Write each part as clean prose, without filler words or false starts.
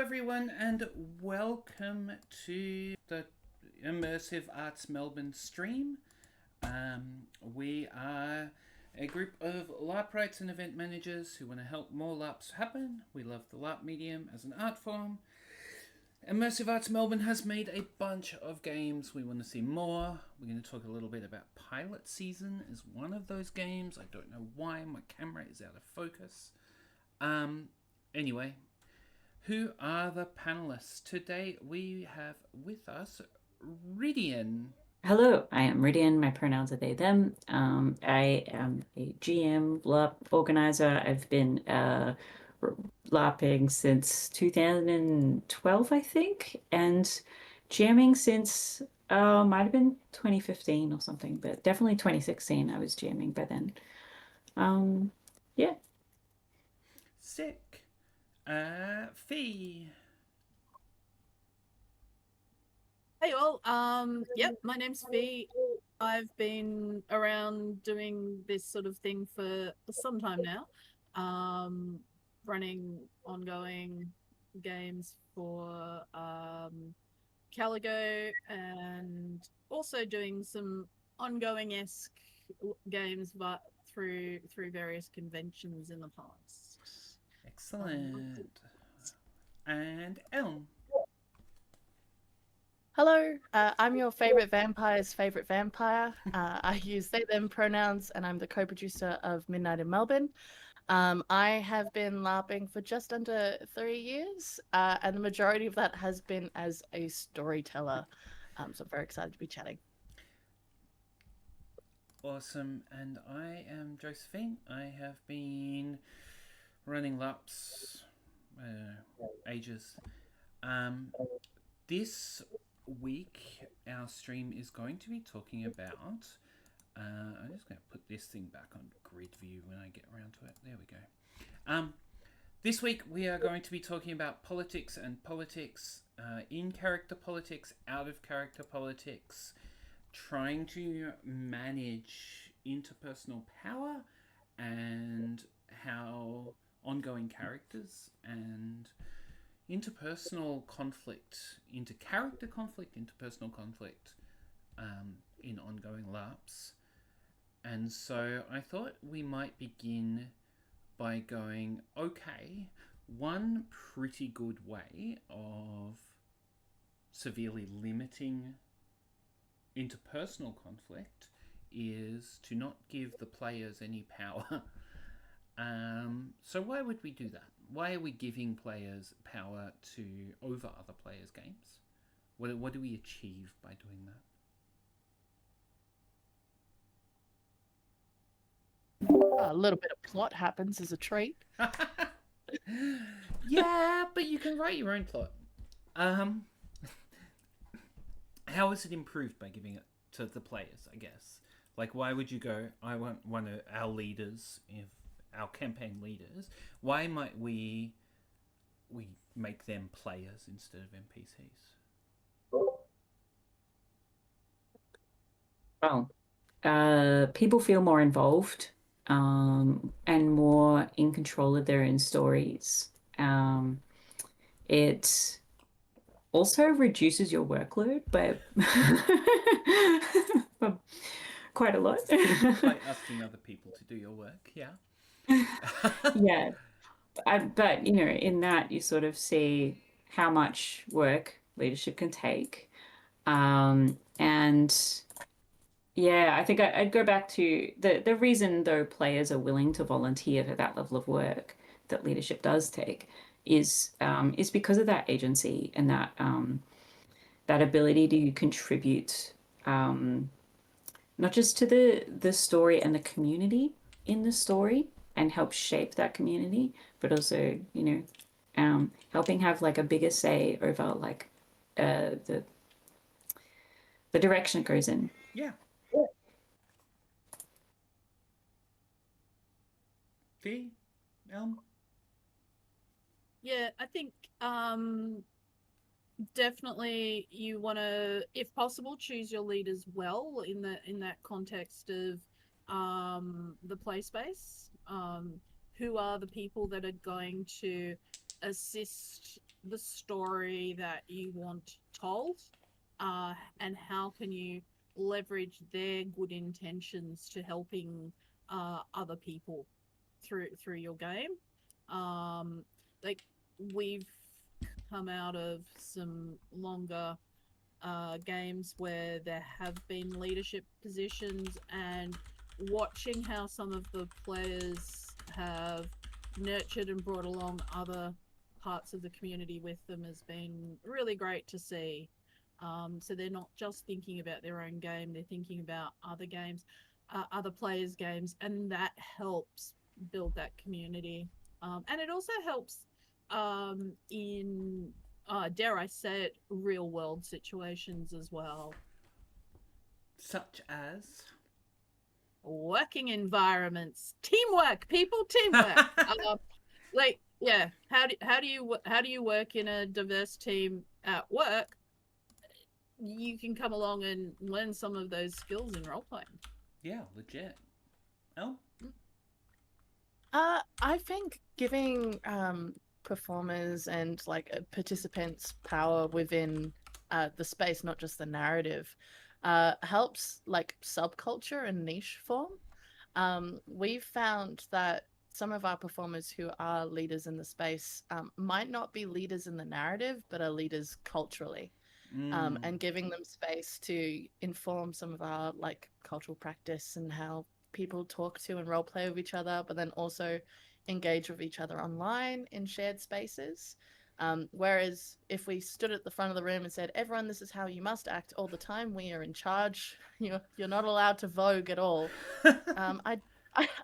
everyone, and welcome to the Immersive Arts Melbourne stream. We are a group of LARP writers and event managers who want to help more LARPs happen. We love the LARP medium as an art form. Immersive Arts Melbourne has made a bunch of games. We want to see more. We're going to talk a little bit about Pilot Season as one of those games. I don't know why my camera is out of focus. Anyway, who are the panelists? Today we have with us Ridian. Hello, I am Ridian. My pronouns are they, them. I am a GM, LARP organizer. I've been LARPing since 2012, I think, and jamming since might have been 2015 or something, but definitely 2016. I was jamming by then. Yeah. Sick. Fee. Hey all, yep, my name's Fee. I've been around doing this sort of thing for some time now, running ongoing games for Caligo and also doing some ongoing-esque games but through various conventions in the past. Excellent. And Elm. Hello, I'm your favorite vampire's favorite vampire. I use they, them pronouns, and I'm the co-producer of Midnight in Melbourne. I have been LARPing for just under 3 years, and the majority of that has been as a storyteller. So I'm very excited to be chatting. Awesome. And I am Josephine. I have been running LARPs ages. This week our stream is going to be talking about I'm just going to put this thing back on grid view when I get around to it. There we go. This week we are going to be talking about politics and politics, in character politics, out of character politics, trying to manage interpersonal power and how ongoing characters and interpersonal conflict, intercharacter conflict, interpersonal conflict in ongoing LARPs. And so I thought we might begin by going, okay, one pretty good way of severely limiting interpersonal conflict is to not give the players any power. So why would we do that? Why are we giving players power to over other players' games? What do we achieve by doing that? A little bit of plot happens as a treat. Yeah, but you can write your own plot. How is it improved by giving it to the players, I guess? Like, why would you go, I want one of our leaders, if our campaign leaders, why might we make them players instead of NPCs? Well, people feel more involved and more in control of their own stories. It also reduces your workload by quite a lot. By asking other people to do your work, yeah. Yeah. But, in that you sort of see how much work leadership can take. And yeah, I think I'd go back to the reason, though, players are willing to volunteer for that level of work that leadership does take is because of that agency and that ability to contribute, not just to the story and the community in the story and help shape that community, but also, helping have like a bigger say over like the direction it goes in. Yeah. Fee? Elm? Yeah, I think definitely you want to, if possible, choose your leaders well in that context of the play space. Who are the people that are going to assist the story that you want told, and how can you leverage their good intentions to helping other people through your game. Like we've come out of some longer games where there have been leadership positions, and watching how some of the players have nurtured and brought along other parts of the community with them has been really great to see. So they're not just thinking about their own game, they're thinking about other games, other players' games, and that helps build that community. And it also helps in dare I say it, real world situations as well. Such as Working environments, teamwork, people, teamwork. Like, yeah, how do you work in a diverse team at work? You can come along and learn some of those skills in role playing. yeah, legit. Oh, I think giving performers and like participants power within the space, not just the narrative, helps like subculture and niche form. We've found that some of our performers who are leaders in the space might not be leaders in the narrative, but are leaders culturally. And giving them space to inform some of our like cultural practice and how people talk to and role play with each other, but then also engage with each other online in shared spaces. Whereas if we stood at the front of the room and said, everyone, this is how you must act all the time, we are in charge, you're not allowed to vogue at all.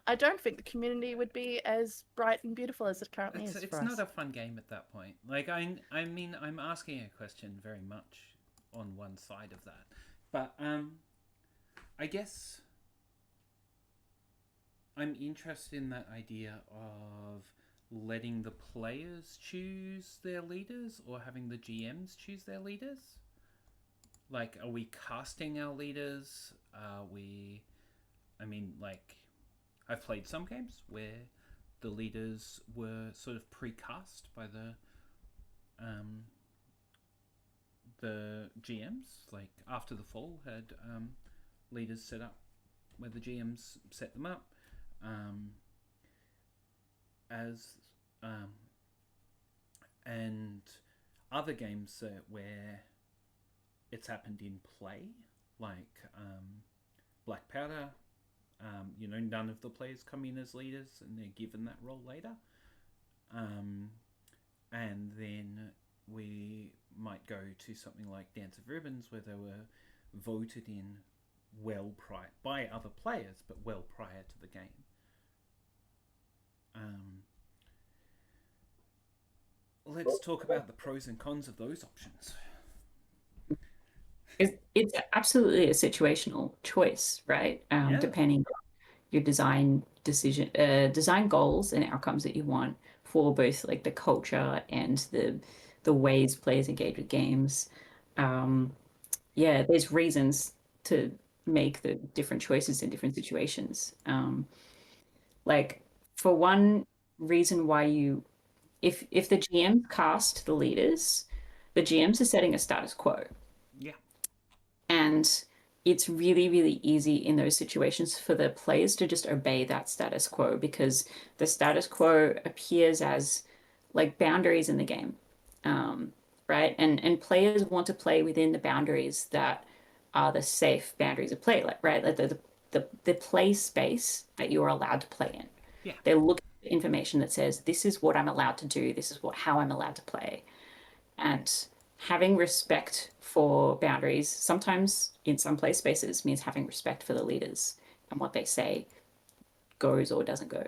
I don't think the community would be as bright and beautiful as it currently is. It's not a fun game at that point. Like I mean, I'm asking a question very much on one side of that, but I guess I'm interested in that idea of letting the players choose their leaders or having the GMs choose their leaders. Like, are we casting our leaders? I mean, like, I've played some games where the leaders were sort of pre-cast by the GMs. Like, after the fall had leaders set up where the GMs set them up. And other games where it's happened in play, like Black Powder, none of the players come in as leaders and they're given that role later. And then we might go to something like Dance of Ribbons, where they were voted in by other players, but well prior to the game. Let's talk about the pros and cons of those options. It's absolutely a situational choice, right? Depending on your design goals and outcomes that you want for both like the culture and the ways players engage with games. There's reasons to make the different choices in different situations. Like for one reason why if the GM cast the leaders, the GMs are setting a status quo. Yeah. And it's really, really easy in those situations for the players to just obey that status quo, because the status quo appears as like boundaries in the game, right? And players want to play within the boundaries that are the safe boundaries of play, like, right? Like the play space that you are allowed to play in. Yeah. They're looking at information that says, this is what I'm allowed to do, this is how I'm allowed to play. And having respect for boundaries, sometimes in some play spaces, means having respect for the leaders and what they say goes or doesn't go.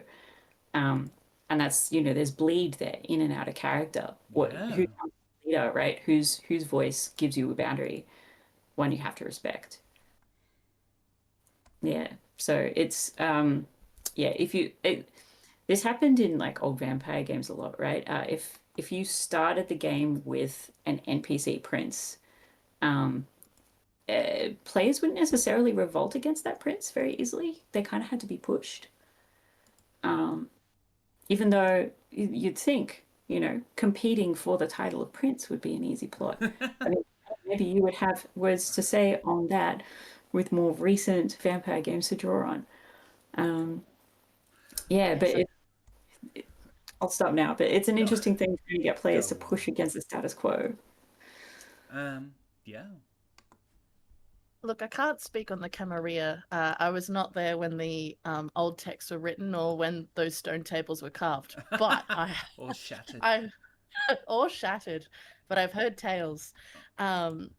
And that's, there's bleed there, in and out of character. Who's the leader, right? Whose voice gives you a boundary, one you have to respect. Yeah. So it's this happened in like old vampire games a lot, right? If you started the game with an NPC prince, players wouldn't necessarily revolt against that prince very easily. They kind of had to be pushed. Even though you'd think competing for the title of prince would be an easy plot. I mean, maybe you would have words to say on that with more recent vampire games to draw on. Yeah, but so I'll stop now. But it's an interesting thing to get players to Go push against the status quo. Yeah. look, I can't speak on the Camarilla. I was not there when the old texts were written or when those stone tables were carved, but Or shattered. or shattered. But I've heard tales. And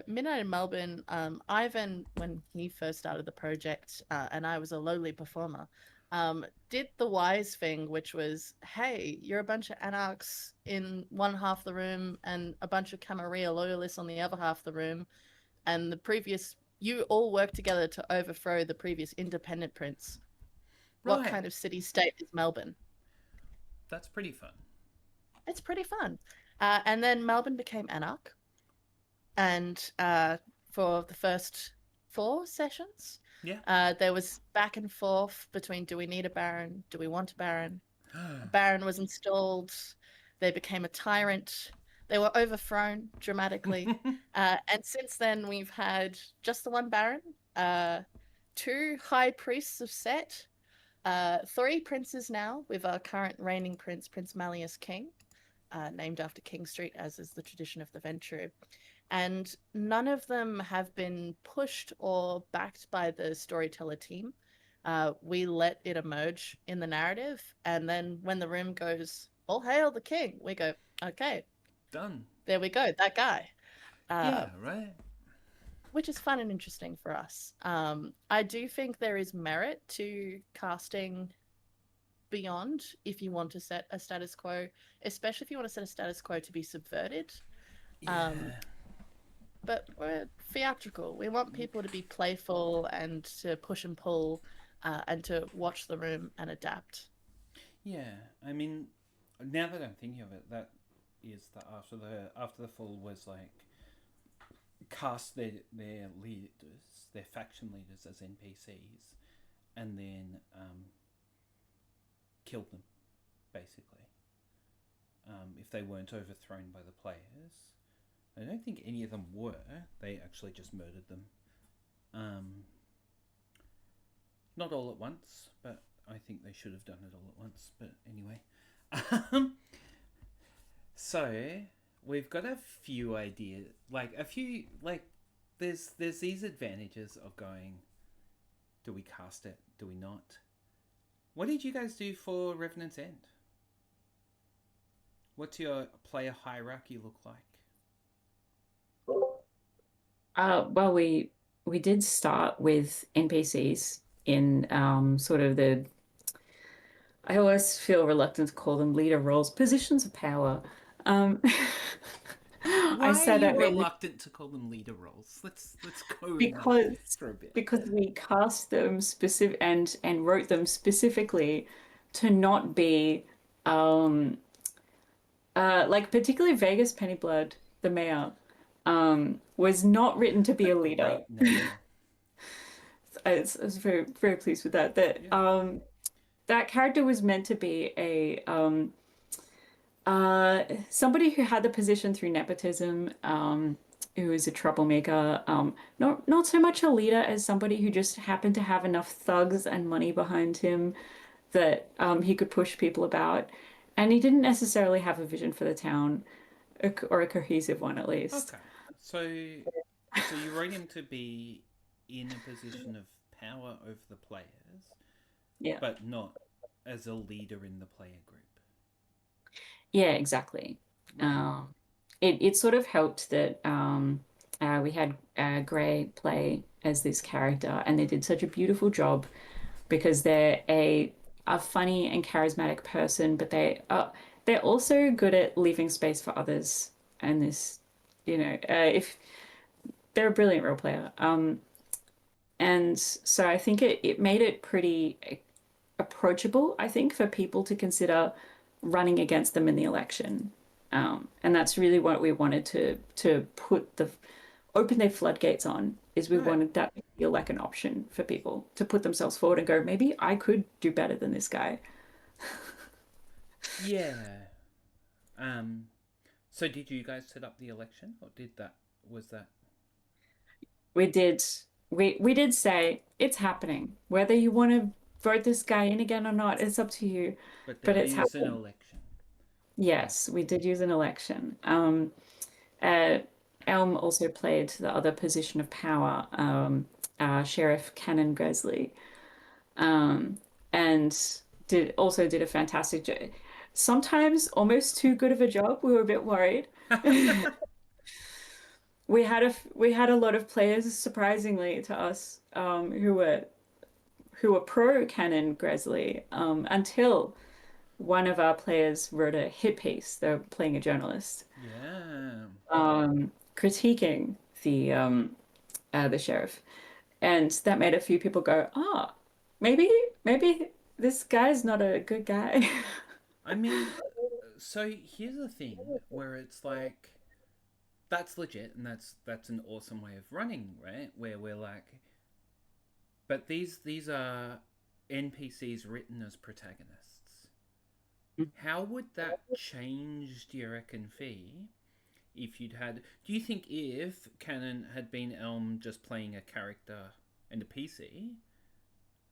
Midnight in Melbourne, Ivan, when he first started the project, and I was a lowly performer, did the wise thing, which was, hey, you're a bunch of anarchs in one half the room and a bunch of Camarilla loyalists on the other half the room. And you all work together to overthrow the previous independent prince. Right. What kind of city-state is Melbourne? That's pretty fun. It's pretty fun. And then Melbourne became anarch. And for the first 4 sessions, there was back and forth between, do we need a baron? Do we want a baron? A baron was installed. They became a tyrant. They were overthrown dramatically. And since then, we've had just the one baron, 2 high priests of Set, 3 princes now, with our current reigning prince, Prince Malleus King, named after King Street, as is the tradition of the Venture. And none of them have been pushed or backed by the storyteller team. We let it emerge in the narrative. And then when the room goes, all hail the king, we go, okay. Done. There we go, that guy. Yeah, right. Which is fun and interesting for us. I do think there is merit to casting beyond if you want to set a status quo, especially if you want to set a status quo to be subverted. Yeah. But we're theatrical. We want people to be playful and to push and pull and to watch the room and adapt. Yeah, I mean, now that I'm thinking of it, that is that after the fall was like cast their leaders, their faction leaders as NPCs, and then killed them, basically. If they weren't overthrown by the players. I don't think any of them were. They actually just murdered them. Not all at once, but I think they should have done it all at once. But anyway. So, we've got a few ideas. There's these advantages of going, do we cast it? Do we not? What did you guys do for Revenant's End? What's your player hierarchy look like? Well, we did start with NPCs in sort of I always feel reluctant to call them leader roles, positions of power. Why are you reluctant to call them leader roles? Let's go for a bit. Because we cast them specific and wrote them specifically to not be like particularly Vegas Pennyblood, the mayor, was not written to be a leader. I was very, very pleased with that. That character was meant to be a somebody who had the position through nepotism, who was a troublemaker. Not so much a leader as somebody who just happened to have enough thugs and money behind him that he could push people about. And he didn't necessarily have a vision for the town, or a cohesive one at least. Okay. So you wrote him to be in a position of power over the players, but not as a leader in the player group. Yeah, exactly. It sort of helped that we had Gray play as this character, and they did such a beautiful job because they're a funny and charismatic person, but they're also good at leaving space for others. And this, if they're a brilliant role player, and so I think it made it pretty approachable, I think, for people to consider running against them in the election. And that's really what we wanted to open their floodgates on, is we wanted that to feel like an option for people to put themselves forward and go, maybe I could do better than this guy. Yeah. So did you guys set up the election, or was that? We did we did say it's happening. Whether you want to vote this guy in again or not, it's up to you. But But there it's is an happening. election. Yes, we did use an election. Uh, Elm also played the other position of power, Sheriff Cannon Gresley, um, and did a fantastic job. Sometimes almost too good of a job. We were a bit worried. We had a lot of players, surprisingly to us, who were pro Cannon Gresley, until one of our players wrote a hit piece. They're playing a journalist, Yeah. critiquing the sheriff, and that made a few people go, "Ah, maybe this guy's not a good guy." I mean, so here's the thing where it's like that's legit and that's an awesome way of running, right? Where we're like, but these are NPCs written as protagonists. How would that change, do you reckon, Fee? If you'd had, do you think if Canon had been Elm just playing a character and a PC,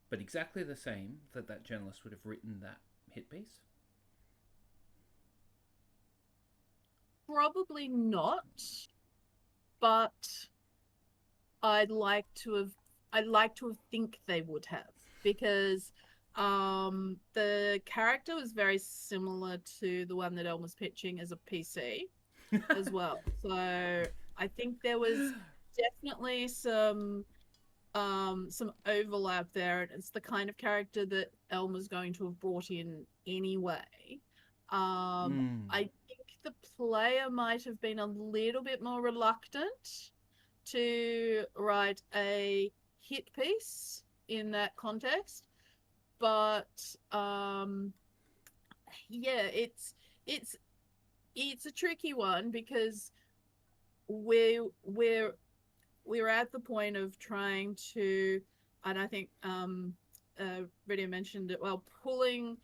but exactly the same, that journalist would have written that hit piece? Probably not, but I'd like to think they would have, because the character was very similar to the one that Elm was pitching as a PC as well. So I think there was definitely some overlap there, and it's the kind of character that Elm was going to have brought in anyway. I think the player might have been a little bit more reluctant to write a hit piece in that context, but yeah, it's it's a tricky one, because we're we're at the point of trying to, and I think Lydia mentioned it well, pulling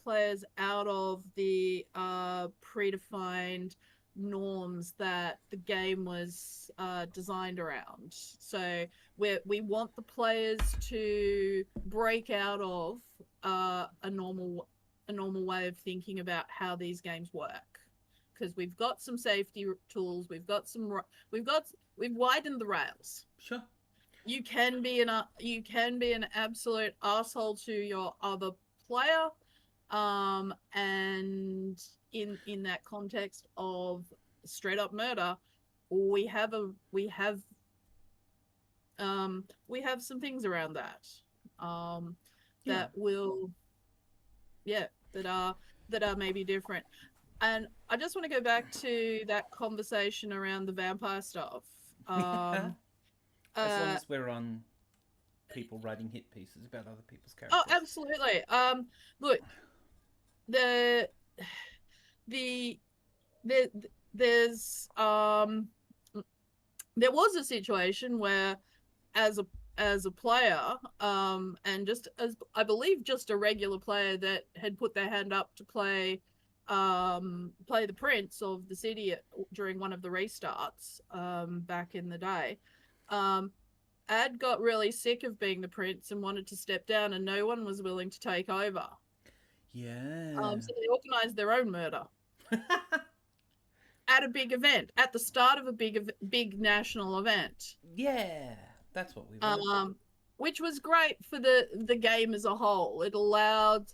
players out of the predefined norms that the game was designed around. So we want the players to break out of a normal way of thinking about how these games work, because we've got some safety tools, we've widened the rails. Sure. You can be an absolute asshole to your other player, and in that context of straight up murder, we have some things around that, that will, yeah, that are maybe different. And I just want to go back to that conversation around the vampire stuff. As long as we're on people writing hit pieces about other people's Oh, characters. absolutely. Look, the the the there's there was a situation where, as a player, and just as I believe just a regular player that had put their hand up to play the prince of the city during one of the restarts back in the day. Ad got really sick of being the prince and wanted to step down, and no one was willing to take over. Yeah. So they organized their own murder at a big event, at the start of a big national event. Yeah, that's what we want. Which was great for the game as a whole. It allowed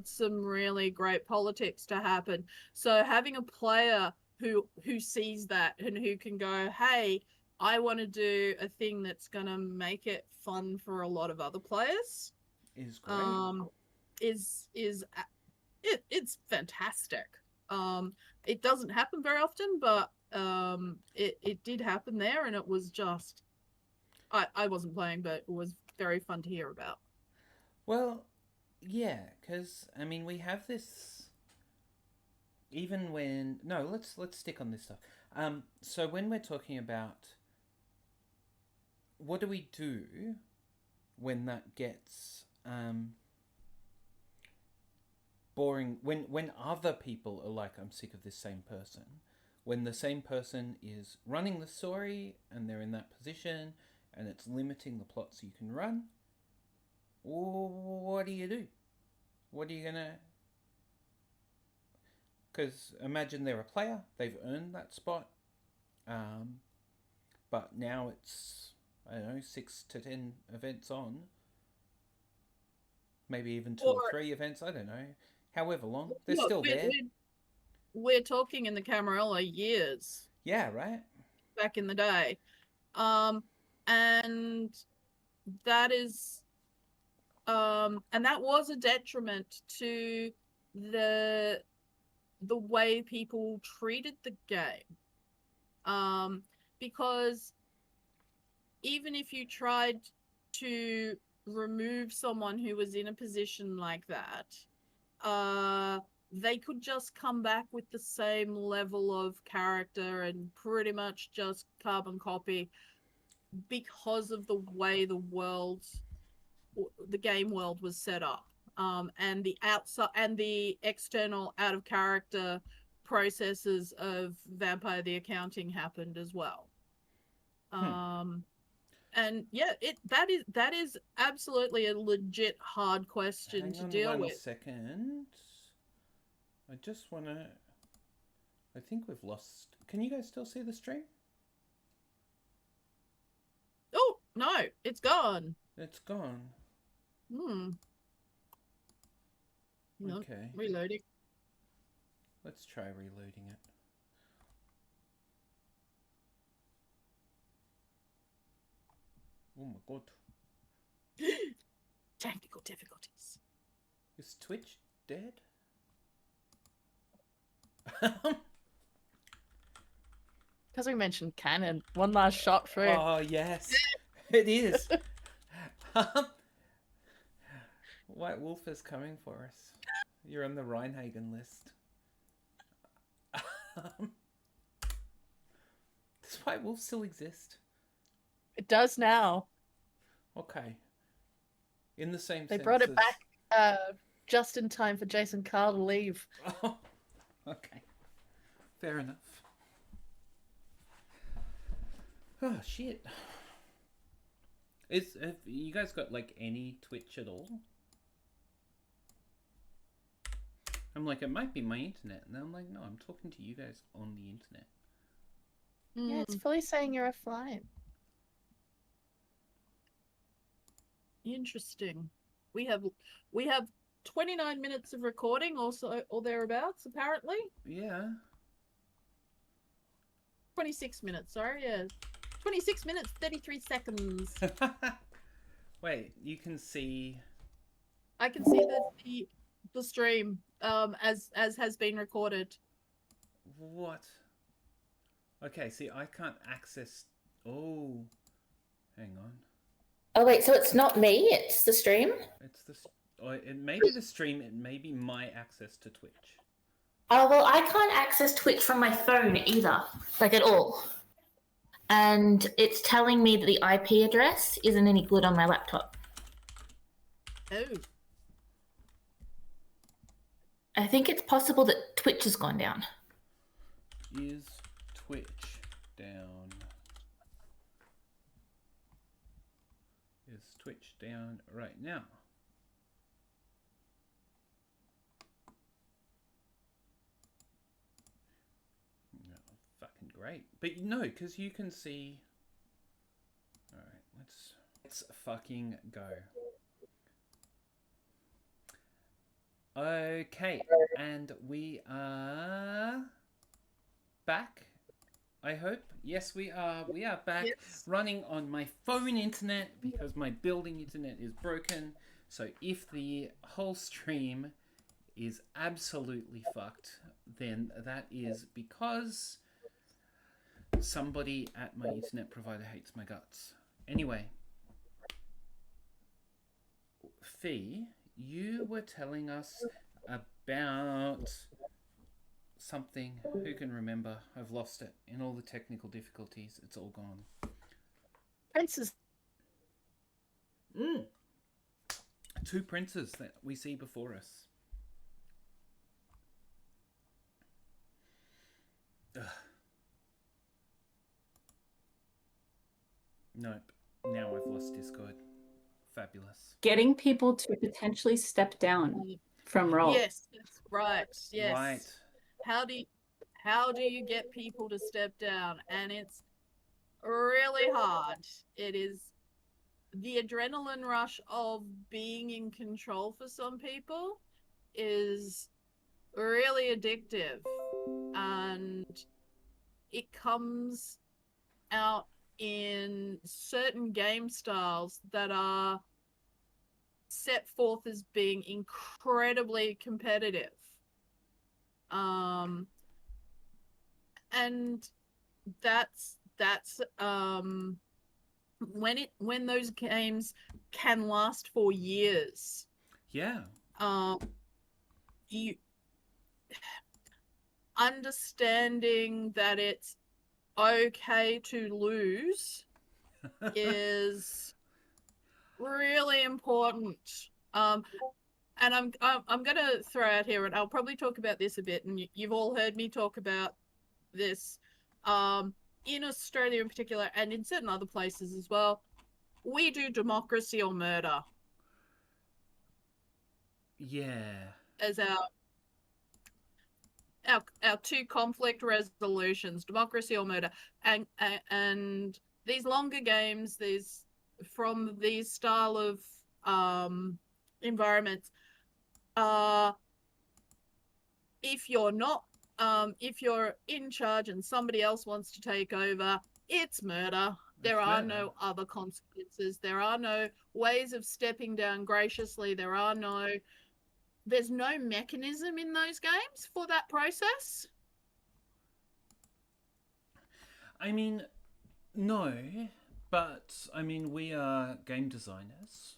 some really great politics to happen. So having a player who sees that and who can go, hey, I want to do a thing that's gonna make it fun for a lot of other players, Is great. It's fantastic. It doesn't happen very often, but it did happen there, and it was just, I wasn't playing, but it was very fun to hear about. Well, yeah, because I mean we have this. Even when no, let's stick on this stuff. So when we're talking about what do we do when that gets boring when other people are like, I'm sick of this same person. When the same person is running the story and they're in that position and it's limiting the plots you can run, what do you do? What are you gonna... Because imagine they're a player, they've earned that spot, but now it's, I don't know, 6 to 10 events on, maybe even 2 or 3 events, I don't know, however long, they're still there. We're talking in the Camarilla years. Yeah, right? Back in the day. And that is and that was a detriment to the way people treated the game. Because even if you tried to remove someone who was in a position like that, they could just come back with the same level of character and pretty much just carbon copy because of the way the game world was set up. And the outside and the external out of character processes of Vampire the Accounting happened as well. And yeah, that is absolutely a legit hard question to deal with. 1 second. I just want to... I think we've lost... Can you guys still see the stream? Oh, no, it's gone. It's gone. Okay. Reloading. Let's try reloading it. Oh my god. Technical difficulties. Is Twitch dead? Because we mentioned cannon. One last shot through. Oh, yes. It is. White Wolf is coming for us. You're on the Reinhagen list. Does White Wolf still exist? It does now. Okay. In the same They sense brought it as... back just in time for Jason Carl to leave. Oh, okay. Fair enough. Oh, shit. Have you guys got, like, any Twitch at all? I'm like, it might be my internet. And I'm like, no, I'm talking to you guys on the internet. Yeah, it's fully saying you're offline. Interesting. We have 29 minutes of recording also, or thereabouts, apparently. Yeah. 26 minutes, sorry, yeah. 26 minutes, 33 seconds. Wait, you can see... I can see the stream as has been recorded. What? Okay, see, I can't access... Oh. Hang on. Oh, wait, so it's not me, it's the stream? It's the... Oh, it may be the stream, it may be my access to Twitch. Oh, well, I can't access Twitch from my phone either, like at all. And it's telling me that the IP address isn't any good on my laptop. Oh. I think it's possible that Twitch has gone down. Is Twitch down? Is Twitch down right now? No, fucking great. But no, because you can see... Alright, let's fucking go. Okay, and we are back, I hope. Yes, we are. We are back, Yes. running on my phone internet because my building internet is broken. So if the whole stream is absolutely fucked, then that is because somebody at my internet provider hates my guts. Anyway, Fee, you were telling us about something. Who can remember? I've lost it. In all the technical difficulties, it's all gone. Princes. 2 princes that we see before us. Ugh. Nope. Now I've lost Discord. Fabulous. Getting people to potentially step down from roll. Yes, that's right. Yes. Right. How do you get people to step down? And it's really hard. It is the adrenaline rush of being in control for some people is really addictive, and it comes out in certain game styles that are set forth as being incredibly competitive. And that's when those games can last for years. Yeah. You understanding that it's okay to lose is really important. And I'm going to throw out here, and I'll probably talk about this a bit, and you've all heard me talk about this in Australia in particular, and in certain other places as well. We do democracy or murder Yeah. as our two conflict resolutions, democracy or murder. And these longer games, these from these style of environments, if you're not if you're in charge and somebody else wants to take over, it's murder. There are no other consequences. There are no ways of stepping down graciously. There's no mechanism in those games for that process. I mean, no, but I mean, we are game designers.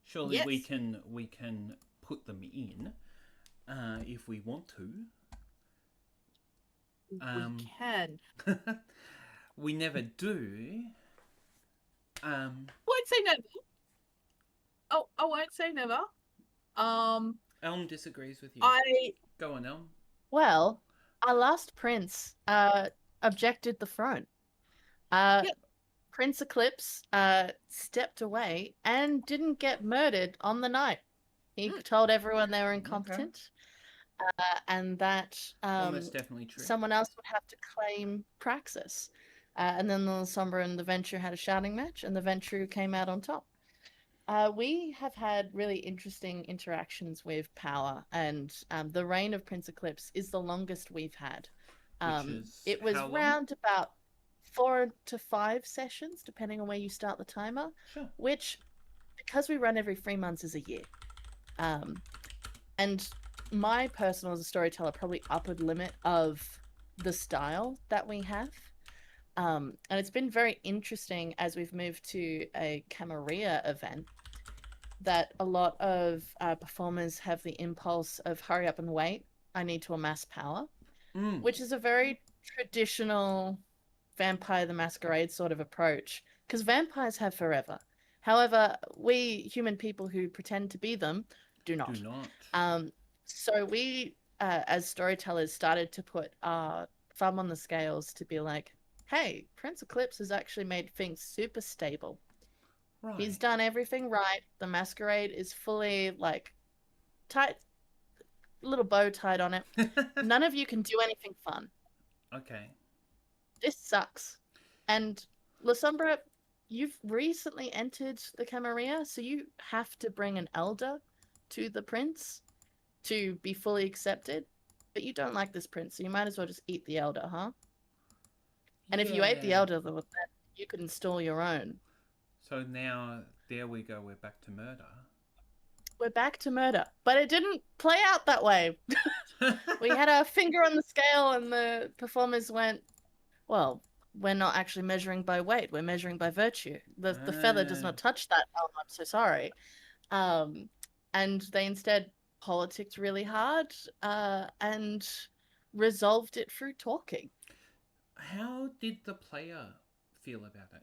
Surely Yes. we can put them in if we want to. We can. We never do. Won't say never. Oh, I won't say never. Elm disagrees with you. Go on, Elm. Well, our last prince objected the throne. Yep. Prince Eclipse stepped away and didn't get murdered on the night. He told everyone they were incompetent, and that Almost definitely true. someone else would have to claim Praxis. And then the Sombra and the Venture had a shouting match, and the Venture came out on top. We have had really interesting interactions with power, and the reign of Prince Eclipse is the longest we've had. It was round about 4 to 5 sessions, depending on where you start the timer. Sure. Which, because we run every 3 months, is a year. And my personal, as a storyteller, probably upper limit of the style that we have. And it's been very interesting as we've moved to a Camarilla event that a lot of performers have the impulse of hurry up and wait. I need to amass power, which is a very traditional Vampire the Masquerade sort of approach, because vampires have forever. However, we human people who pretend to be them do not. So we, as storytellers, started to put our thumb on the scales to be like, hey, Prince Eclipse has actually made things super stable. Right. He's done everything right. The masquerade is fully like tight, little bow tied on it. None of you can do anything fun. Okay. This sucks. And La Sombra, you've recently entered the Camarilla, so you have to bring an elder to the prince to be fully accepted. But you don't like this prince, so you might as well just eat the elder, huh? And if you ate the elder, then you could install your own. So now, there we go, we're back to murder. We're back to murder. But it didn't play out that way. We had our finger on the scale and the performers went, well, we're not actually measuring by weight, we're measuring by virtue. The feather does not touch that. Oh, I'm so sorry. And they instead politicked really hard and resolved it through talking. How did the player feel about it?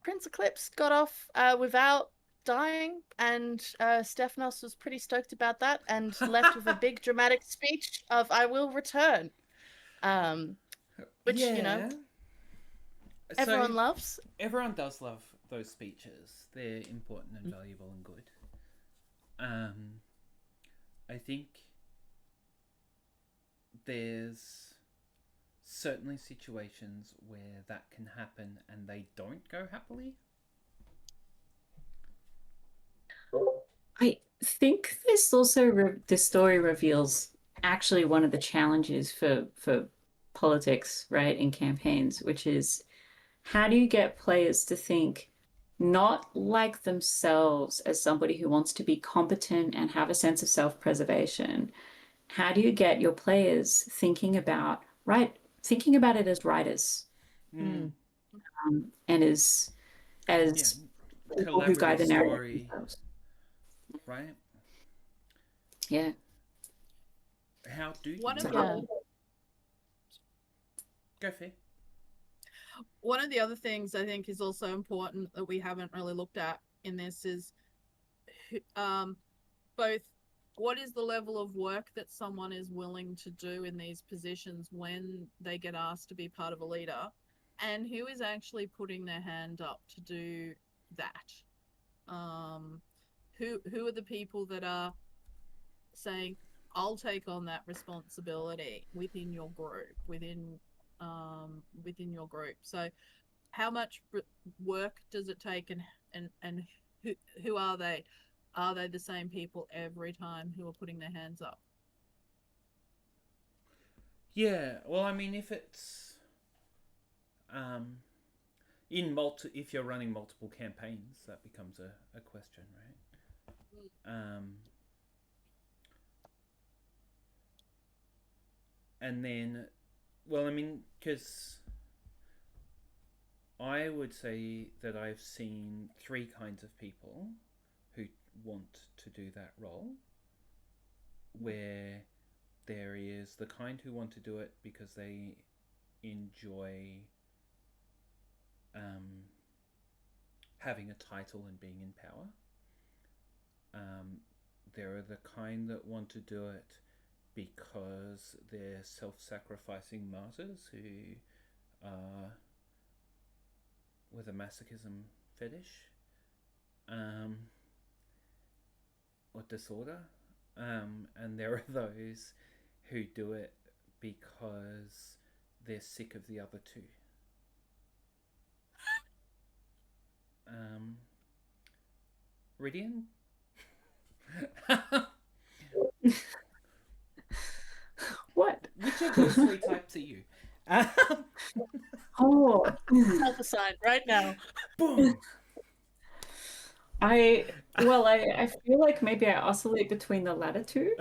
Prince Eclipse got off without dying, and Stephanos was pretty stoked about that and left with a big dramatic speech of "I will return," which everyone loves. Everyone does love those speeches. They're important and valuable and good. I think there's certainly situations where that can happen and they don't go happily. I think this also this story reveals actually one of the challenges for politics, right, in campaigns, which is how do you get players to think not like themselves as somebody who wants to be competent and have a sense of self-preservation? How do you get your players thinking about it as writers, and as people who guide the narrative themselves? Right? Yeah. How do you Go Fee. One of the other things I think is also important that we haven't really looked at in this is both what is the level of work that someone is willing to do in these positions when they get asked to be part of a leader, and who is actually putting their hand up to do that. Who are the people that are saying, I'll take on that responsibility within your group, within your group. So how much work does it take, and who are they? Are they the same people every time who are putting their hands up? Yeah, well, I mean, if it's if you're running multiple campaigns, that becomes a question, right? And then, well, I mean, because I would say that I've seen three kinds of people who want to do that role, where there is the kind who want to do it because they enjoy having a title and being in power. There are the kind that want to do it because they're self-sacrificing martyrs who are with a masochism fetish or disorder, and there are those who do it because they're sick of the other two. Ridian? What? Which of those three types are you? Oh, Help a sign right now. Boom. I feel like maybe I oscillate between the latter two.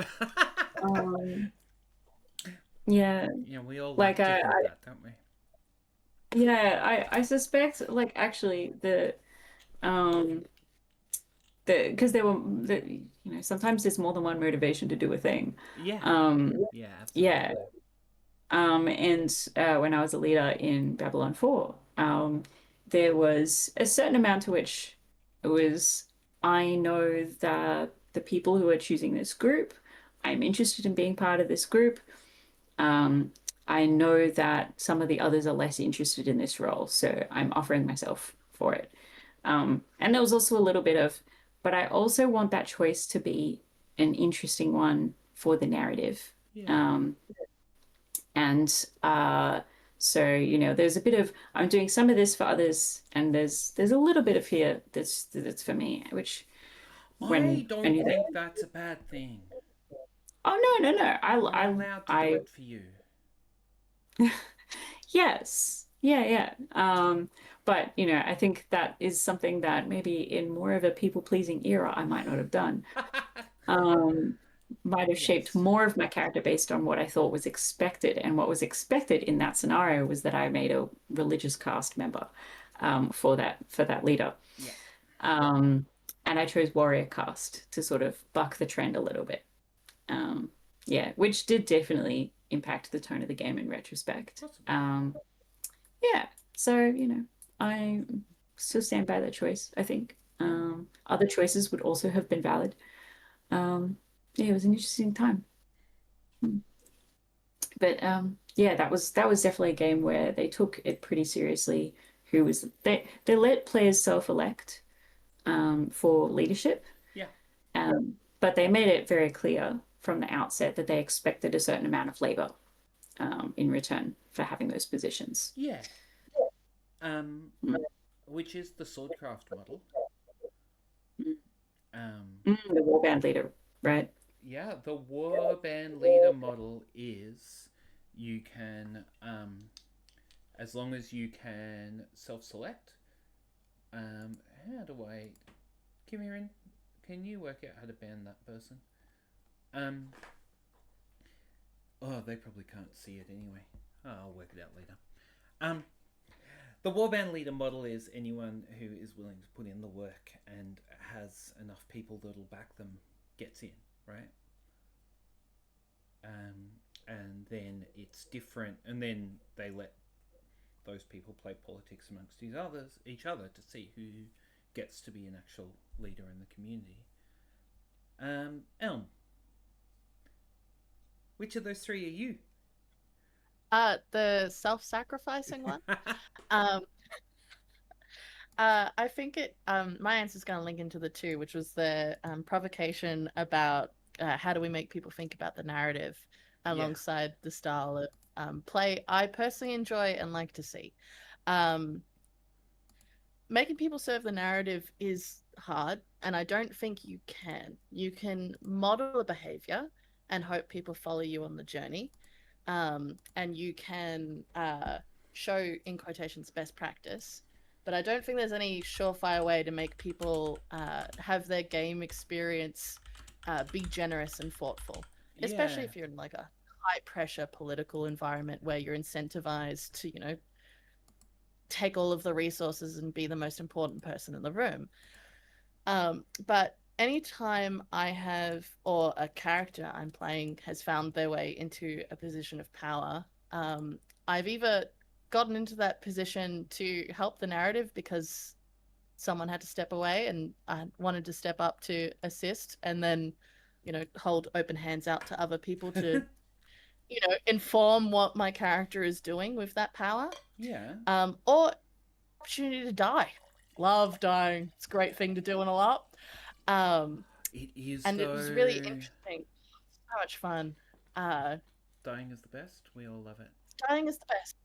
Yeah. Yeah, we all Like like to think that, don't we? Yeah, I suspect like actually because sometimes there's more than one motivation to do a thing. Yeah. Yeah, absolutely. Yeah. And when I was a leader in Babylon 4, there was a certain amount to which it was, I know that the people who are choosing this group, I'm interested in being part of this group. I know that some of the others are less interested in this role, so I'm offering myself for it. And there was also a little bit of, but I also want that choice to be an interesting one for the narrative. Yeah. So there's a bit of I'm doing some of this for others, and there's a little bit of here that's for me, which I don't think that's a bad thing. Oh no, I'm allowed to do it for you. Yes, yeah. But I think that is something that maybe in more of a people-pleasing era I might not have done. Might have shaped more of my character based on what I thought was expected. And what was expected in that scenario was that I made a religious caste member for that leader. Yeah. And I chose warrior caste to sort of buck the trend a little bit. Yeah, which did definitely impact the tone of the game in retrospect. Yeah, so I still stand by that choice, I think. Other choices would also have been valid. Yeah, it was an interesting time. But yeah, that was definitely a game where they took it pretty seriously. They let players self-elect for leadership, Yeah. but they made it very clear from the outset that they expected a certain amount of labor in return for having those positions. Yeah. Which is the swordcraft model. The warband leader, right? Yeah, the warband leader model is you can, as long as you can self-select. How do I, Kimirin, can you work out how to ban that person? Oh, they probably can't see it anyway. Oh, I'll work it out later. The warband leader model is anyone who is willing to put in the work and has enough people that'll back them gets in, right? And then it's different, and then they let those people play politics amongst each other to see who gets to be an actual leader in the community. Elm, which of those three are you? The self-sacrificing one. I think my answer is going to link into the two, which was the provocation about how do we make people think about the narrative alongside the style of play I personally enjoy and like to see. Making people serve the narrative is hard, and I don't think you can. You can model a behavior and hope people follow you on the journey, and you can show, in quotations, best practice. But I don't think there's any surefire way to make people have their game experience be generous and thoughtful, especially if you're in like a high pressure political environment where you're incentivized to, take all of the resources and be the most important person in the room. But anytime I have, or a character I'm playing has found their way into a position of power, I've either gotten into that position to help the narrative because someone had to step away and I wanted to step up to assist, and then, hold open hands out to other people to, inform what my character is doing with that power. Yeah. Or opportunity to die. Love dying. It's a great thing to do in a LARP. It is, and though. It was really interesting. So much fun. Dying is the best. We all love it. Dying is the best.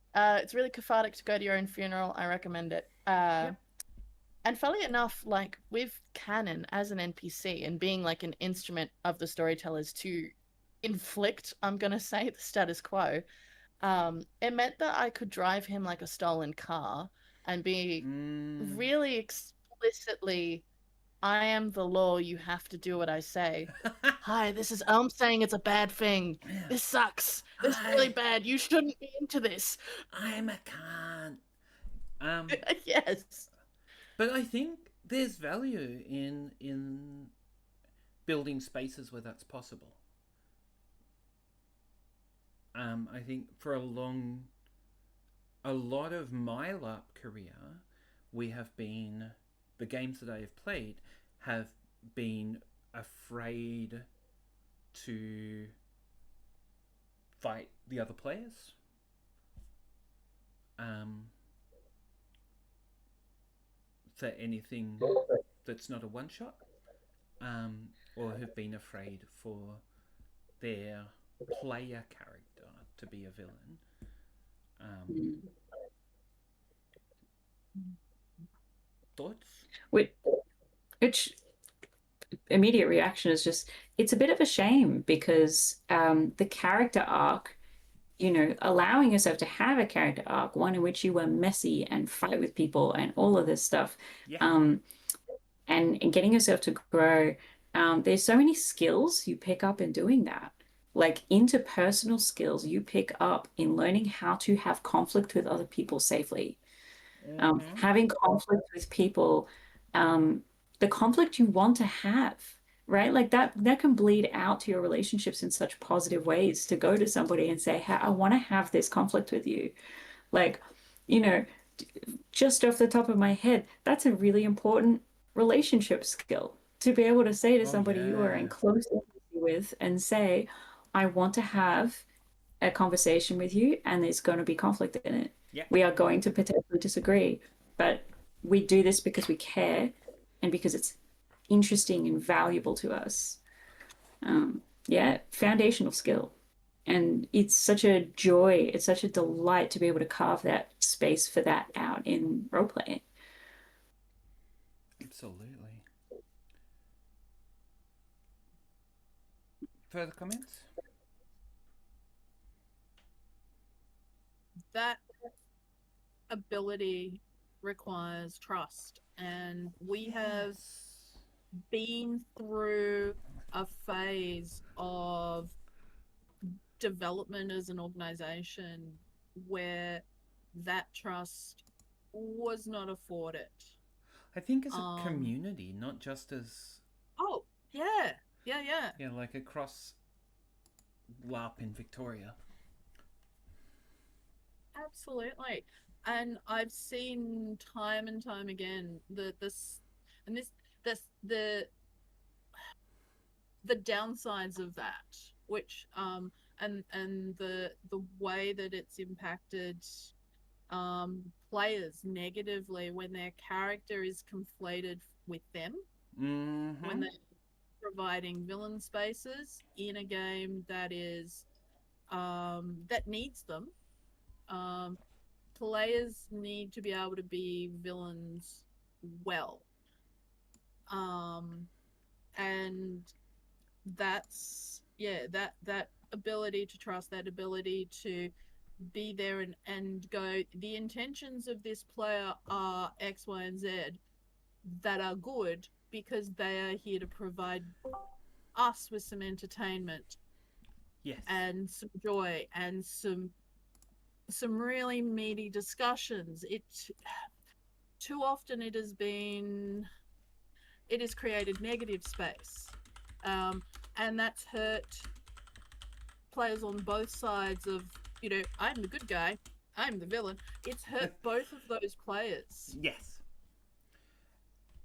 It's really cathartic to go to your own funeral. I recommend it. Yep. And funnily enough, like with canon as an NPC and being like an instrument of the storytellers to inflict, I'm gonna say, the status quo, it meant that I could drive him like a stolen car and be really explicitly, I am the law, you have to do what I say. Hi, this is Elm saying it's a bad thing. This sucks. This is really bad. You shouldn't be into this. I'm a cunt. Yes. But I think there's value in building spaces where that's possible. I think for a lot of my LARP career, the games that I have played have been afraid to fight the other players. For anything that's not a one-shot, or have been afraid for their player character to be a villain. Thoughts? Which immediate reaction is just, it's a bit of a shame because the character arc, allowing yourself to have a character arc, one in which you were messy and fight with people and all of this stuff, and getting yourself to grow, there's so many skills you pick up in doing that. Like interpersonal skills you pick up in learning how to have conflict with other people safely. Having conflict with people, the conflict you want to have, right? Like that can bleed out to your relationships in such positive ways, to go to somebody and say, hey, I want to have this conflict with you. Like, just off the top of my head, that's a really important relationship skill to be able to say to Oh, somebody you are in yeah. close intimacy with and say, I want to have a conversation with you, and there's going to be conflict in it. Yeah. We are going to potentially disagree, but we do this because we care and because it's interesting and valuable to us. Yeah, foundational skill. And it's such a joy, it's such a delight to be able to carve that space for that out in roleplay. Absolutely. Further comments? That ability requires trust, and we have Yes. been through a phase of development as an organization where that trust was not afforded. I think as a Um, community, not just as oh, yeah, yeah. yeah, like across LARP in Victoria. Absolutely. And I've seen time and time again this and this the downsides of that, which and the way that it's impacted players negatively when their character is conflated with them, when Mm-hmm. they're providing villain spaces in a game that is that needs them. Um, Players need to be able to be villains well. Um, and that's that ability to trust, that ability to be there and go, the intentions of this player are X, Y, and Z that are good because they are here to provide us with some entertainment Yes. and some joy and some really meaty discussions. It too often it has created negative space, and that's hurt players on both sides of, I'm the good guy, I'm the villain. It's hurt both of those players. Yes.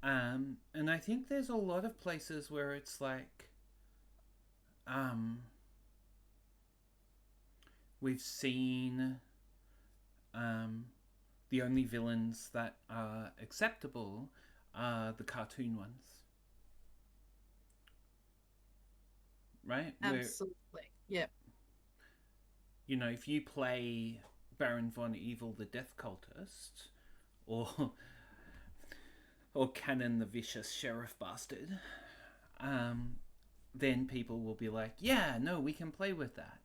And I think there's a lot of places where it's like, um, we've seen, um, the only villains that are acceptable are the cartoon ones, right? Where, Absolutely. Yep. you know, if you play Baron von Evil the Death Cultist, or or Cannon the Vicious Sheriff Bastard, then people will be like, yeah, no, we can play with that.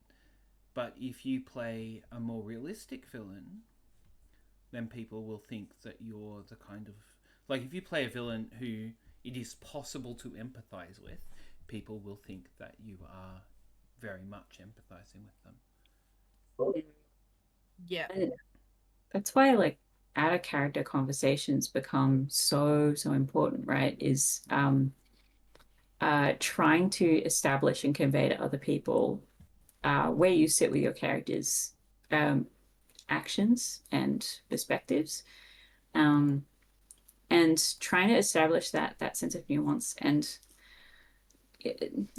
But if you play a more realistic villain, then people will think that you're the kind of, like, if you play a villain who it is possible to empathize with, people will think that you are very much empathizing with them. Yeah. And that's why like out of character conversations become so important, right? Is trying to establish and convey to other people where you sit with your characters' actions and perspectives, and trying to establish that sense of nuance and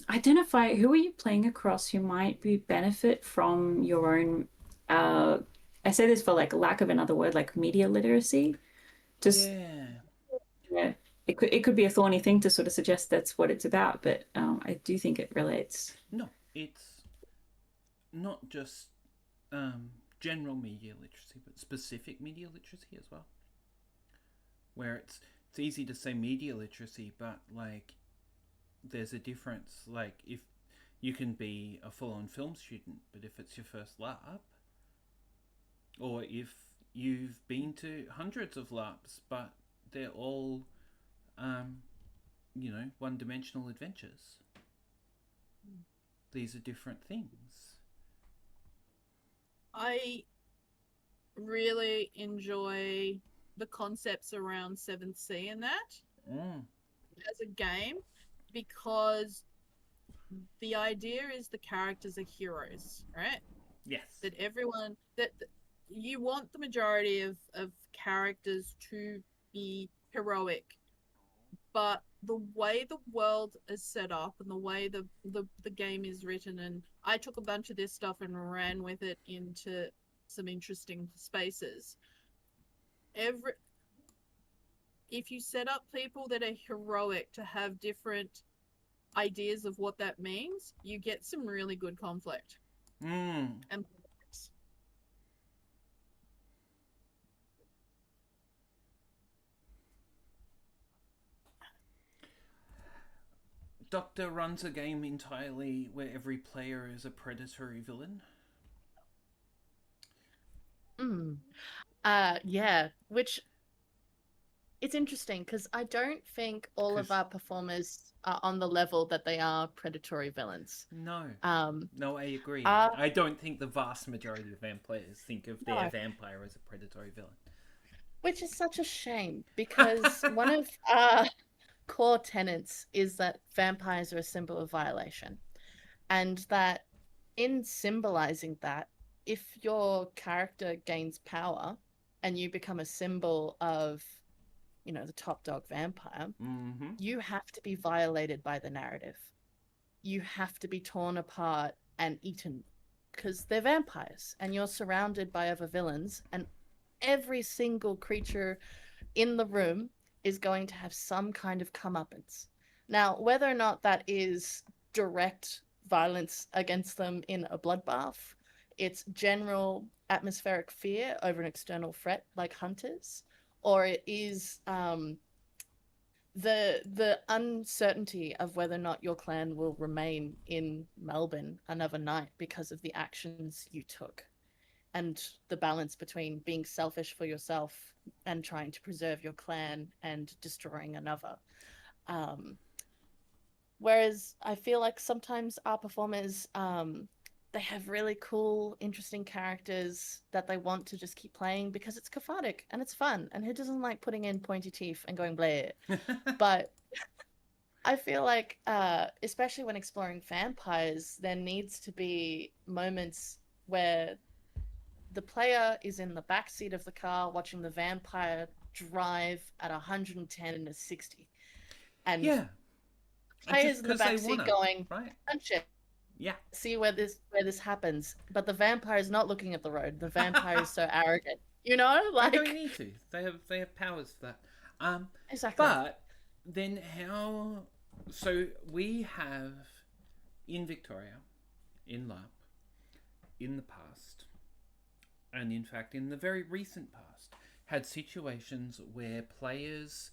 identify who are you playing across who might be benefit from your own. I say this for like lack of another word, like media literacy. Just Yeah. yeah, it could be a thorny thing to sort of suggest that's what it's about, but I do think it relates. No, it's not just general media literacy, but specific media literacy as well. Where it's easy to say media literacy, but like there's a difference. Like if you can be a full-on film student, but if it's your first LARP, or if you've been to hundreds of LARPs, but they're all, one-dimensional adventures. These are different things. I really enjoy the concepts around 7th Sea and that as a game, because the idea is the characters are heroes, right? Yes. That everyone that you want the majority of characters to be heroic, but the way the world is set up and the way the game is written, and I took a bunch of this stuff and ran with it into some interesting spaces. If you set up people that are heroic to have different ideas of what that means, you get some really good conflict. Mm. And Doctor runs a game entirely where every player is a predatory villain. Yeah, which it's interesting because I don't think all of 'Cause- our performers are on the level that they are predatory villains. No. Um, No, I agree. uh, I don't think the vast majority of vampires think of their No. vampire as a predatory villain. which is such a shame because one of our core tenets is that vampires are a symbol of violation, and that in symbolizing that, if your character gains power and you become a symbol of, the top dog vampire, Mm-hmm. you have to be violated by the narrative. You have to be torn apart and eaten because they're vampires and you're surrounded by other villains, and every single creature in the room is going to have some kind of comeuppance. Now, whether or not that is direct violence against them in a bloodbath, it's general atmospheric fear over an external threat like hunters, or it is the uncertainty of whether or not your clan will remain in Melbourne another night because of the actions you took, and the balance between being selfish for yourself and trying to preserve your clan and destroying another. Whereas I feel like sometimes our performers, they have really cool, interesting characters that they want to just keep playing because it's cathartic and it's fun. And who doesn't like putting in pointy teeth and going bleh? But I feel like, especially when exploring vampires, there needs to be moments where the player is in the back seat of the car watching the vampire drive at 110 and a 60. And Yeah. players in the 'cause they back seat wanna, going, right? punch it, Yeah. see where this happens. But the vampire is not looking at the road. The vampire is so arrogant. You know? They don't Like, need to. They have powers for that. exactly. But then how? So we have in Victoria, in LARP, in the past, and in fact in the very recent past, had situations where players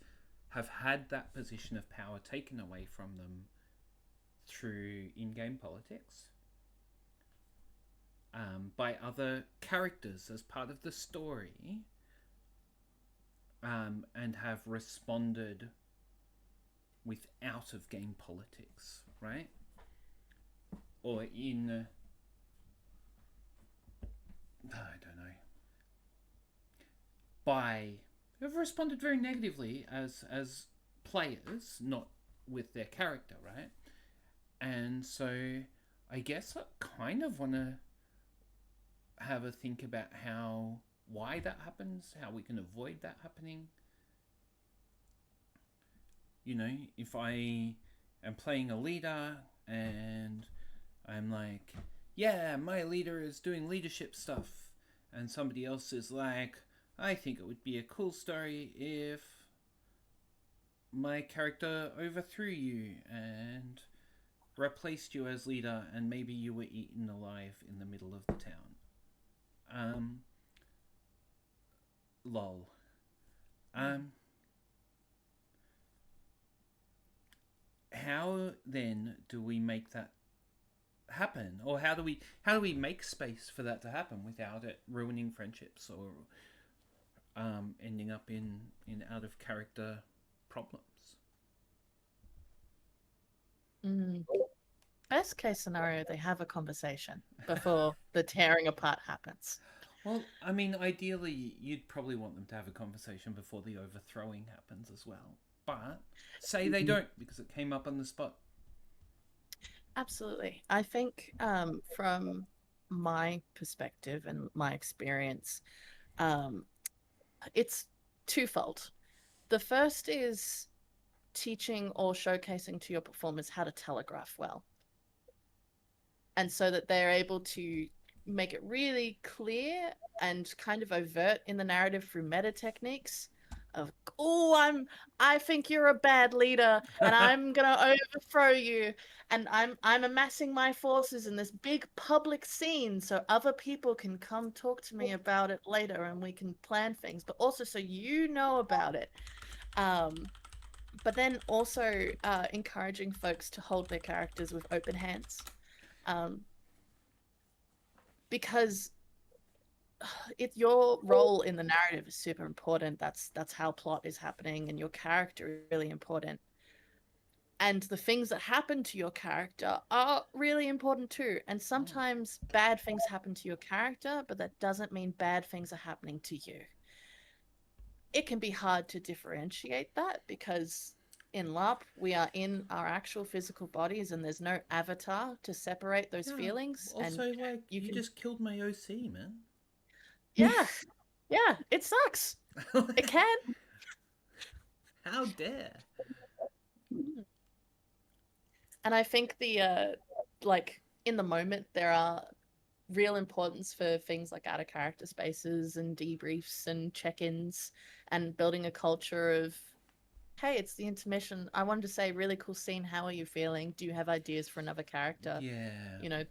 have had that position of power taken away from them through in-game politics, by other characters as part of the story, and have responded with out of game politics, right? Or in I don't know, have responded very negatively as players, not with their character, right? And so I guess I kind of want to have a think about why that happens, how we can avoid that happening. If I am playing a leader and I'm like, yeah, my leader is doing leadership stuff, and somebody else is like, I think it would be a cool story if my character overthrew you and replaced you as leader, and maybe you were eaten alive in the middle of the town. Lol. How then do we make that happen, or how do we make space for that to happen without it ruining friendships or ending up in out of character problems? Best case scenario, they have a conversation before the tearing apart happens. Well, I mean, ideally, you'd probably want them to have a conversation before the overthrowing happens as well. But say they don't because it came up on the spot. Absolutely. I think from my perspective and my experience, it's twofold. The first is teaching or showcasing to your performers how to telegraph well. And so that they're able to make it really clear and kind of overt in the narrative through meta techniques of, oh, I think you're a bad leader and I'm gonna overthrow you, and I'm amassing my forces in this big public scene so other people can come talk to me about it later and we can plan things, but also so you know about it. But then also encouraging folks to hold their characters with open hands, because your role in the narrative is super important. That's how plot is happening, and your character is really important. And the things that happen to your character are really important too. And sometimes bad things happen to your character, but that doesn't mean bad things are happening to you. It can be hard to differentiate that because in LARP, we are in our actual physical bodies and there's no avatar to separate those feelings. Also, and like, you just killed my OC, man. Yeah, yeah, it sucks. It can. How dare? And I think the like in the moment there are real importance for things like out of character spaces and debriefs and check-ins and building a culture of, hey, it's the intermission. I wanted to say, really cool scene. How are you feeling? Do you have ideas for another character? Yeah.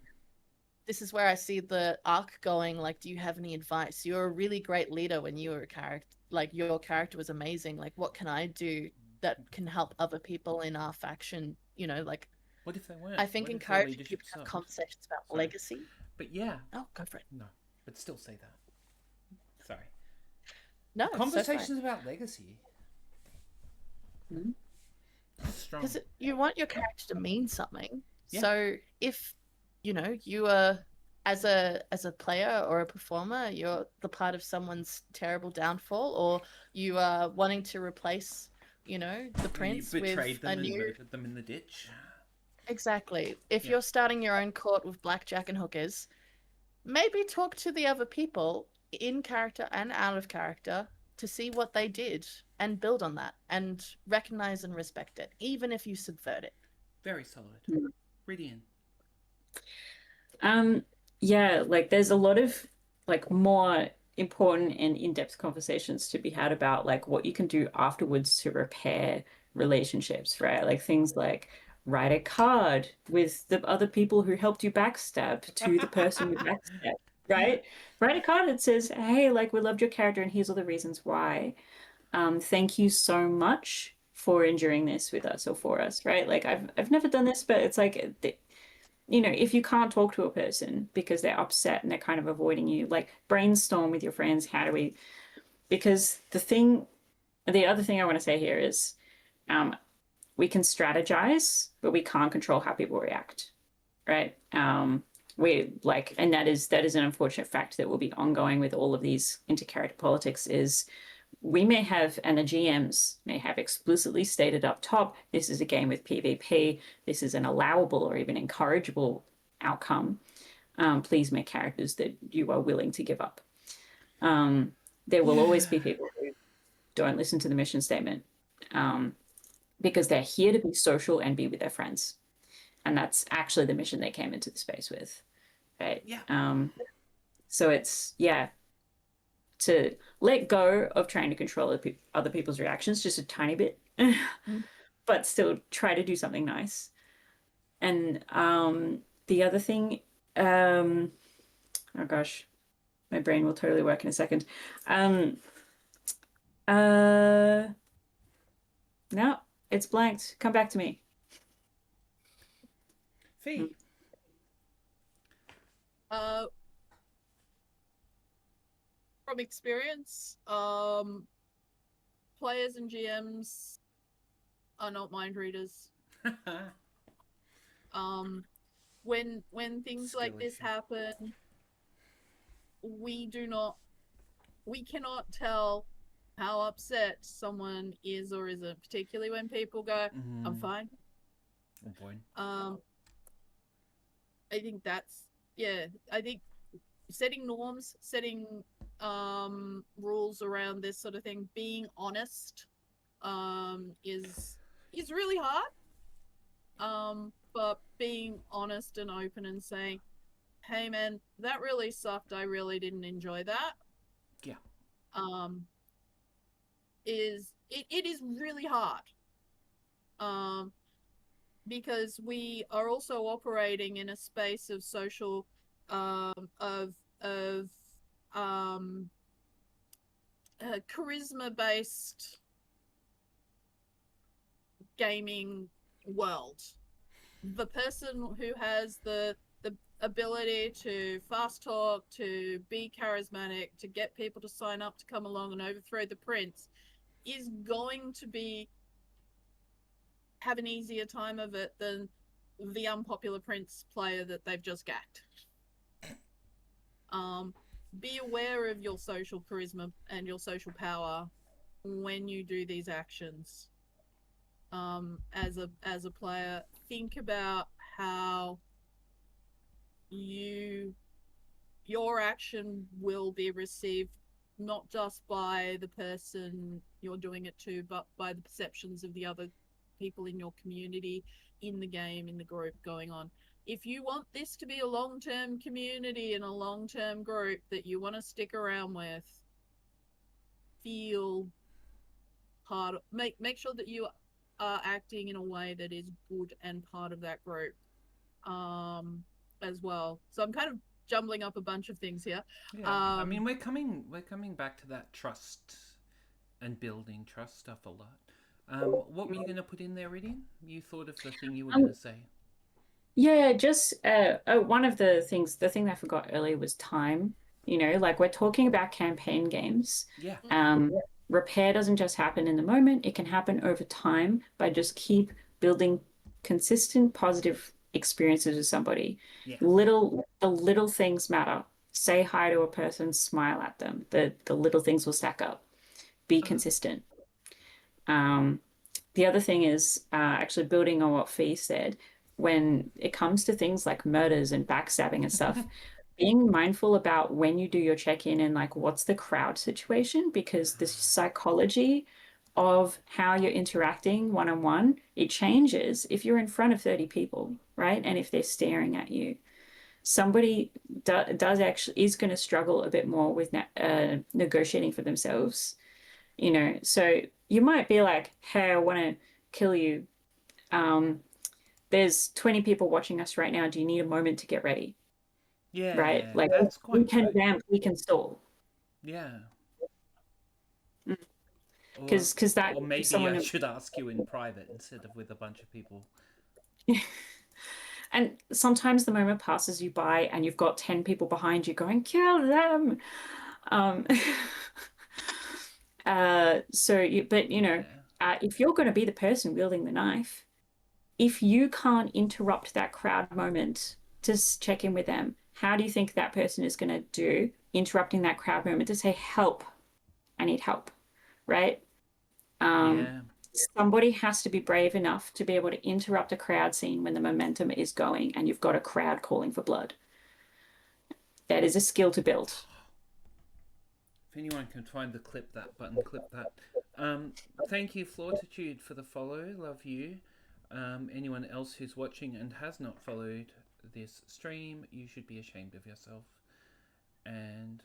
This is where I see the arc going. Like, do you have any advice? You're a really great leader when you were a character. Like, your character was amazing. Like, what can I do that can help other people in our faction? Like, what if they weren't? I think encouraging people to have conversations about legacy. But yeah. Oh, go for it. No, but still say that. Sorry. No, conversations about legacy. Strong. Because you want your character to mean something. Yeah. So if you are as a player or a performer, you're the part of someone's terrible downfall, or you are wanting to replace the prince you betrayed with them a new, and murdered them in the ditch. Exactly. If you're starting your own court with blackjack and hookers, maybe talk to the other people in character and out of character to see what they did and build on that and recognize and respect it, even if you subvert it. Very solid. Ridian. Yeah, like there's a lot of like more important and in-depth conversations to be had about like what you can do afterwards to repair relationships, right? Like things like write a card with the other people who helped you backstab to the person who backstabbed, right? Write a card that says, hey, like we loved your character and here's all the reasons why. Thank you so much for enduring this with us or for us, right? Like I've never done this, but it's like if you can't talk to a person because they're upset and they're kind of avoiding you, like brainstorm with your friends. Because the other thing I want to say here is we can strategize, but we can't control how people react, right? And that is an unfortunate fact that will be ongoing with all of these intercharacter politics is we may have, and the GMs may have explicitly stated up top, this is a game with PvP, this is an allowable or even encourageable outcome. Please make characters that you are willing to give up. There will always be people who don't listen to the mission statement because they're here to be social and be with their friends. And that's actually the mission they came into the space with, right? Yeah. So it's, to let go of trying to control other people's reactions just a tiny bit, but still try to do something nice. And the other thing, oh gosh, my brain will totally work in a second. No, it's blanked. Come back to me. Fee. From experience, players and GMs are not mind readers. When things like this happen, we cannot tell how upset someone is or isn't, particularly when people go, I'm fine. Oh boy. I think I think setting norms, setting rules around this sort of thing, being honest is is really hard. But being honest and open and saying, hey man, that really sucked. I really didn't enjoy that. Yeah. It is really hard. Because we are also operating in a space of social of um charisma based gaming world. The person who has the ability to fast talk, to be charismatic, to get people to sign up to come along and overthrow the prince is going to be have an easier time of it than the unpopular prince player that they've just gacked. Be aware of your social charisma and your social power when you do these actions. As a player, think about how your action will be received not just by the person you're doing it to, but by the perceptions of the other people in your community, in the game, in the group going on. If you want this to be a long-term community and a long-term group that you want to stick around with, feel part of, make sure that you are acting in a way that is good and part of that group as well. So I'm kind of jumbling up a bunch of things here. Yeah. I mean, we're coming back to that trust and building trust stuff a lot. What were you going to put in there, Ridian? You thought of the thing you were going to say. Yeah, just one of the thing that I forgot earlier was time. You know, like we're talking about campaign games. Yeah. Repair doesn't just happen in the moment, it can happen over time by just keep building consistent positive experiences with somebody. Yeah. The little things matter. Say hi to a person, smile at them. The little things will stack up. Be consistent. The other thing is actually building on what Fee said, when it comes to things like murders and backstabbing and stuff, being mindful about when you do your check-in and like what's the crowd situation, because the psychology of how you're interacting one-on-one, it changes if you're in front of 30 people, right? And if they're staring at you. Somebody does actually is going to struggle a bit more with negotiating for themselves, you know. So you might be like, hey, I want to kill you. There's 20 people watching us right now. Do you need a moment to get ready? Yeah. Right? Like that's we quite can good. ramp, we can stall. Yeah. Because that or maybe someone I should ask you in private instead of with a bunch of people. And sometimes the moment passes you by and you've got 10 people behind you going, kill them. But you know, if you're going to be the person wielding the knife, if you can't interrupt that crowd moment to check in with them, how do you think that person is going to do interrupting that crowd moment to say, help, I need help, right? Somebody has to be brave enough to be able to interrupt a crowd scene when the momentum is going and you've got a crowd calling for blood. That is a skill to build. If anyone can find the clip that button, clip that. Thank you, Flortitude, for the follow. Love you. Anyone else who's watching and has not followed this stream, you should be ashamed of yourself. And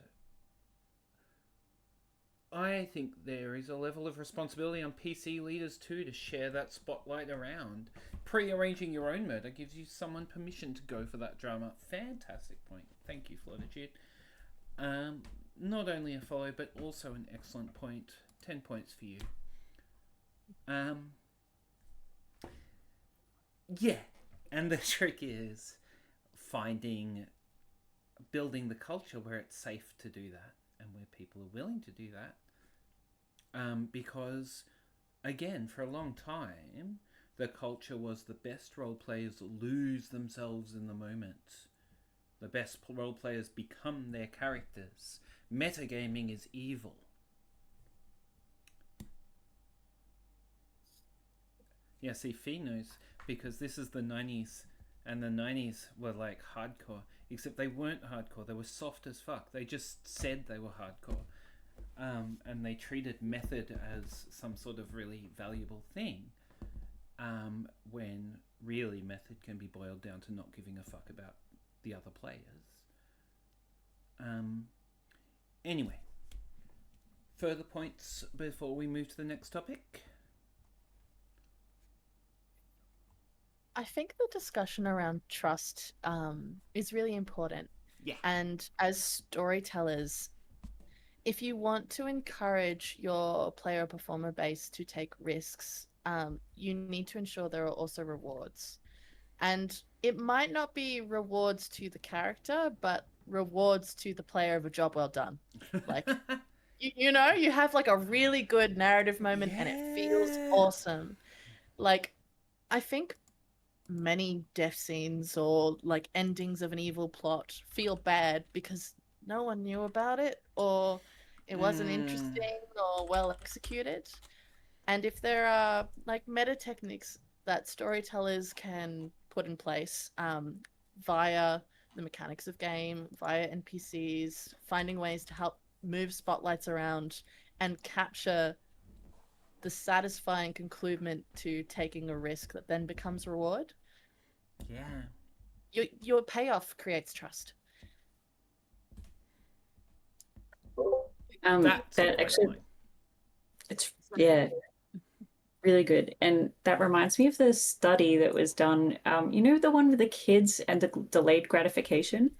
I think there is a level of responsibility on PC leaders too to share that spotlight around. Pre-arranging your own murder gives you someone permission to go for that drama. Fantastic point. Thank you, Flortitude. Not only a follow, but also an excellent point. 10 points for you. Yeah, and the trick is building the culture where it's safe to do that and where people are willing to do that. Because, again, for a long time, the culture was the best role players lose themselves in the moment. The best role players become their characters. Metagaming is evil. Yeah, see, Fee knows, because this is the 90s, and the 90s were like hardcore, except they weren't hardcore, they were soft as fuck. They just said they were hardcore. And they treated method as some sort of really valuable thing. when really method can be boiled down to not giving a fuck about the other players. Anyway, further points before we move to the next topic? I think the discussion around trust is really important. Yeah. And as storytellers, if you want to encourage your player performer base to take risks, you need to ensure there are also rewards. And it might not be rewards to the character, but rewards to the player of a job well done. Like, you know, you have like a really good narrative moment and it feels awesome. Like, I think many death scenes or like endings of an evil plot feel bad because no one knew about it or it wasn't interesting or well executed. And if there are like meta techniques that storytellers can put in place via the mechanics of game, via NPCs, finding ways to help move spotlights around and capture the satisfying conclusion to taking a risk that then becomes reward. Yeah. Your payoff creates trust. That's that actually, it's really good. And that reminds me of the study that was done. You know, the one with the kids and the delayed gratification?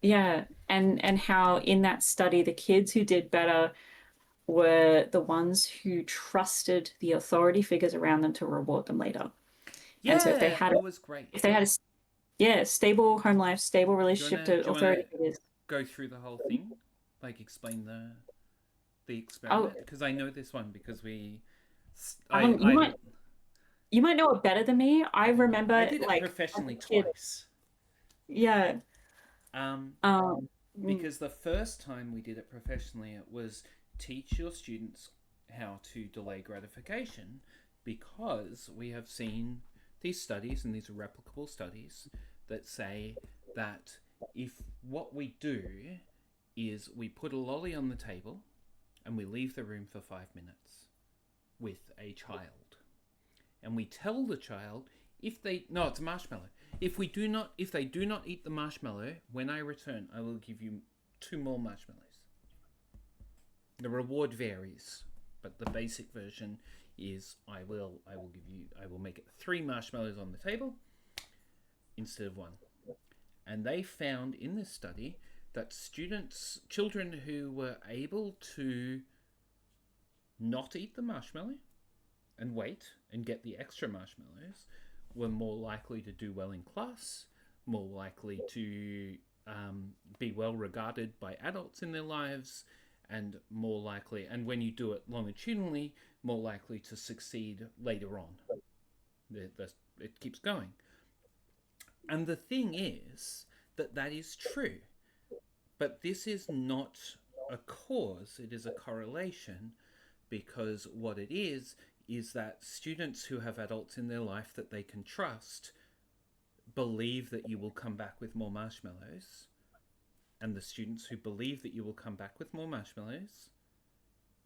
Yeah. And how in that study, the kids who did better were the ones who trusted the authority figures around them to reward them later. Yeah, and so if they had it was great. If they had a stable home life, stable relationship to authority figures. Go through the whole thing, like explain the experiment, because I know this one because we. You might know it better than me. I remember I did it like professionally twice. Yeah. Because the first time we did it professionally, it was teach your students how to delay gratification, because we have seen these studies, and these are replicable studies, that say that if what we do is we put a lolly on the table and we leave the room for 5 minutes with a child, and we tell the child it's a marshmallow. If they do not eat the marshmallow, when I return, I will give you 2 more marshmallows. The reward varies, but the basic version is I will make it 3 marshmallows on the table instead of 1. And they found in this study that children who were able to not eat the marshmallow and wait and get the extra marshmallows were more likely to do well in class, more likely to be well regarded by adults in their lives, and more likely, and when you do it longitudinally, more likely to succeed later on. It keeps going. And the thing is that is true. But this is not a cause, it is a correlation, because what it is that students who have adults in their life that they can trust believe that you will come back with more marshmallows, and the students who believe that you will come back with more marshmallows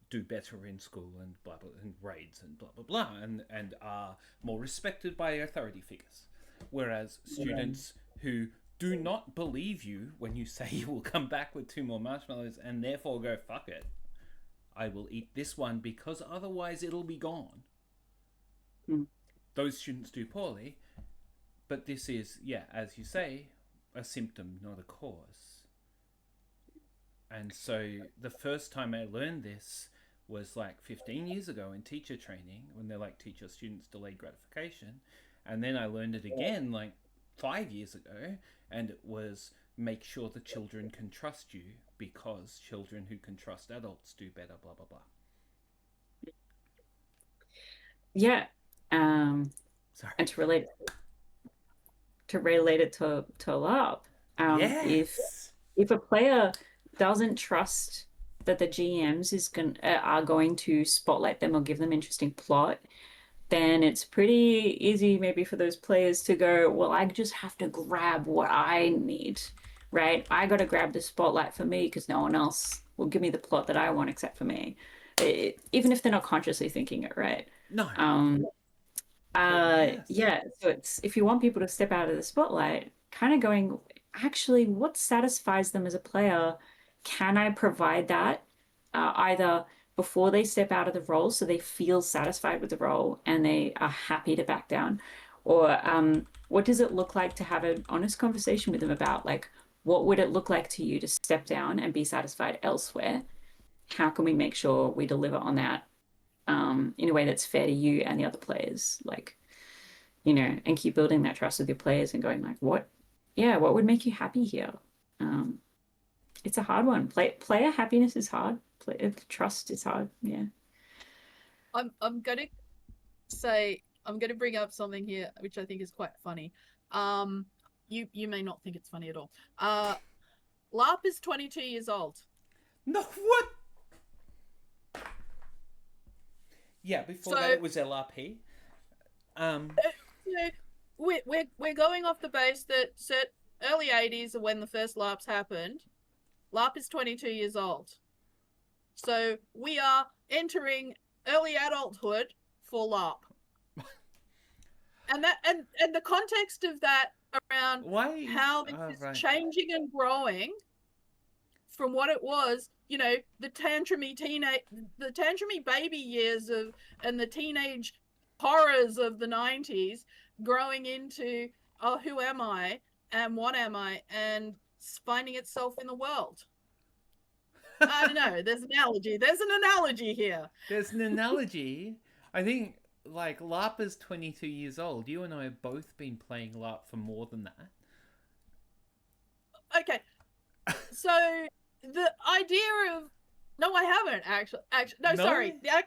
do better in school and blah blah, and grades and blah blah blah, and are more respected by authority figures. Whereas students who do not believe you when you say you will come back with 2 more marshmallows and therefore go, fuck it, I will eat this one because otherwise it'll be gone. Those students do poorly, but this is, as you say, a symptom, not a cause. And so the first time I learned this was like 15 years ago in teacher training, when they're like, teach your students delayed gratification. And then I learned it again like 5 years ago, and it was make sure the children can trust you, because children who can trust adults do better, blah, blah, blah. Yeah. Sorry. And to relate it to LARP, Yes. if a player doesn't trust that the GMs are going to spotlight them or give them interesting plot, then it's pretty easy maybe for those players to go, well, I just have to grab what I need, right? I got to grab the spotlight for me because no one else will give me the plot that I want except for me. Even if they're not consciously thinking it, right? No. Yes. Yeah, so it's if you want people to step out of the spotlight, kind of going, actually, what satisfies them as a player? Can I provide that either before they step out of the role so they feel satisfied with the role and they are happy to back down? Or what does it look like to have an honest conversation with them about, like, what would it look like to you to step down and be satisfied elsewhere? How can we make sure we deliver on that in a way that's fair to you and the other players? Like, and keep building that trust with your players and going like, what would make you happy here? It's a hard one. Player happiness is hard. Trust is hard. Yeah. I'm gonna bring up something here which I think is quite funny. You may not think it's funny at all. LARP is 22 years old. No, what? Yeah, before So- that it was LRP. We're going off the base that early 80s are when the first LARPs happened. LARP is 22 years old. So we are entering early adulthood for LARP. And the context of that around Why? how this is Right. changing and growing from what it was, the tantrumy baby years and the teenage horrors of the 90s growing into, oh, who am I and what am I, and finding itself in the world. I don't know. There's an analogy here. There's an analogy. I think, like, LARP is 22 years old. You and I have both been playing LARP for more than that. Okay. So the idea of no, I haven't actually. No, No? sorry. Yes,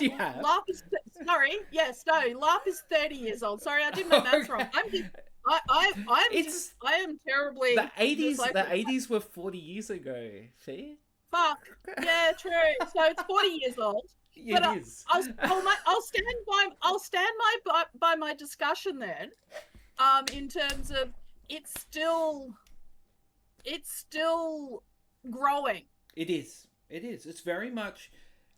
you have. LARP is LARP is 30 years old. Sorry, I did my maths wrong. I am terribly The 80s. dyslexic. The 80s were 40 years ago. See? Fuck. Yeah, true. So it's 40 years old. It But is. I'll stand by my discussion then. In terms of it's still growing. It is. It is. It's very much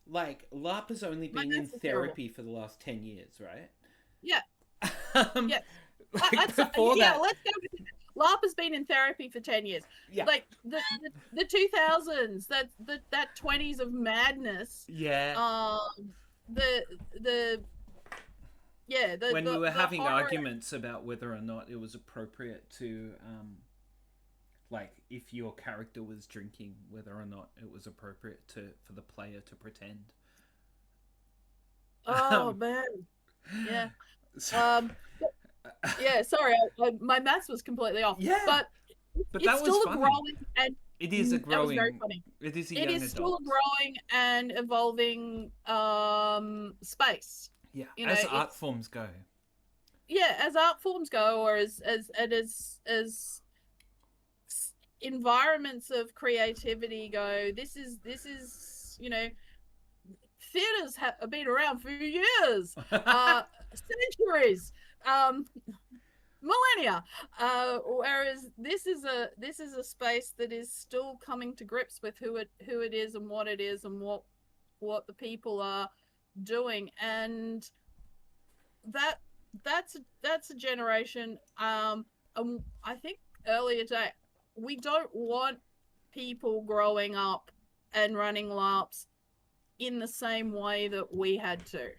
like LARP has only My been in maths is terrible. therapy for the last 10 years, right? Yeah. Yeah. Like before that. Let's go with it. LARP has been in therapy for 10 years. Yeah. Like the 2000s, that 20s of madness. Yeah. When we were having horror. arguments about whether or not it was appropriate to, like, if your character was drinking, whether or not it was appropriate for the player to pretend. Oh man. Yeah. So, Yeah, sorry, my maths was completely off. Yeah, but but it's that was still funny. growing, and it is a that was growing. very funny. It is a It young is still a adult. growing and evolving space. Yeah, you know, as art it's- forms go. Yeah, as art forms go, or as environments of creativity go. This is theaters have been around for years, centuries, millennia. Whereas this is a space that is still coming to grips with who it is and what it is and what the people are doing, and that's a generation. I think earlier today, we don't want people growing up and running LARPs in the same way that we had to.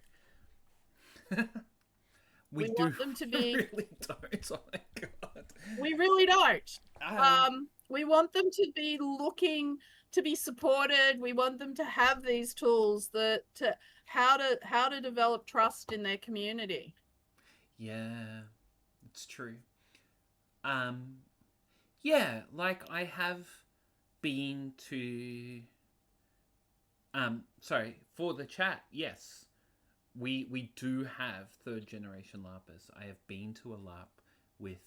we want them to be- really don't. Oh my god. We really don't. We want them to be looking to be supported. We want them to have these tools how to develop trust in their community. Yeah, it's true. Yeah, like I have been to sorry, for the chat, yes. We do have third generation LARPers. I have been to a LARP with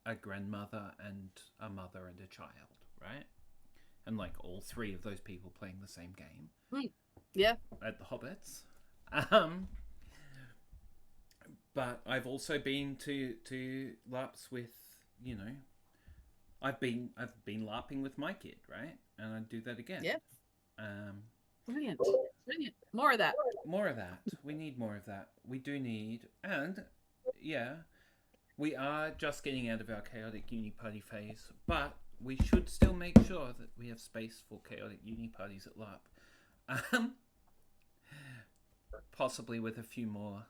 a grandmother and a mother and a child, right? And like all three of those people playing the same game. Yeah. At the Hobbits. But I've also been to LARPs with, I've been LARPing with my kid, right? And I'd do that again. Yeah. Brilliant. Brilliant. More of that. More of that. We need more of that. We do need, and yeah, we are just getting out of our chaotic uni party phase, but we should still make sure that we have space for chaotic uni parties at LARP. Possibly with a few more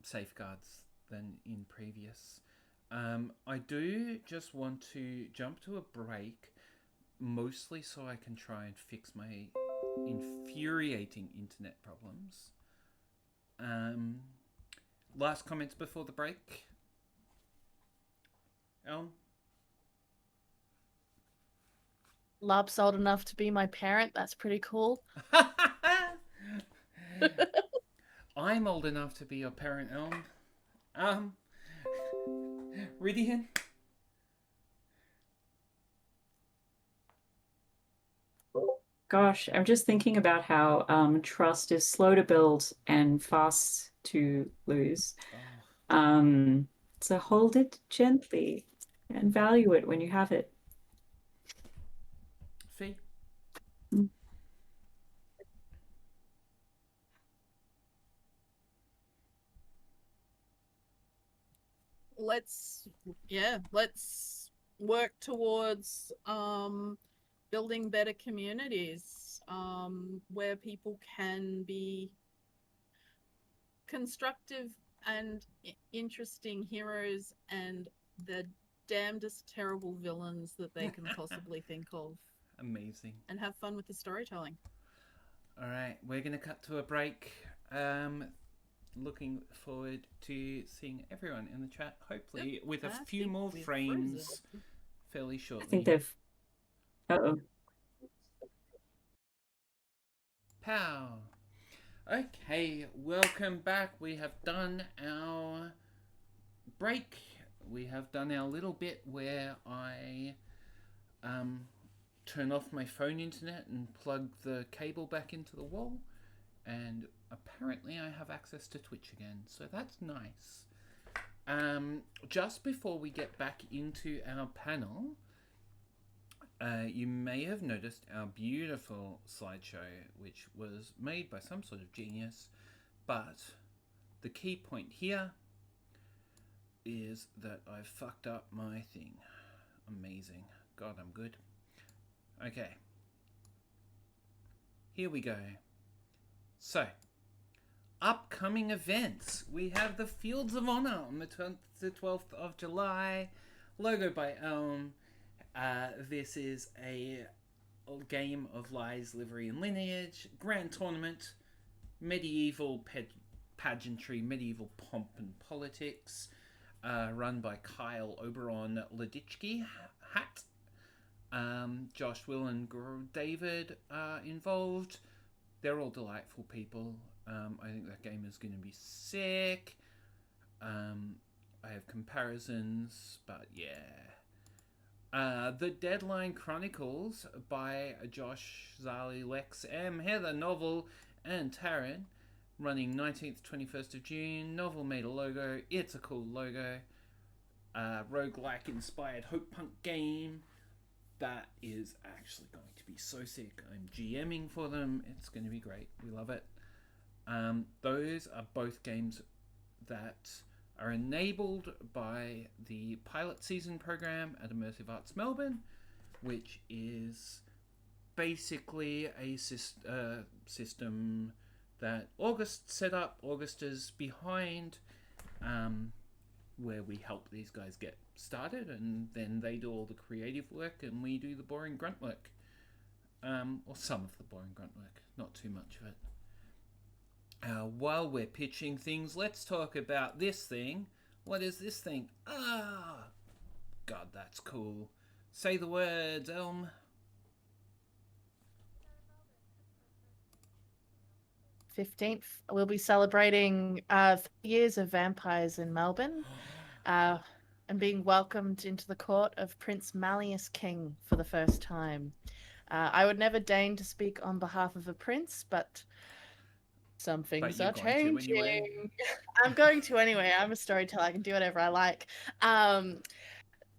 safeguards than in previous. I do just want to jump to a break, mostly so I can try and fix my infuriating internet problems. Last comments before the break? Elm? LARP's old enough to be my parent. That's pretty cool. I'm old enough to be your parent, Elm. Ridian? Gosh, I'm just thinking about how trust is slow to build and fast to lose. So hold it gently and value it when you have it. Fee? Let's work towards building better communities where people can be constructive and interesting heroes and the damnedest terrible villains that they can possibly think of. Amazing. And have fun with the storytelling. All right, we're going to cut to a break. Looking forward to seeing everyone in the chat, hopefully with a few more frames fairly shortly. I think they've... Uh-oh. Pow! Okay, welcome back. We have done our break. We have done our little bit where I turn off my phone internet and plug the cable back into the wall, and apparently I have access to Twitch again, so that's nice. Just before we get back into our panel, you may have noticed our beautiful slideshow, which was made by some sort of genius, but the key point here is that I fucked up my thing. Amazing. God, I'm good. Okay. Here we go. So, upcoming events. We have the Fields of Honor on the 12th of July. Logo by Elm. This is a game of lies, livery, and lineage. Grand tournament. Medieval pageantry, medieval pomp and politics. Run by Kyle Oberon Laditsky Hat. Josh, Will, and David are involved. They're all delightful people. I think that game is going to be sick. I have comparisons, but yeah. The Deadline Chronicles by Josh, Zali, Lex, M, Heather, Novel, and Taryn. Running 19th, 21st of June. Novel made a logo. It's a cool logo. Roguelike inspired hope punk game. That is actually going to be so sick. I'm GMing for them. It's going to be great. We love it. Those are both games that are enabled by the pilot season program at Immersive Arts Melbourne, which is basically a system that August set up. August is behind, where we help these guys get started, and then they do all the creative work and we do the boring grunt work, or some of the boring grunt work, not too much of it. While we're pitching things, let's talk about this thing. What is this thing? God, that's cool. Say the words, Elm. '15th, we'll be celebrating 3 years of vampires in Melbourne, and being welcomed into the court of Prince Malleus King for the first time. I would never deign to speak on behalf of a prince, but some things are changing. Anyway. I'm going to anyway. I'm a storyteller. I can do whatever I like.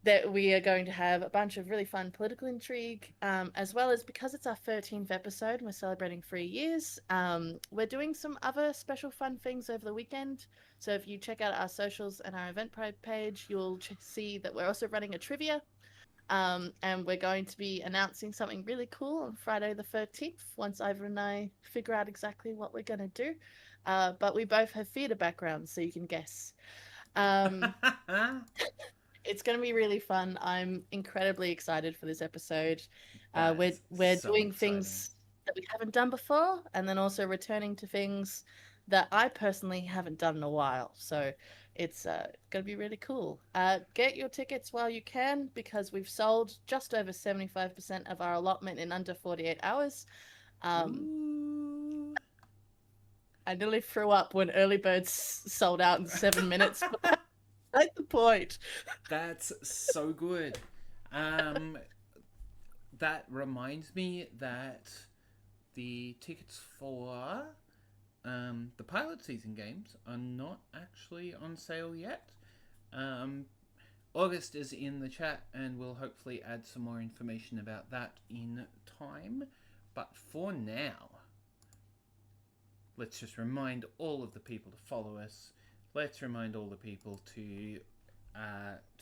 that we are going to have a bunch of really fun political intrigue, as well as, because it's our 13th episode and we're celebrating 3 years, we're doing some other special fun things over the weekend. So if you check out our socials and our Eventbrite page, you'll see that we're also running a trivia. And we're going to be announcing something really cool on Friday the 13th, once Ivor and I figure out exactly what we're going to do. But we both have theatre backgrounds, so you can guess. It's going to be really fun. I'm incredibly excited for this episode. We're so doing exciting. things that we haven't done before, and then also returning to things that I personally haven't done in a while. So it's going to be really cool. Get your tickets while you can, because we've sold just over 75% of our allotment in under 48 hours. Ooh. I nearly threw up when early birds sold out in 7 minutes. But that's the point. That's so good. That reminds me that the tickets for the pilot season games are not actually on sale yet. August is in the chat, and we'll hopefully add some more information about that in time. But for now, let's just remind all of the people to follow us. Let's remind all the people to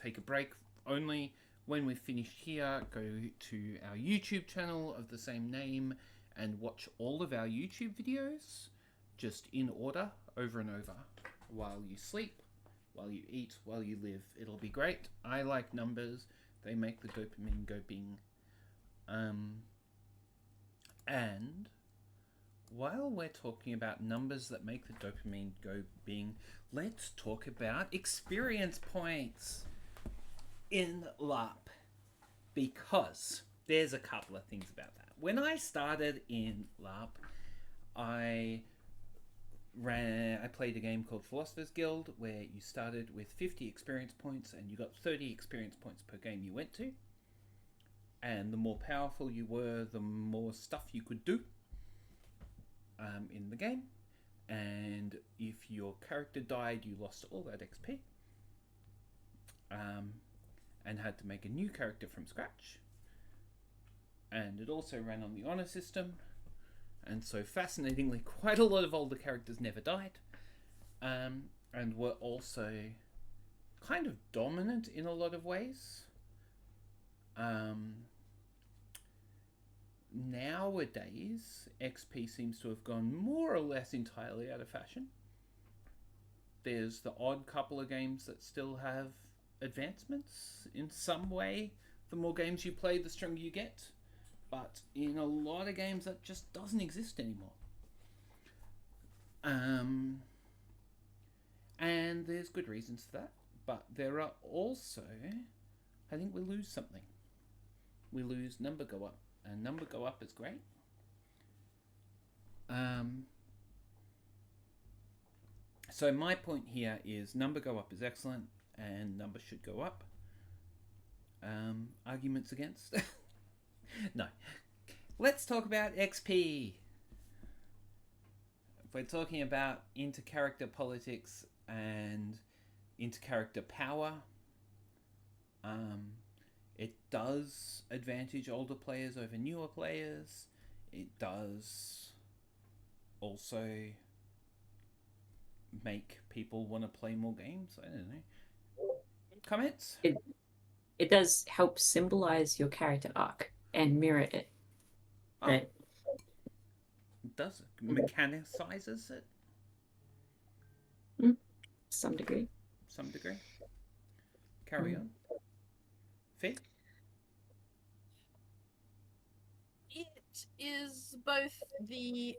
take a break. Only when we've finished here, go to our YouTube channel of the same name and watch all of our YouTube videos, just in order, over and over, while you sleep, while you eat, while you live. It'll be great. I like numbers. They make the dopamine go bing. And while we're talking about numbers that make the dopamine go bing, let's talk about experience points in LARP, because there's a couple of things about that. When I started in LARP, I played a game called Philosopher's Guild, where you started with 50 experience points and you got 30 experience points per game you went to. And the more powerful you were, the more stuff you could do in the game. And if your character died, you lost all that XP. And had to make a new character from scratch. And it also ran on the honor system. And so, fascinatingly, quite a lot of older characters never died. And were also kind of dominant in a lot of ways. Nowadays, XP seems to have gone more or less entirely out of fashion. There's the odd couple of games that still have advancements in some way. The more games you play, the stronger you get. But in a lot of games, that just doesn't exist anymore. And there's good reasons for that. But there are also, I think we lose something. We lose number go up. And number go up is great. So my point here is number go up is excellent, and number should go up. Arguments against? No. Let's talk about XP. If we're talking about intercharacter politics and intercharacter power, it does advantage older players over newer players. It does also make people want to play more games. I don't know. Comments? It does help symbolize your character arc and mirror it. Oh, Right? it does. Mechanicizes it. Some degree. Some degree. Carry on. Fee? It is both the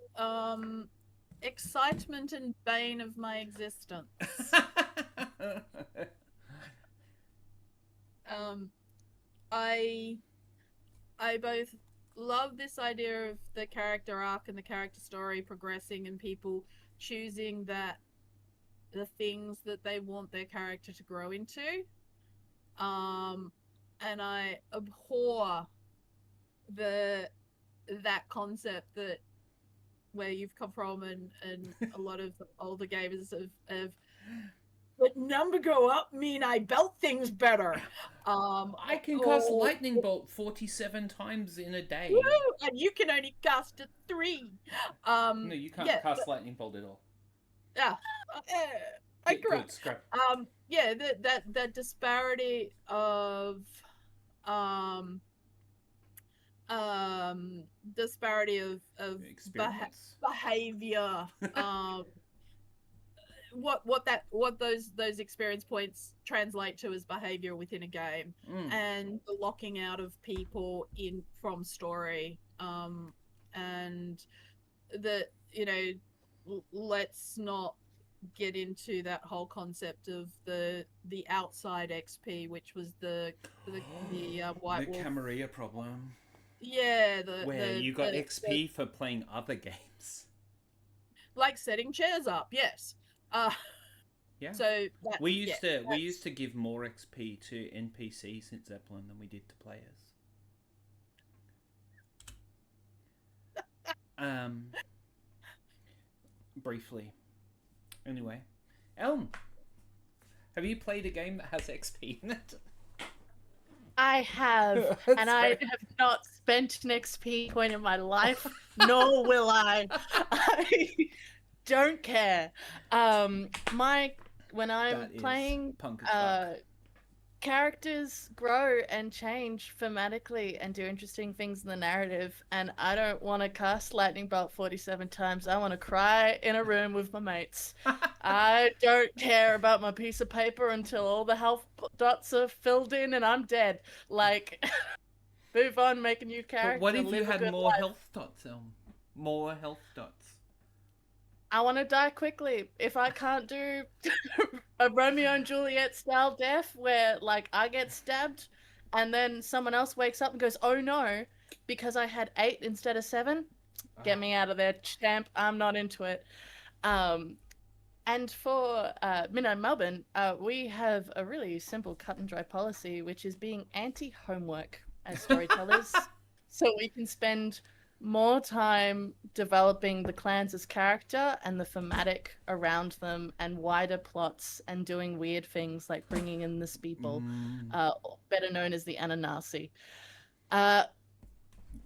excitement and bane of my existence. I both love this idea of the character arc and the character story progressing and people choosing that the things that they want their character to grow into. And I abhor that concept that where you've come from and a lot of older gamers have but number go up mean I belt things better. I can cast lightning bolt 47 times in a day. Woo! And you can only cast it 3. No, you can't cast lightning bolt at all. Yeah, I correct. Good, scrap. Yeah, that disparity of Experience. behavior. What those experience points translate to as behavior within a game, and the locking out of people from story, and that, you know, let's not get into that whole concept of the outside XP, which was the White the Wolf. Camarilla problem. Yeah, where you got XP for playing other games, like setting chairs up. Yes. Yeah. So we used to give more XP to NPCs in Zeppelin than we did to players. Briefly. Anyway, Elm, have you played a game that has XP in it? I have, and I have not spent an XP point in my life, nor will I. I don't care. When I'm playing, punk as fuck. Characters grow and change thematically and do interesting things in the narrative, and I don't want to cast lightning bolt 47 times. I want to cry in a room with my mates. I don't care about my piece of paper until all the health dots are filled in and I'm dead. Like, move on, make a new character. But what if you had more life. health dots, More health dots. I want to die quickly. If I can't do a Romeo and Juliet style death where, like, I get stabbed and then someone else wakes up and goes, oh no, because I had 8 instead of 7, get me out of there, champ. I'm not into it. And for Midnight Melbourne, we have a really simple cut and dry policy, which is being anti-homework as storytellers. So we can spend more time developing the clans as character and the thematic around them and wider plots and doing weird things like bringing in the Speeple, better known as the Ananasi. Yeah,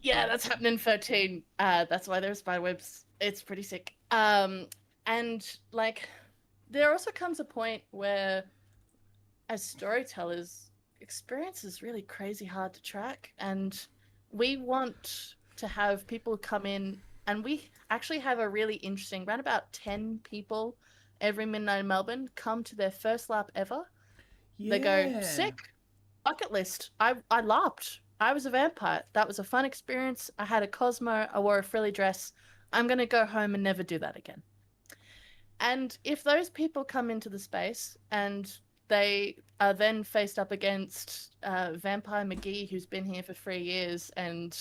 that's happening in 13. That's why there's spiderwebs. It's pretty sick. And like, there also comes a point where as storytellers, experience is really crazy hard to track, and we want to have people come in, and we actually have a really interesting, around about 10 people every Midnight in Melbourne come to their first LARP ever. Yeah. They go, sick, bucket list. I LARPed. I was a vampire. That was a fun experience. I had a Cosmo. I wore a frilly dress. I'm going to go home and never do that again. And if those people come into the space and they are then faced up against Vampire McGee, who's been here for 3 years and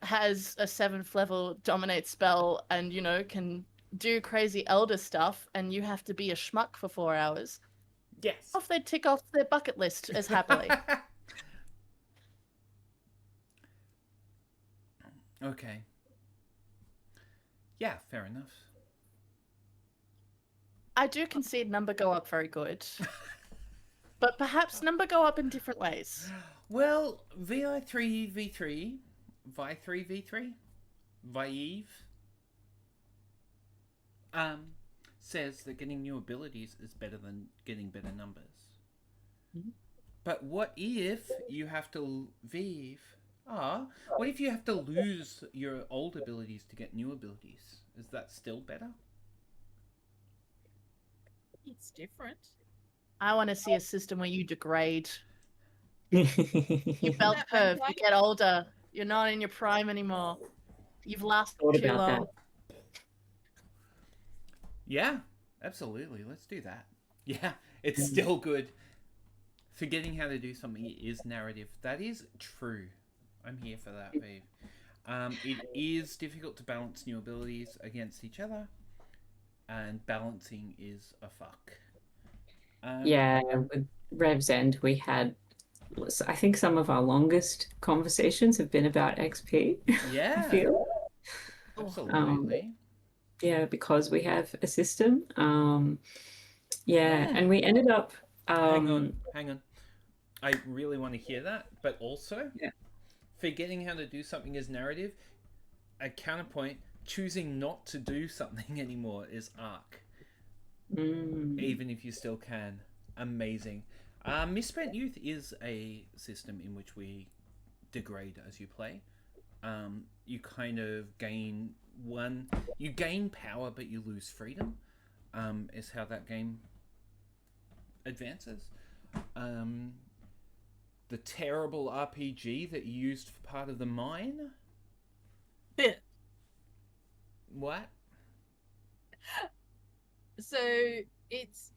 has a 7th level dominate spell and, you know, can do crazy elder stuff, and you have to be a schmuck for 4 hours. Yes. Off they tick off their bucket list as happily. Okay. Yeah, fair enough. I do concede number go up very good. But perhaps number go up in different ways. Well, VI3v3, Vi3v3, Vieve, says that getting new abilities is better than getting better numbers. Mm-hmm. But what if you have to what if you have to lose your old abilities to get new abilities? Is that still better? It's different. I want to see a system where you degrade. You belt curve, you get older. You're not in your prime anymore. You've lasted too long. Yeah, absolutely. Let's do that. Yeah, it's still good. Forgetting how to do something is narrative. That is true. I'm here for that, Vive. It is difficult to balance new abilities against each other, and balancing is a fuck. Yeah, with Rev's End, we had, I think some of our longest conversations have been about XP. Yeah, I feel. Absolutely. Yeah, because we have a system. Yeah, Hmm. and we ended up Hang on. I really want to hear that, but also Yeah. forgetting how to do something as narrative. A counterpoint: choosing not to do something anymore is arc, even if you still can. Amazing. Misspent Youth is a system in which we degrade as you play. You kind of you gain power, but you lose freedom. Is how that game advances. The terrible RPG that you used for part of the mine. What? So it's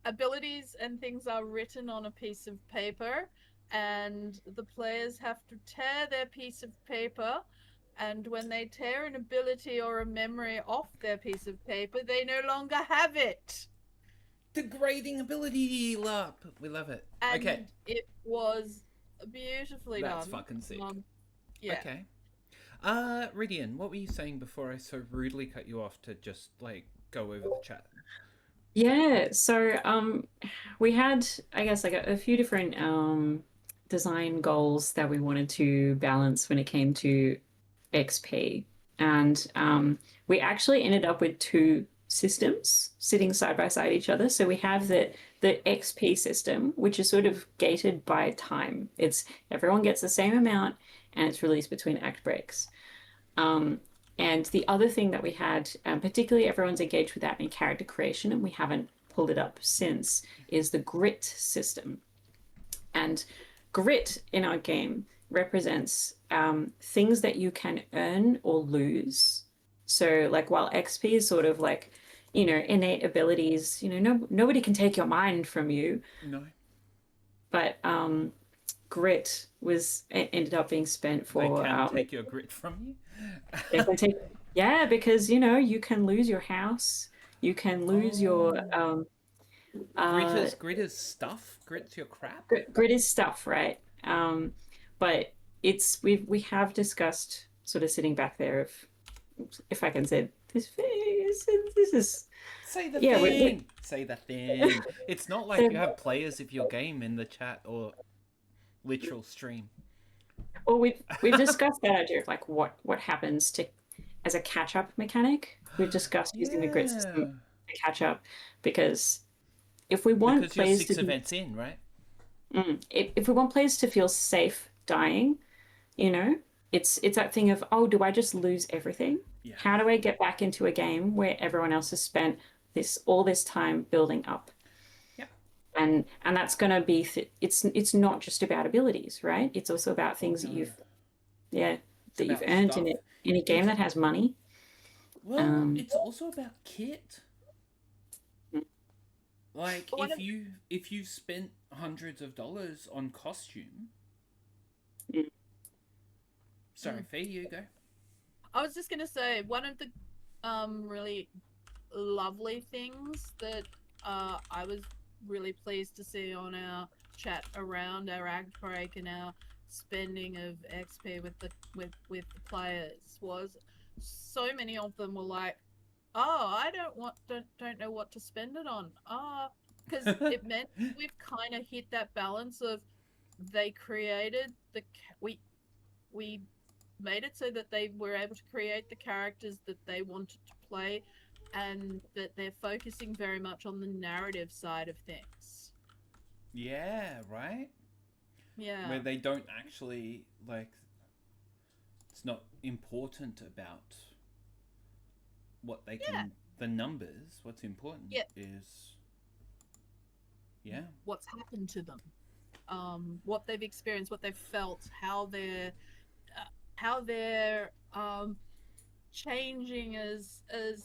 abilities and things are written on a piece of paper, and the players have to tear their piece of paper. And when they tear an ability or a memory off their piece of paper, they no longer have it. Degrading ability LARP. We love it. And Okay. it was beautifully That's done. fucking sick. Yeah. Okay. Ridian, what were you saying before I so rudely cut you off to just like go over the chat? Yeah, so we had, I guess, like a few different design goals that we wanted to balance when it came to XP. And we actually ended up with two systems sitting side by side each other. So we have the XP system, which is sort of gated by time. It's everyone gets the same amount and it's released between act breaks. And the other thing that we had, particularly everyone's engaged with that in character creation, and we haven't pulled it up since, is the grit system. And grit in our game represents things that you can earn or lose. So, like, while XP is sort of like, innate abilities, nobody can take your mind from you. No. But grit ended up being spent for. They can take your grit from you. They can take, yeah, because you can lose your house, you can lose your Grit is stuff. Grit's your crap. grit is stuff, right? But we have discussed sort of sitting back there if I can say this is Say the yeah thing. Say the thing. It's not like you have players of your game in the chat or literal stream. well we've discussed that idea of like what happens to as a catch-up mechanic. We've discussed using the grid system to catch up because if we want because you're players 6 to events in, right? if we want players to feel safe dying, it's that thing of, oh, do I just lose everything? Yeah. How do I get back into a game where everyone else has spent all this time building up? Yeah. And that's going to be it's not just about abilities, right? It's also about things that you've earned stuff. in a game that has money. Well, it's also about kit. Like if you spent hundreds of dollars on costume. Sorry, Fee, you go. I was just gonna say one of the really lovely things that I was really pleased to see on our chat around our ag break and our spending of XP with the players was so many of them were like, oh, I don't know what to spend it on. Because it meant we've kind of hit that balance of they created we made it so that they were able to create the characters that they wanted to play, and that they're focusing very much on the narrative side of things. Yeah, right? Yeah. Where they don't actually, like, it's not important about what they can, the numbers. What's important is, what's happened to them, what they've experienced, what they've felt, how they're changing as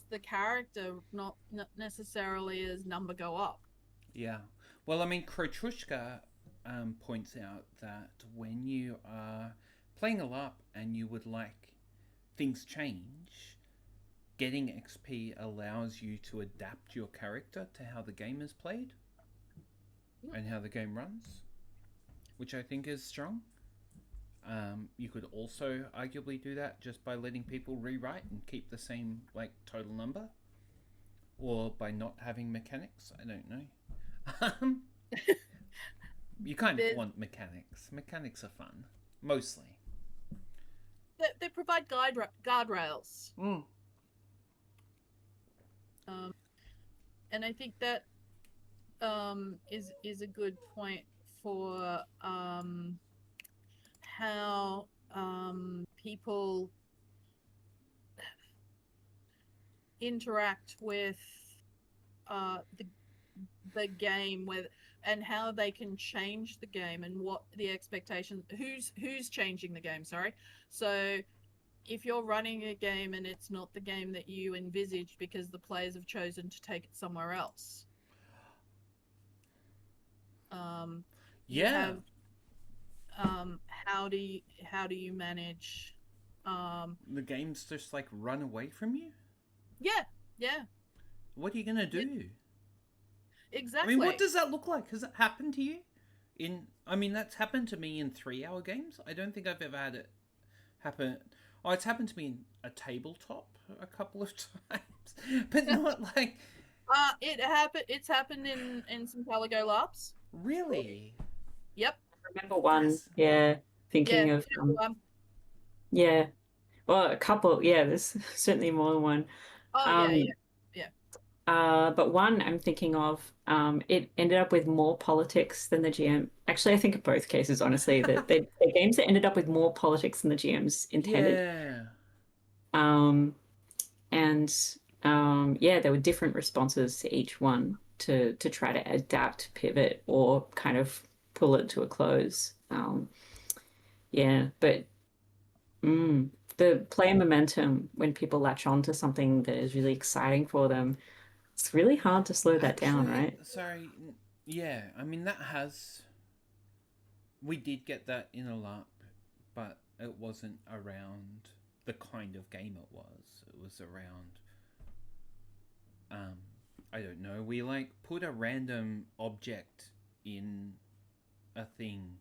the character, not necessarily as number go up. Yeah. Well, I mean, Krotrushka points out that when you are playing a LARP and you would like things change, getting XP allows you to adapt your character to how the game is played and how the game runs, which I think is strong. You could also arguably do that just by letting people rewrite and keep the same like total number, or by not having mechanics. I don't know. You kind of want mechanics. Mechanics are fun, mostly. They provide guardrails. And I think that is a good point for how people interact with the game, with and how they can change the game and what the expectation, who's changing the game, sorry. So if you're running a game and it's not the game that you envisaged because the players have chosen to take it somewhere else, you have, how do you manage the game's just like run away from you? yeah What are you gonna do? exactly. I mean, what does that look like? Has it happened to you? That's happened to me in 3-hour games. I don't think I've ever had it happen. Oh, it's happened to me in a tabletop a couple of times, but not like. It's happened in some Caligo LARPs. Really? Yep. I remember one, thinking of yeah. Well, a couple, there's certainly more than one. Yeah. But one I'm thinking of, it ended up with more politics than the GM. Actually, I think in both cases, honestly, that they're games that ended up with more politics than the GMs intended. There were different responses to each one to try to adapt, pivot, or kind of pull it to a close. But the player momentum, when people latch on to something that is really exciting for them, it's really hard to slow that down, right? Sorry. Yeah, we did get that in a LARP, but it wasn't around the kind of game it was. It was around, I don't know, we like put a random object in a thing,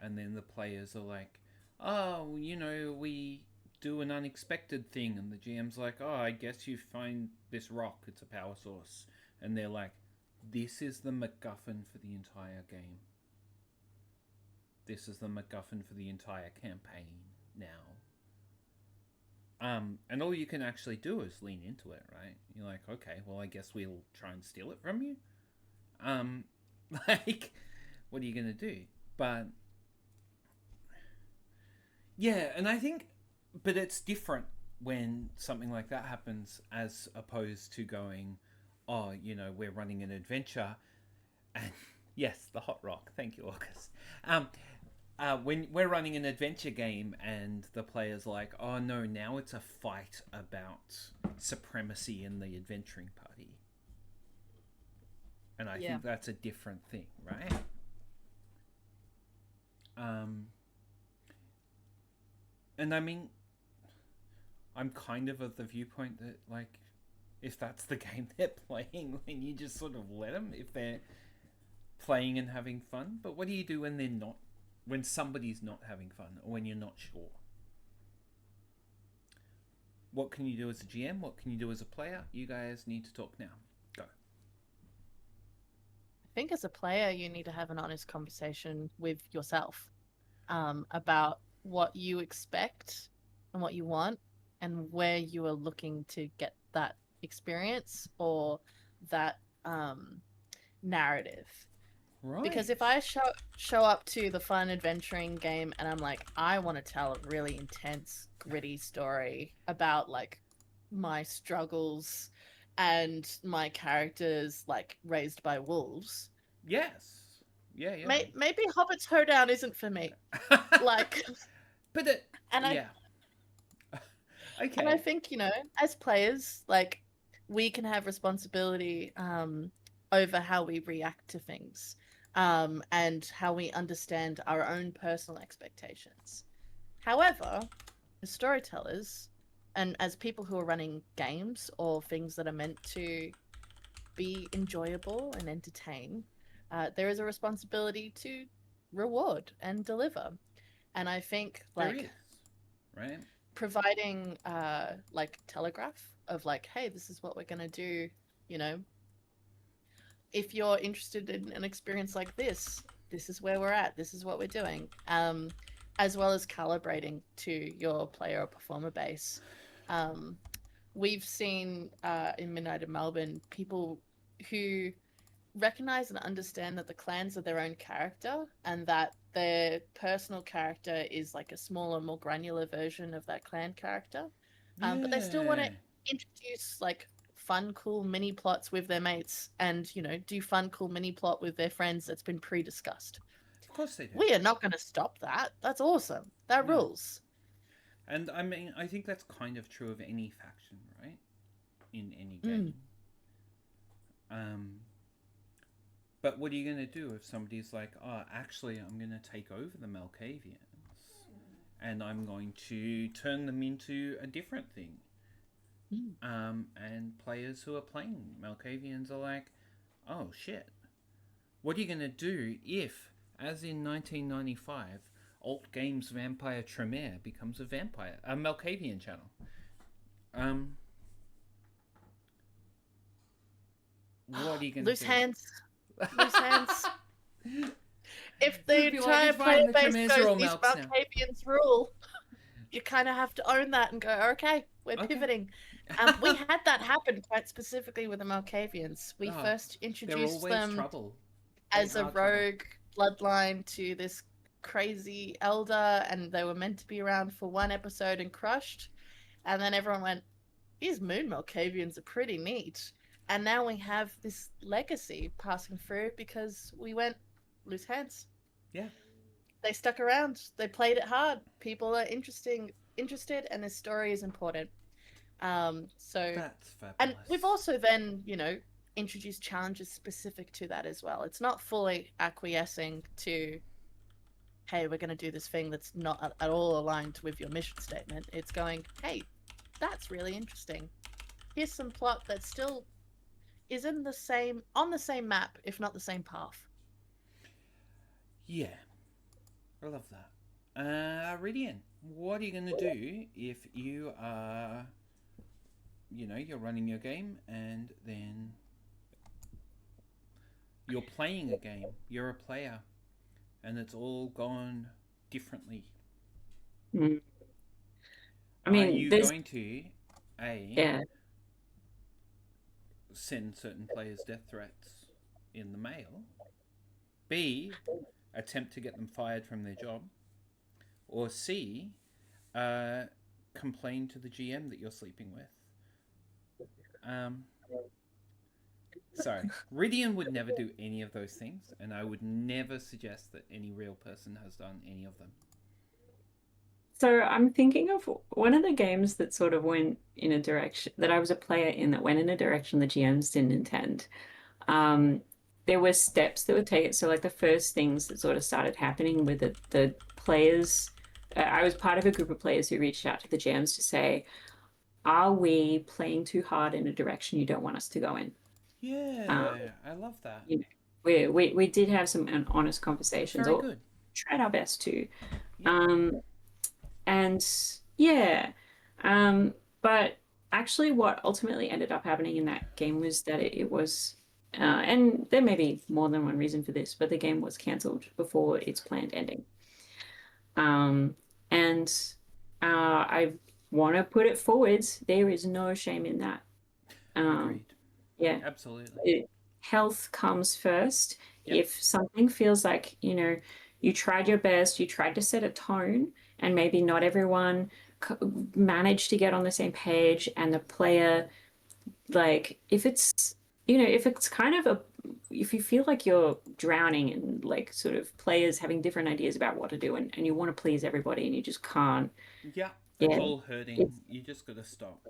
and then the players are like, oh, we do an unexpected thing, and the GM's like, oh, I guess you find this rock, it's a power source. And they're like, this is the MacGuffin for the entire game. This is the MacGuffin for the entire campaign now. And all you can actually do is lean into it, right? You're like, okay, well, I guess we'll try and steal it from you. What are you gonna do? But yeah, and I think, but it's different when something like that happens as opposed to going, oh, we're running an adventure, and yes, the hot rock. Thank you, August. When we're running an adventure game and the player's like, oh no, now it's a fight about supremacy in the adventuring party. And I think that's a different thing, right? And I mean, I'm kind of the viewpoint that, like, if that's the game they're playing, then you just sort of let them if they're playing and having fun. But what do you do when they're not? When somebody's not having fun, or when you're not sure? What can you do as a GM? What can you do as a player? You guys need to talk now. Go. I think as a player, you need to have an honest conversation with yourself about what you expect and what you want and where you are looking to get that experience or that narrative. Right. Because if I show up to the fun adventuring game and I'm like, I want to tell a really intense, gritty story about like my struggles and my characters like raised by wolves. Yes. Yeah. Maybe Hobbit's Hoedown isn't for me. Like, but it. Okay. And I think, as players, like, we can have responsibility over how we react to things. And how we understand our own personal expectations. However, as storytellers and as people who are running games or things that are meant to be enjoyable and entertain, there is a responsibility to reward and deliver. And I think, like, right, providing like telegraph of like, hey, this is what we're going to do you know, if you're interested in an experience like this is where we're at, this is what we're doing, as well as calibrating to your player or performer base. We've seen in Midnight in Melbourne people who recognize and understand that the clans are their own character and that their personal character is like a smaller, more granular version of that clan character. But they still want to introduce like fun, cool mini plots with their mates and, you know, do fun, cool mini plot with their friends that's been pre-discussed. Of course they do. We are not going to stop that. That's awesome. That No. rules. And I mean, I think that's kind of true of any faction, right? In any game. But what are you going to do if somebody's like, oh, actually, I'm going to take over the Malkavians and I'm going to turn them into a different thing? And players who are playing Malkavians are like, oh, shit. What are you going to do if, as in 1995, Alt Games Vampire Tremere becomes a Malkavian channel? What are you going to do? Loose hands. If the You'd be like, entire "It's fine, player the base Tremors are goes, all these Malks now." Malkavians rule, you kind of have to own that and go, okay, we're Okay. pivoting. We had that happen quite specifically with the Malkavians. We Oh, first They're introduced always them trouble. as a They are trouble. rogue bloodline to this crazy elder, and they were meant to be around for one episode and crushed. And then everyone went, these moon Malkavians are pretty neat. And now we have this legacy passing through because we went loose hands. Yeah. They stuck around. They played it hard. People are interested, and this story is important. So That's fabulous. and we've also then, you know, introduced challenges specific to that as well. It's not fully acquiescing to, hey, we're going to do this thing that's not at all aligned with your mission statement. It's going, hey, that's really interesting. Here's some plot that still is on the same map, if not the same path. Yeah. I love that. Ridian, what are you going to do if you are, you know, you're running your game and then you're playing a game, you're a player, and it's all gone differently? I mean, are you there's going to, yeah. send certain players death threats in the mail, B, attempt to get them fired from their job, or C, complain to the GM that you're sleeping with? Sorry, Ridian would never do any of those things, and I would never suggest that any real person has done any of them. So I'm thinking of one of the games that sort of went in a direction that I was a player in that went in a direction the GMs didn't intend. There were steps that were taken. So like the first things that sort of started happening with the players, I was part of a group of players who reached out to the GMs to say, are we playing too hard in a direction you don't want us to go in? Yeah, I love that. You know, we did have some honest conversations. Very good. Tried our best to. Yeah. And yeah, but actually what ultimately ended up happening in that game was that it was, and there may be more than one reason for this, but the game was cancelled before its planned ending. And I want to put it forwards, there is no shame in that. Agreed. Yeah. Absolutely. Health comes first. Yep. If something feels like, you know, you tried your best, you tried to set a tone, and maybe not everyone managed to get on the same page, and the player, like, if it's, you know, if it's kind of if you feel like you're drowning in like sort of players having different ideas about what to do, and you want to please everybody and you just can't. Yeah, it's all hurting. You just got to stop.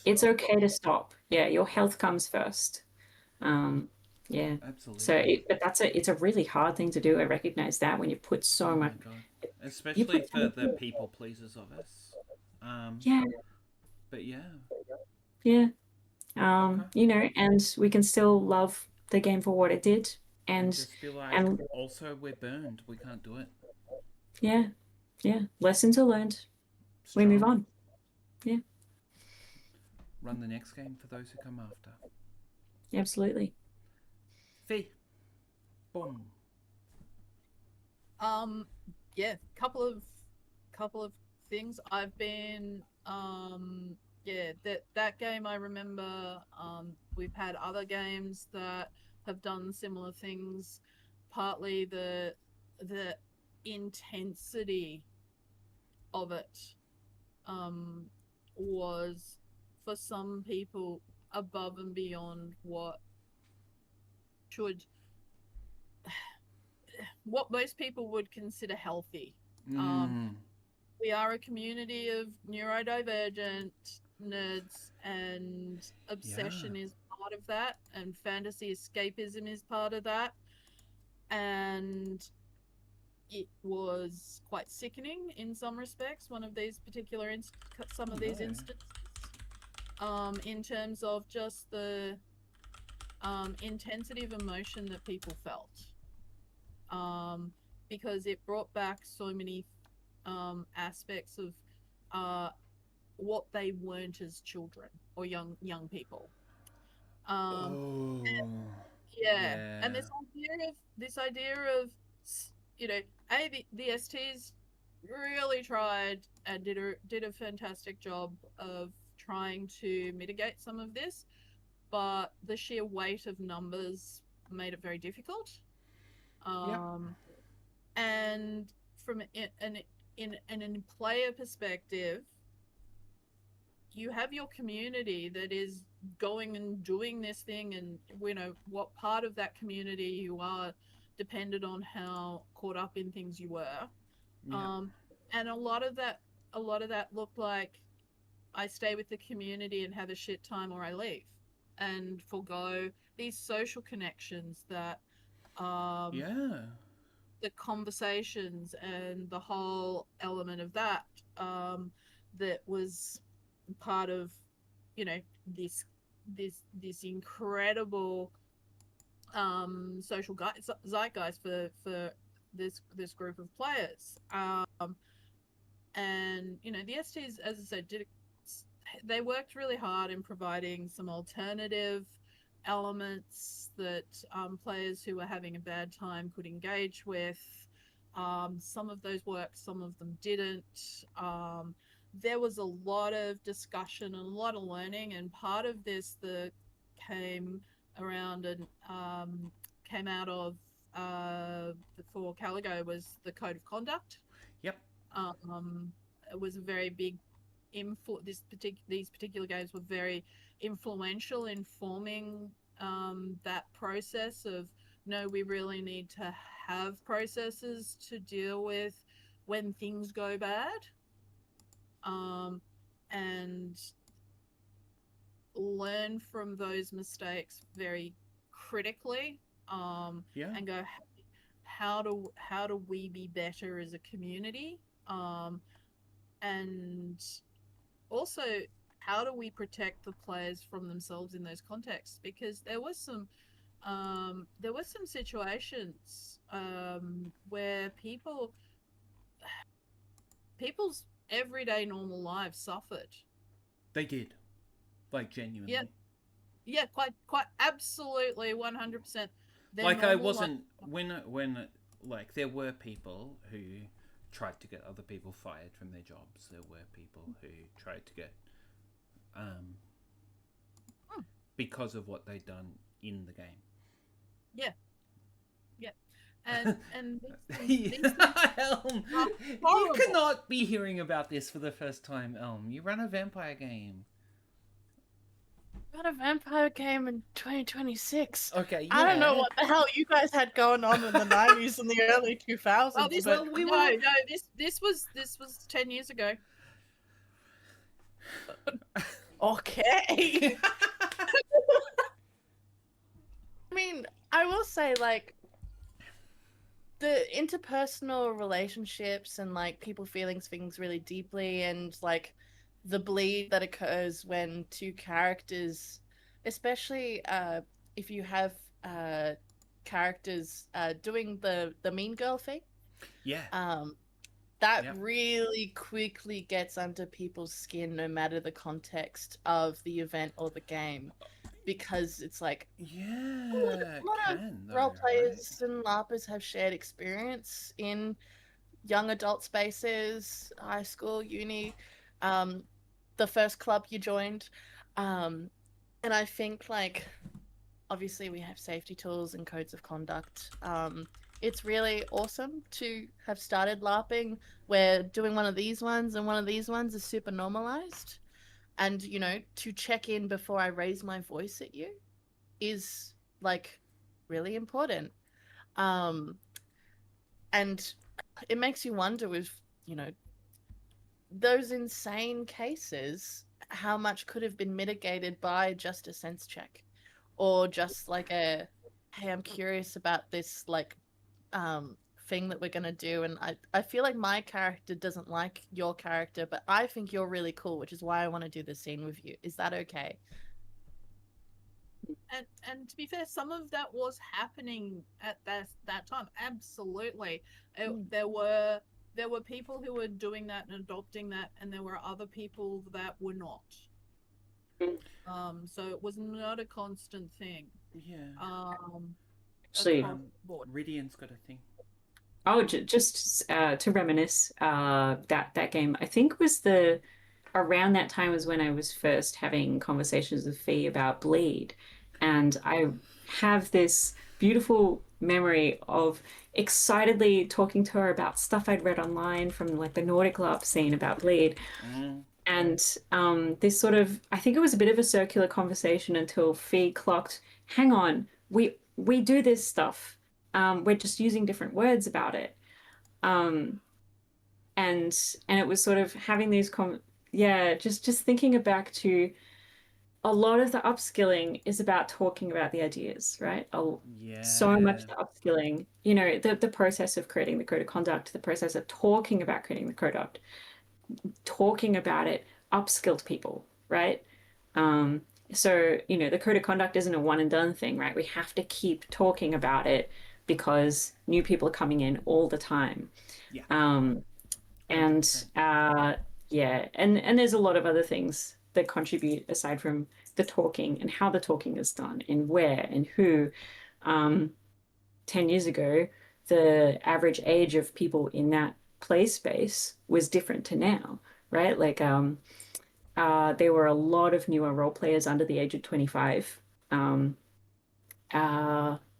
It's okay to stop. Yeah, your health comes first. Yeah, absolutely. So, it's a really hard thing to do. I recognize that when you put so much, especially for the people pleasers of us. Yeah. But yeah. Yeah. You know, and we can still love the game for what it did, and just feel like, also we're burned. We can't do it. Yeah. Lessons are learned. We move on. Yeah. Run the next game for those who come after. Absolutely. Fee. Boom. Yeah, couple of things. I've been yeah, that game I remember. We've had other games that have done similar things. Partly the intensity of it was for some people above and beyond should what most people would consider healthy. We are a community of neurodivergent nerds, and obsession is part of that, and fantasy escapism is part of that. And it was quite sickening in some respects. One of these particular some of these instances, in terms of just the intensity of emotion that people felt, because it brought back so many aspects of what they weren't as children or young people. And this idea of the STs really tried and did a fantastic job of trying to mitigate some of this, but the sheer weight of numbers made it very difficult. And from an player perspective, you have your community that is going and doing this thing, and what part of that community you are depended on how caught up in things you were. And a lot of that looked like I stay with the community and have a shit time, or I leave and forgo these social connections that the conversations and the whole element of that that was part of this incredible social zeitgeist for this group of players. And the STs, as I said, they worked really hard in providing some alternative elements that players who were having a bad time could engage with. Some of those worked, some of them didn't. There was a lot of discussion and a lot of learning, and part of this that came around and came out of for Caligo was the code of conduct. It was a very big these particular games were very influential in forming that process of, no, we really need to have processes to deal with when things go bad, and learn from those mistakes very critically, and go, how do we be better as a community, and also how do we protect the players from themselves in those contexts, because there were some situations where people's everyday normal lives suffered. They did, like, genuinely. Yeah, quite absolutely 100%. Like, I wasn't when like, there were people who tried to get other people fired from their jobs. There were people who tried to get because of what they'd done in the game. And Elm, you cannot be hearing about this for the first time, Elm. You run a vampire game. Got a vampire game in 2026. Okay, yeah. I don't know what the hell you guys had going on in the 90s and the early 2000s. Oh, this was 10 years ago. Okay. I mean, I will say, like, the interpersonal relationships and, like, people feeling things really deeply, and, like, the bleed that occurs when two characters, especially if you have characters doing the mean girl thing, that really quickly gets under people's skin, no matter the context of the event or the game. because it's like Yeah, a it lot of can, though, role right? players and LARPers have shared experience in young adult spaces, high school, uni, the first club you joined. And I think, like, obviously we have safety tools and codes of conduct. It's really awesome to have started LARPing where doing one of these ones and one of these ones is super normalized. And, you know, to check in before I raise my voice at you is like really important. And it makes you wonder if, you know, those insane cases, how much could have been mitigated by just a sense check or just like a, hey, I'm curious about this, like, thing that we're going to do. And I feel like my character doesn't like your character, but I think you're really cool, which is why I want to do the scene with you. Is that okay? And to be fair, some of that was happening at that time. Absolutely, there were people who were doing that and adopting that, and there were other people that were not. So it was not a constant thing. Yeah. Actually, Across the board. Ridian's got a thing. oh, just to reminisce, that game I think was around that time was when I was first having conversations with Fee about bleed, and I have this beautiful memory of excitedly talking to her about stuff I'd read online from like the Nordic LARP scene about bleed. And this sort of, I think it was a bit of a circular conversation until Fee clocked, hang on, we do this stuff. We're just using different words about it. And it was sort of having these just thinking back to a lot of the upskilling is about talking about the ideas, right? Yeah. So much the upskilling, you know, the process of creating the code of conduct, the process of talking about creating the code of conduct, talking about it upskilled people, right? So, you know, the code of conduct isn't a one and done thing, right? We have to keep talking about it because new people are coming in all the time. Yeah. And yeah, and there's a lot of other things that contribute aside from the talking and how the talking is done and where and who. 10 years ago, the average age of people in that play space was different to now, right? Like there were a lot of newer role players under the age of 25.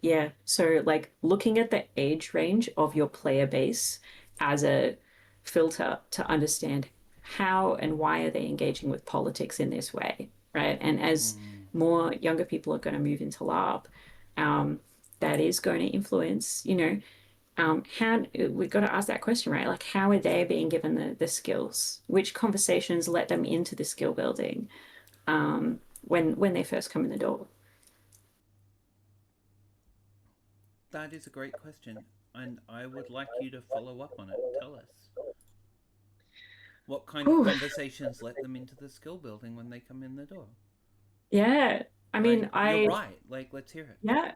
Yeah, so like looking at the age range of your player base as a filter to understand how and why are they engaging with politics in this way, right? And as more younger people are going to move into LARP, that is going to influence, you know, how we've got to ask that question, right? Like, how are they being given the skills? Which conversations let them into the skill building when they first come in the door? That is a great question, and I would like you to follow up on it. Tell us. What kind of conversations let them into the skill building when they come in the door? Yeah, I mean, you're right. Like, let's hear it. Yeah,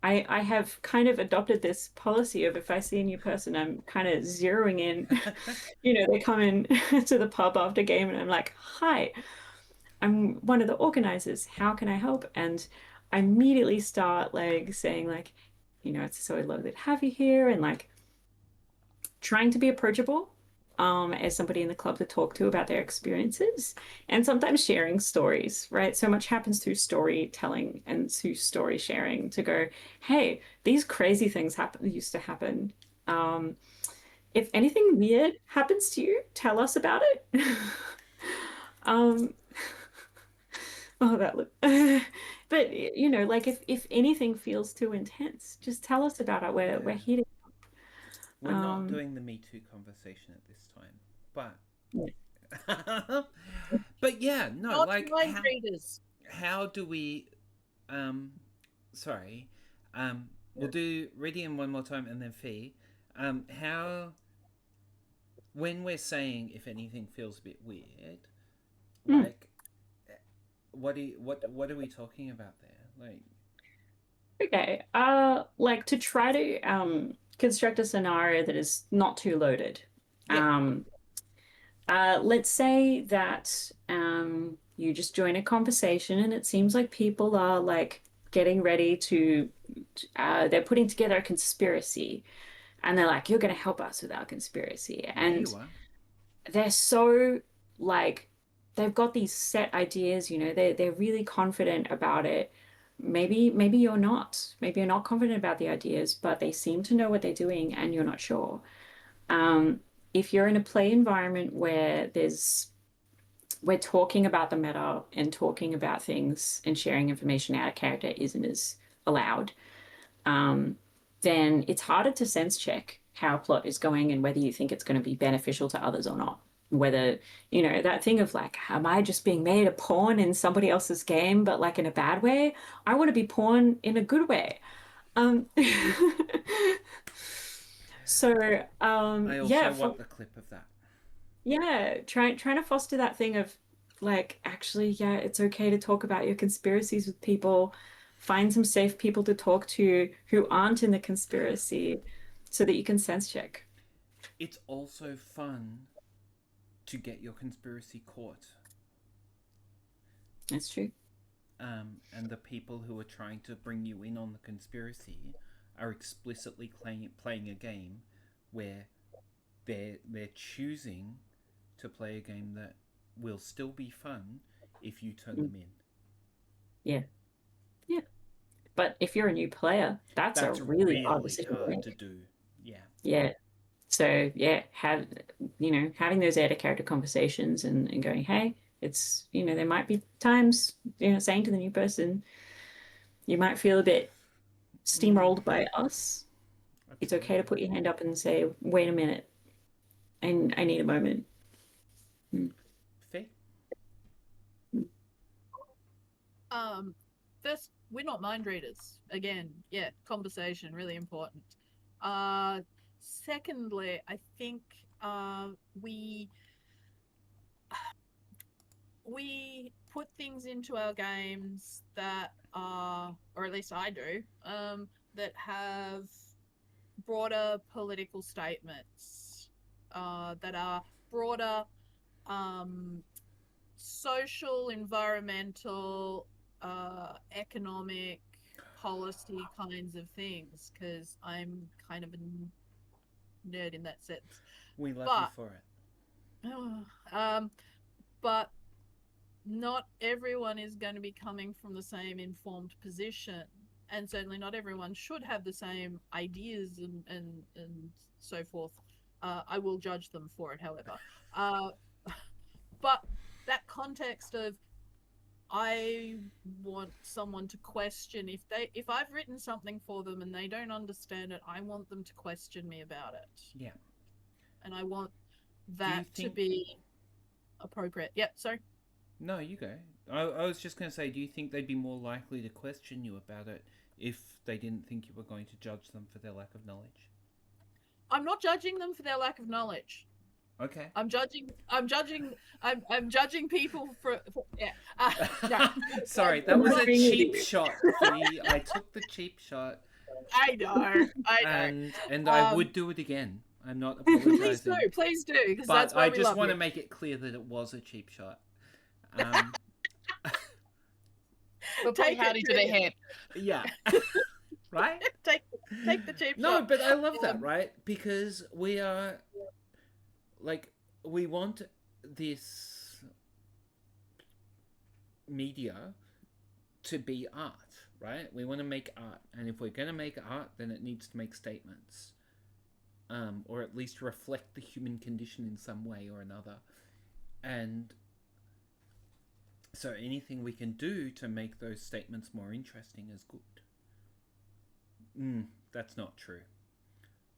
I have kind of adopted this policy of if I see a new person, I'm kind of zeroing in. You know, they come in to the pub after game and I'm like, hi, I'm one of the organizers. How can I help? And I immediately start like saying like, you know, it's so lovely to have you here and like trying to be approachable as somebody in the club to talk to about their experiences and sometimes sharing stories, right? So much happens through storytelling and through story sharing to go, hey, these crazy things used to happen. If anything weird happens to you, tell us about it. Oh, that look. But you know, like if anything feels too intense, just tell us about it. We're here to. We're not doing the Me Too conversation at this time, but but yeah, no, Not like how do we? Sorry, we'll do Ridian one more time and then Fee. How when we're saying if anything feels a bit weird, like what are we talking about there? Like, okay, like to try to construct a scenario that is not too loaded. Yeah. Let's say that you just join a conversation and it seems like people are like getting ready to, they're putting together a conspiracy and they're like, you're going to help us with our conspiracy. There And you are. they're so like, they've got these set ideas, you know, they're really confident about it. Maybe you're not. Maybe you're not confident about the ideas, but they seem to know what they're doing and you're not sure. Um, if you're in a play environment where we're talking about the meta and talking about things and sharing information out of character isn't as allowed, then it's harder to sense check how a plot is going and whether you think it's going to be beneficial to others or not. Whether, you know, that thing of like, am I just being made a pawn in somebody else's game, but like in a bad way? I want to be pawn in a good way. Um, so I also yeah, want the clip of that. yeah, trying to foster that thing of like, actually, yeah, it's okay to talk about your conspiracies with people. Find some safe people to talk to who aren't in the conspiracy so that you can sense check. It's also fun to get your conspiracy caught. That's true. And the people who are trying to bring you in on the conspiracy are explicitly playing a game where they're choosing to play a game that will still be fun if you turn them in. Yeah. Yeah. But if you're a new player, that's a really hard decision to hard make. to do. Yeah. Yeah. So yeah, having those out of character conversations and going, hey, it's, you know, there might be times, you know, saying to the new person, you might feel a bit steamrolled by us. It's okay to put your hand up and say, wait a minute, I need a moment. Fair. First, we're not mind readers. Again, yeah, conversation, really important. Secondly, I think we put things into our games that are, or at least I do, that have broader political statements, that are broader social, environmental, economic, policy kinds of things, because I'm kind of a nerd in that sense. We love you for it. But not everyone is going to be coming from the same informed position, and certainly not everyone should have the same ideas and so forth. I will judge them for it, however. But that context of, I want someone to question if I've written something for them and they don't understand it, I want them to question me about it. Yeah. And I want that to be appropriate. Yeah, sorry. No, you go. I was just going to say, do you think they'd be more likely to question you about it if they didn't think you were going to judge them for their lack of knowledge? I'm not judging them for their lack of knowledge. Okay. I'm judging people for yeah. No. Sorry, that was a cheap shot. I took the cheap shot. I know. And I would do it again. I'm not apologizing. Please do, because but that's why I we just love want you. to make it clear that it was a cheap shot. But take howdy to the head. Yeah. Right? Take the cheap shot. No, but I love that, right? Because we are like, we want this media to be art, right? We want to make art, and if we're going to make art, then it needs to make statements, or at least reflect the human condition in some way or another. And so anything we can do to make those statements more interesting is good. That's not true.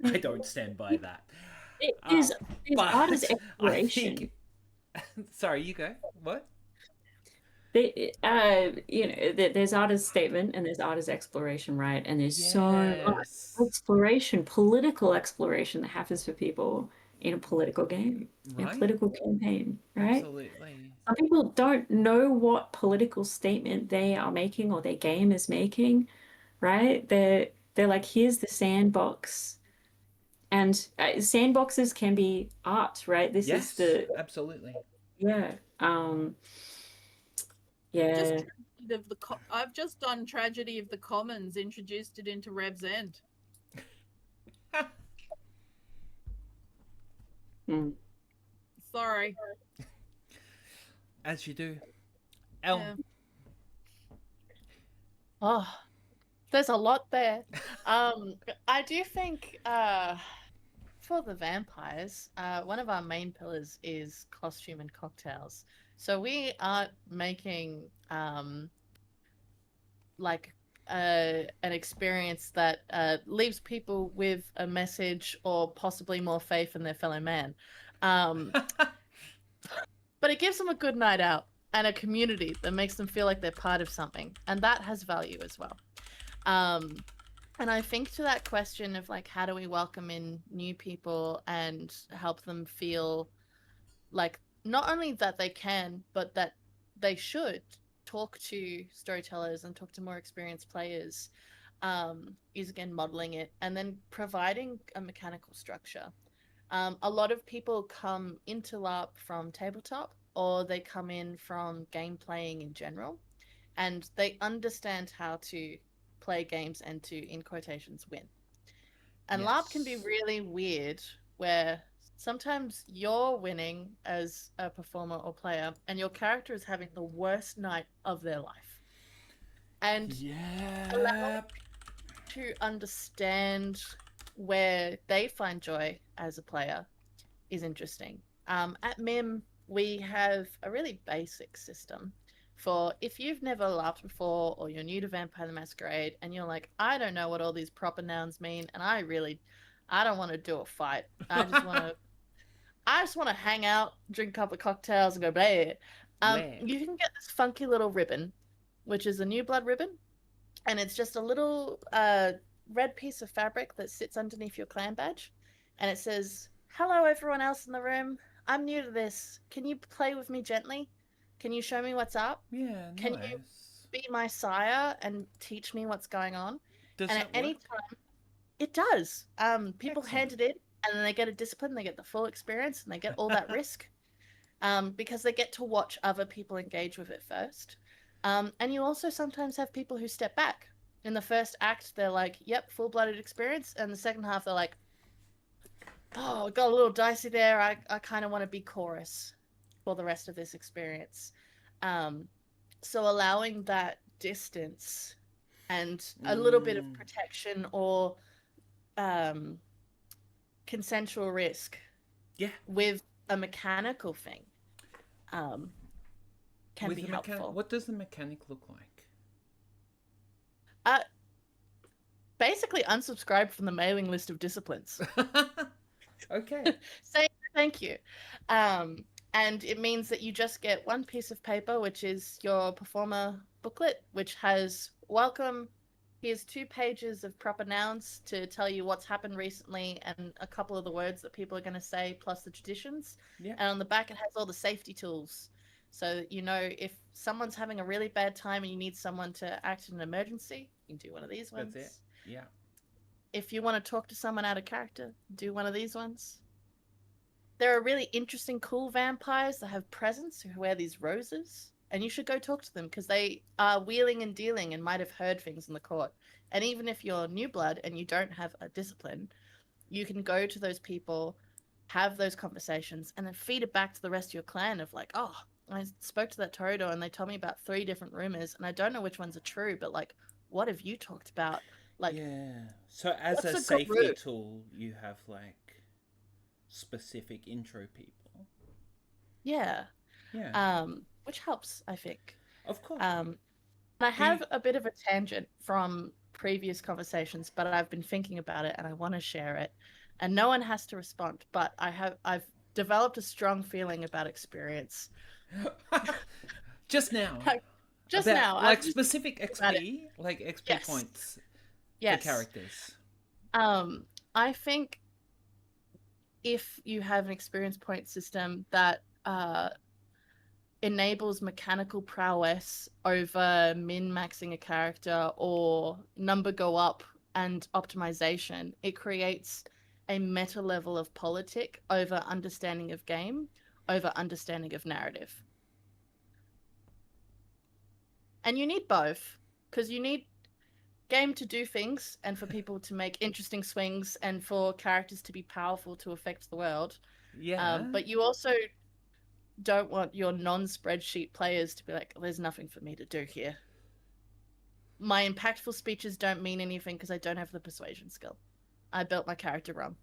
I don't stand by that. It is art as exploration. Sorry, you go. What? You know, there's art as statement and there's art as exploration, right? And there's so much exploration, political exploration that happens for people in a political game, in a political campaign, right? Absolutely. Some people don't know what political statement they are making or their game is making, right? They're like, here's the sandbox, And sandboxes can be art, right? This Yes, is the absolutely. yeah. Yeah. I've just done Tragedy of the Commons, introduced it into Rev's End. Mm. Sorry. As you do. Elle. Yeah. Oh, there's a lot there. I do think for the vampires, one of our main pillars is costume and cocktails. So we aren't making like an experience that leaves people with a message or possibly more faith in their fellow man. But it gives them a good night out and a community that makes them feel like they're part of something, and that has value as well. And I think to that question of like, how do we welcome in new people and help them feel like not only that they can, but that they should talk to storytellers and talk to more experienced players, is again modeling it and then providing a mechanical structure. A lot of people come into LARP from tabletop, or they come in from game playing in general, and they understand how to play games and to, in quotations, win. And LARP can be Yes. really weird, where sometimes you're winning as a performer or player, and your character is having the worst night of their life. And Yeah. to understand where they find joy as a player is interesting. At MIM, we have a really basic system for if you've never laughed before or you're new to Vampire the Masquerade and you're like, I don't know what all these proper nouns mean, and I don't want to do a fight. I just want to hang out, drink a couple of cocktails, and go play. You can get this funky little ribbon, which is a new blood ribbon, and it's just a little red piece of fabric that sits underneath your clan badge, and it says, hello everyone else in the room, I'm new to this, can you play with me gently, can you show me what's up, Yeah, can nice. you be my sire and teach me what's going on? Does and that at any work? time it does. People hand Excellent. it in and then they get a discipline, they get the full experience, and they get all that risk, because they get to watch other people engage with it first. And you also sometimes have people who step back. In the first act, they're like, yep, full-blooded experience. And the second half, they're like, oh, got a little dicey there. I kind of want to be chorus for the rest of this experience. So allowing that distance and a little bit of protection or consensual risk, Yeah, with a mechanical thing, can with be the helpful. What does the mechanic look like? Basically unsubscribe from the mailing list of disciplines. Okay. Say thank you. And it means that you just get one piece of paper, which is your performer booklet, which has welcome. Here's 2 pages of proper nouns to tell you what's happened recently and a couple of the words that people are going to say, plus the traditions. Yeah. And on the back, it has all the safety tools. So that you know if someone's having a really bad time and you need someone to act in an emergency, you can do one of these ones. That's it. Yeah. If you want to talk to someone out of character, do one of these ones. There are really interesting, cool vampires that have presents who wear these roses, and you should go talk to them because they are wheeling and dealing and might have heard things in the court. And even if you're new blood and you don't have a discipline, you can go to those people, have those conversations, and then feed it back to the rest of your clan of like, oh, I spoke to that Toreador and they told me about 3 different rumors and I don't know which ones are true, but like, what have you talked about? Like, yeah. So as what's a a good safety route? tool, you have like specific intro people. Yeah. Yeah. Which helps, I think. Of course. And I have a bit of a tangent from previous conversations, but I've been thinking about it and I want to share it. And no one has to respond, but I've developed a strong feeling about experience. Just now. Just About, now. like specific XP, like XP Yes. points Yes. for characters. I think if you have an experience point system that enables mechanical prowess over min-maxing a character or number go up and optimization, it creates a meta level of politic over understanding of game, over understanding of narrative. And you need both, because you need game to do things and for people to make interesting swings and for characters to be powerful to affect the world. Yeah. But you also don't want your non-spreadsheet players to be like, there's nothing for me to do here. My impactful speeches don't mean anything because I don't have the persuasion skill. I built my character wrong.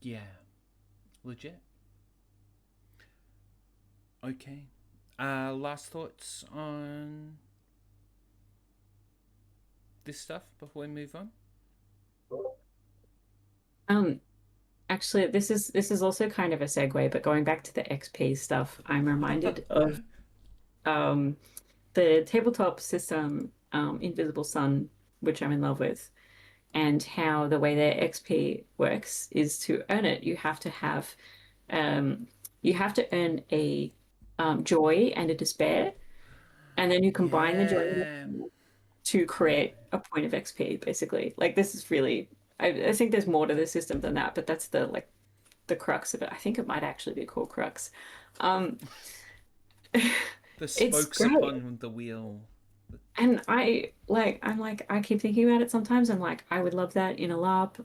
Yeah. Legit. Okay. Last thoughts on this stuff before we move on? Actually, this is also kind of a segue, but going back to the XP stuff, I'm reminded of the tabletop system, Invisible Sun, which I'm in love with, and how the way their XP works is to earn it. You have to earn a joy and a despair, and then you combine the joy and the Yeah. despair to create a point of XP, basically. Like, this is really, I think there's more to the system than that, but that's the crux of it. I think it might actually be called crux. The spokes great. upon the wheel. And I keep thinking about it sometimes. I'm like, I would love that in a LARP.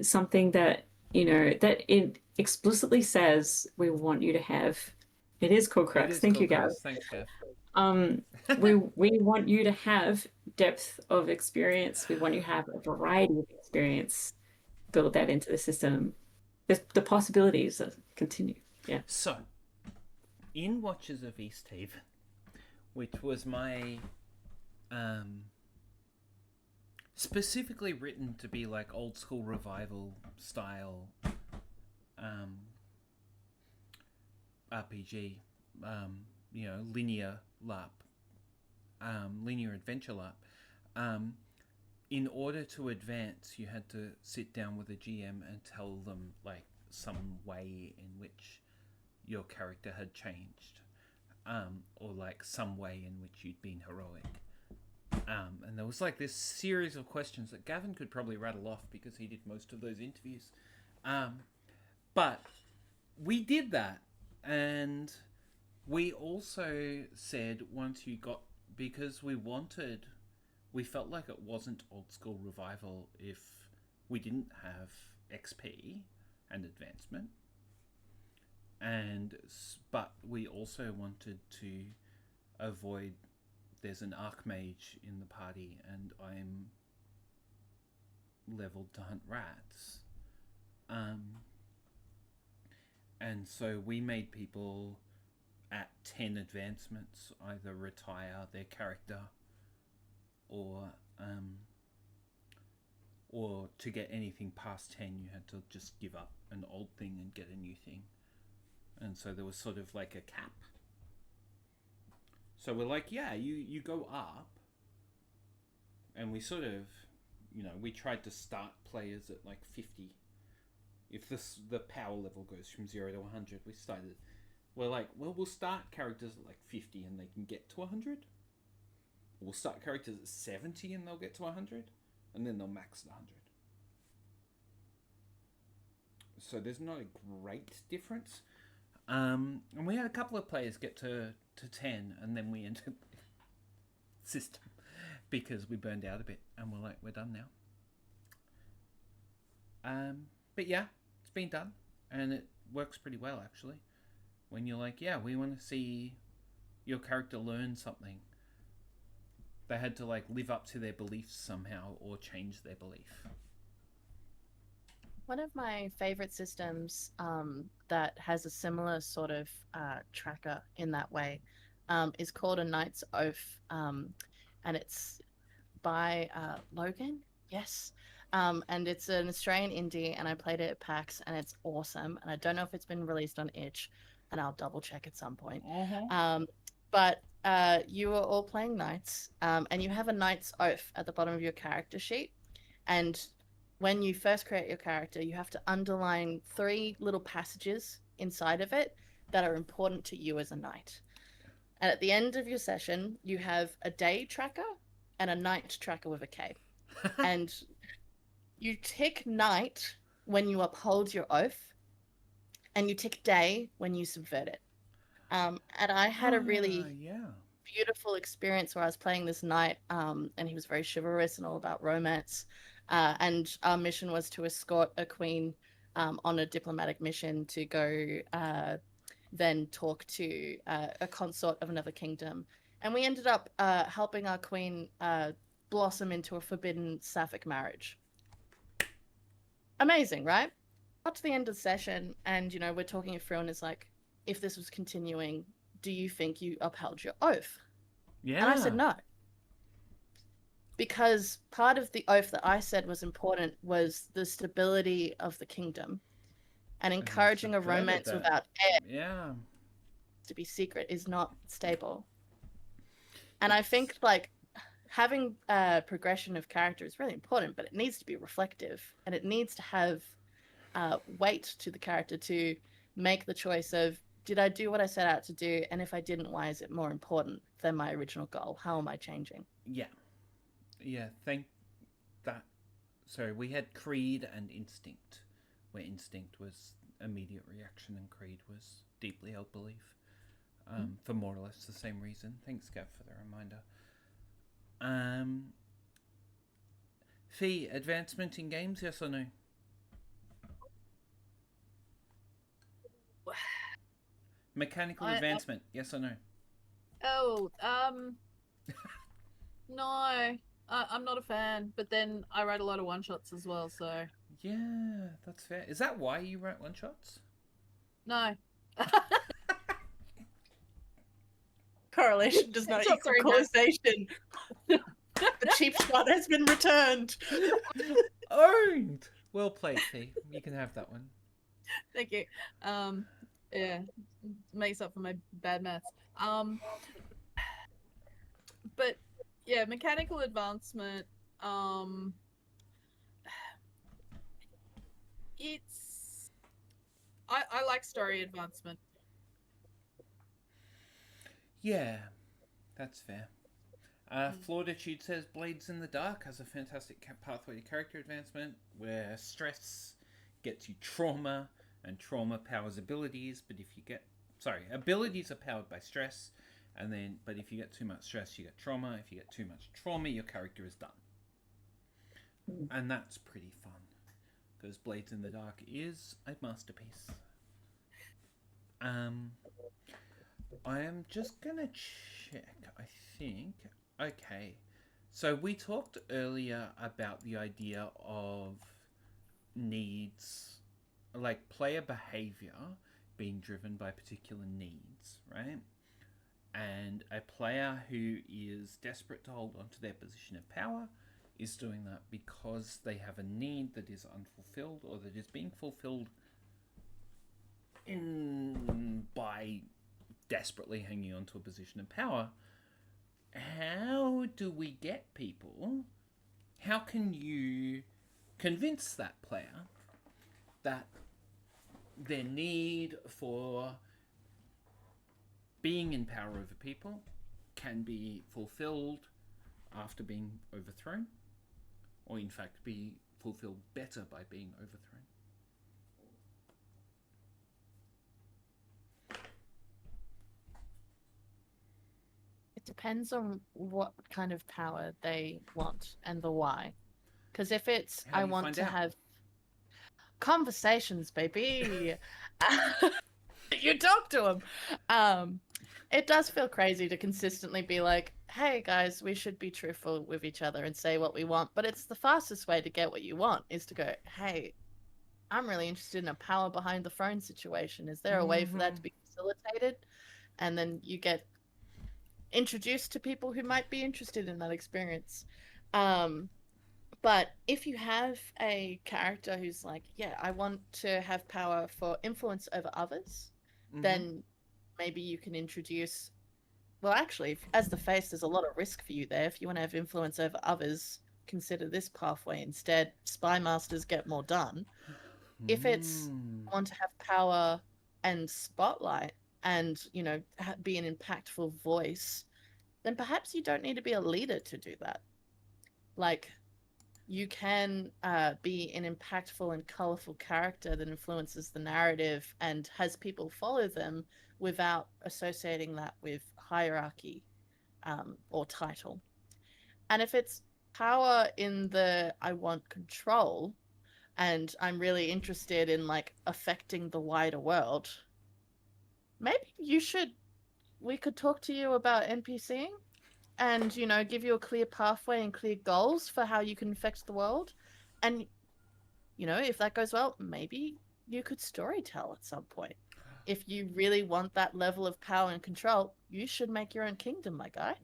Something that, that it explicitly says we want you to have. It is called crux. Thank you, Gav. Thanks, Gav. We want you to have depth of experience. We want you to have a variety of experience. Build that into the system. The possibilities continue. Yeah. So, in Watches of East Haven, which was my specifically written to be like old school revival style RPG, linear LARP, linear adventure LARP. In order to advance, you had to sit down with a GM and tell them like some way in which your character had changed, or like some way in which you'd been heroic. And there was like this series of questions that Gavin could probably rattle off because he did most of those interviews. But we did that, and we also said once you got, because we felt like it wasn't old school revival if we didn't have XP and advancement. But we also wanted to avoid, there's an archmage in the party and I'm leveled to hunt rats. And so we made people at 10 advancements either retire their character or to get anything past 10 you had to just give up an old thing and get a new thing. And so there was sort of like a cap. So we're like, yeah, you go up. And we sort of, we tried to start players at like 50. If the power level goes from 0 to 100, we're like, well, we'll start characters at like 50 and they can get to 100. We'll start characters at 70 and they'll get to 100. And then they'll max at 100. So there's not a great difference. And we had a couple of players get to 10 and then we ended the system because we burned out a bit and we're like, we're done now. But yeah, it's been done and it works pretty well actually. When you're like, yeah, we want to see your character learn something. They had to like live up to their beliefs somehow or change their belief. One of my favorite systems that has a similar sort of tracker in that way is called A Knight's Oath, and it's by Logan, yes. And it's an Australian indie, and I played it at PAX, and it's awesome. And I don't know if it's been released on itch, and I'll double check at some point. But you are all playing knights, and you have a Knight's Oath at the bottom of your character sheet. And when you first create your character, you have to underline 3 little passages inside of it that are important to you as a knight. And at the end of your session, you have a day tracker and a night tracker with a K. And you tick night when you uphold your oath, and you tick day when you subvert it. And I had a really yeah. beautiful experience where I was playing this knight, and he was very chivalrous and all about romance. And our mission was to escort a queen on a diplomatic mission to go then talk to a consort of another kingdom. And we ended up helping our queen blossom into a forbidden sapphic marriage. Amazing, right? Got to the end of the session, and we're talking it through, and it's like, if this was continuing, do you think you upheld your oath? Yeah. And I said no. Because part of the oath that I said was important was the stability of the kingdom, and encouraging a romance without heir to be secret is not stable. And I think like having a progression of character is really important, but it needs to be reflective, and it needs to have weight to the character to make the choice of, did I do what I set out to do? And if I didn't, why is it more important than my original goal? How am I changing? Yeah. So we had creed and instinct, where instinct was immediate reaction and creed was deeply held belief, for more or less the same reason. Thanks, Gav, for the reminder. Fee, advancement in games, yes or no? Mechanical advancement, yes or no? No, I'm not a fan. But then I write a lot of one shots as well, so Yeah, that's fair. Is that why you write one shots? no. Correlation does not equal causation. The cheap shot has been returned. Owned. Well played, Fee. You can have that one. Thank you. Yeah, makes up for my bad maths. But yeah, mechanical advancement. It's I like story advancement. Yeah, that's fair. Flawditude says Blades in the Dark has a fantastic pathway to character advancement where stress gets you trauma and trauma powers abilities, but if you get abilities are powered by stress, but if you get too much stress you get trauma. If you get too much trauma, your character is done. And that's pretty fun because Blades in the Dark is a masterpiece. I am just gonna check, I think. Okay, so we talked earlier about the idea of needs, like player behavior being driven by particular needs, right? And a player who is desperate to hold on to their position of power is doing that because they have a need that is unfulfilled or that is being fulfilled by desperately hanging on to a position of power. How do we get people? How can you convince that player that their need for being in power over people can be fulfilled after being overthrown, or in fact be fulfilled better by being overthrown? Depends on what kind of power they want and the why. Because if it's, I want to have conversations, baby. You talk to them. It does feel crazy to consistently be like, hey guys, we should be truthful with each other and say what we want. But it's the fastest way to get what you want is to go, hey, I'm really interested in a power behind the throne situation. Is there a way for that to be facilitated? And then you get introduced to people who might be interested in that experience. But if you have a character who's like, yeah, I want to have power for influence over others, then maybe you can introduce, well, actually, as the face, there's a lot of risk for you there. If you want to have influence over others, consider this pathway instead. Spy masters get more done. If it's want to have power and spotlight and, be an impactful voice, then perhaps you don't need to be a leader to do that. Like, you can be an impactful and colorful character that influences the narrative and has people follow them without associating that with hierarchy or title. And if it's power in the I want control and I'm really interested in like affecting the wider world, maybe we could talk to you about NPCing and, you know, give you a clear pathway and clear goals for how you can affect the world. And, you know, if that goes well, maybe you could storytell at some point. If you really want that level of power and control, you should make your own kingdom, my guy.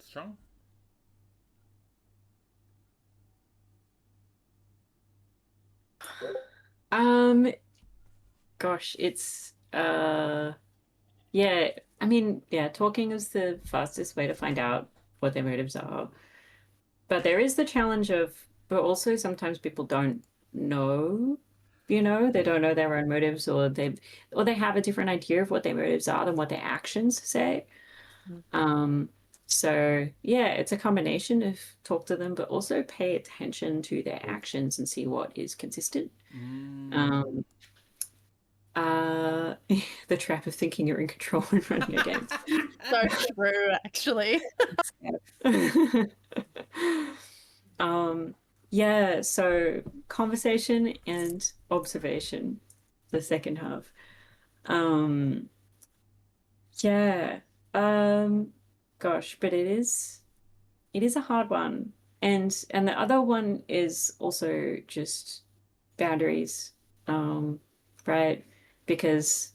Strong. Gosh, it's yeah, I mean, yeah, talking is the fastest way to find out what their motives are. But there is the challenge of, but also sometimes people don't know, you know, they don't know their own motives, or they have a different idea of what their motives are than what their actions say. So yeah, it's a combination of talk to them, but also pay attention to their actions and see what is consistent. The trap of thinking you're in control when running a game. So true, actually. Yeah, so conversation and observation, the second half. Yeah. Gosh, but it is a hard one. And the other one is also just boundaries. Right? Because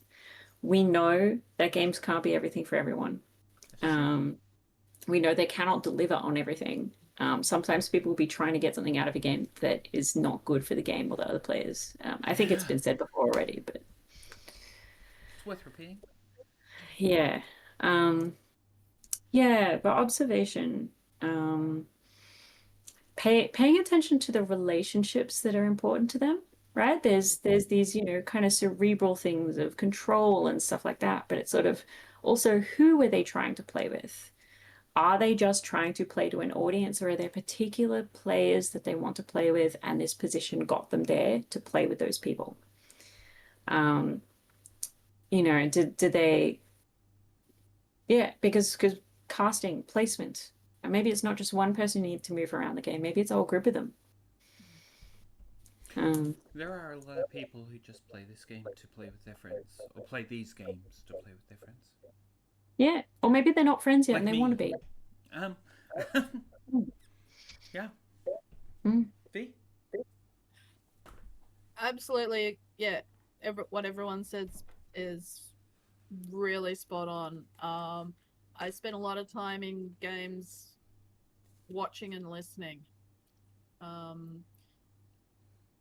we know that games can't be everything for everyone. We know they cannot deliver on everything. Sometimes people will be trying to get something out of a game that is not good for the game or the other players. I think it's been said before already, but it's worth repeating. Yeah. Yeah, but observation. Paying attention to the relationships that are important to them, right? There's these, you know, kind of cerebral things of control and stuff like that, but it's sort of also who are they trying to play with? Are they just trying to play to an audience, or are there particular players that they want to play with and this position got them there to play with those people? You know, did they... Yeah, because casting, placement, and maybe it's not just one person you need to move around the game. Maybe it's a whole group of them. There are a lot of people who just play this game to play with their friends, or play these games to play with their friends. Yeah, or maybe they're not friends yet Like and they me. want to be. Yeah. V? Absolutely, yeah. What everyone says is really spot on. I spent a lot of time in games watching and listening.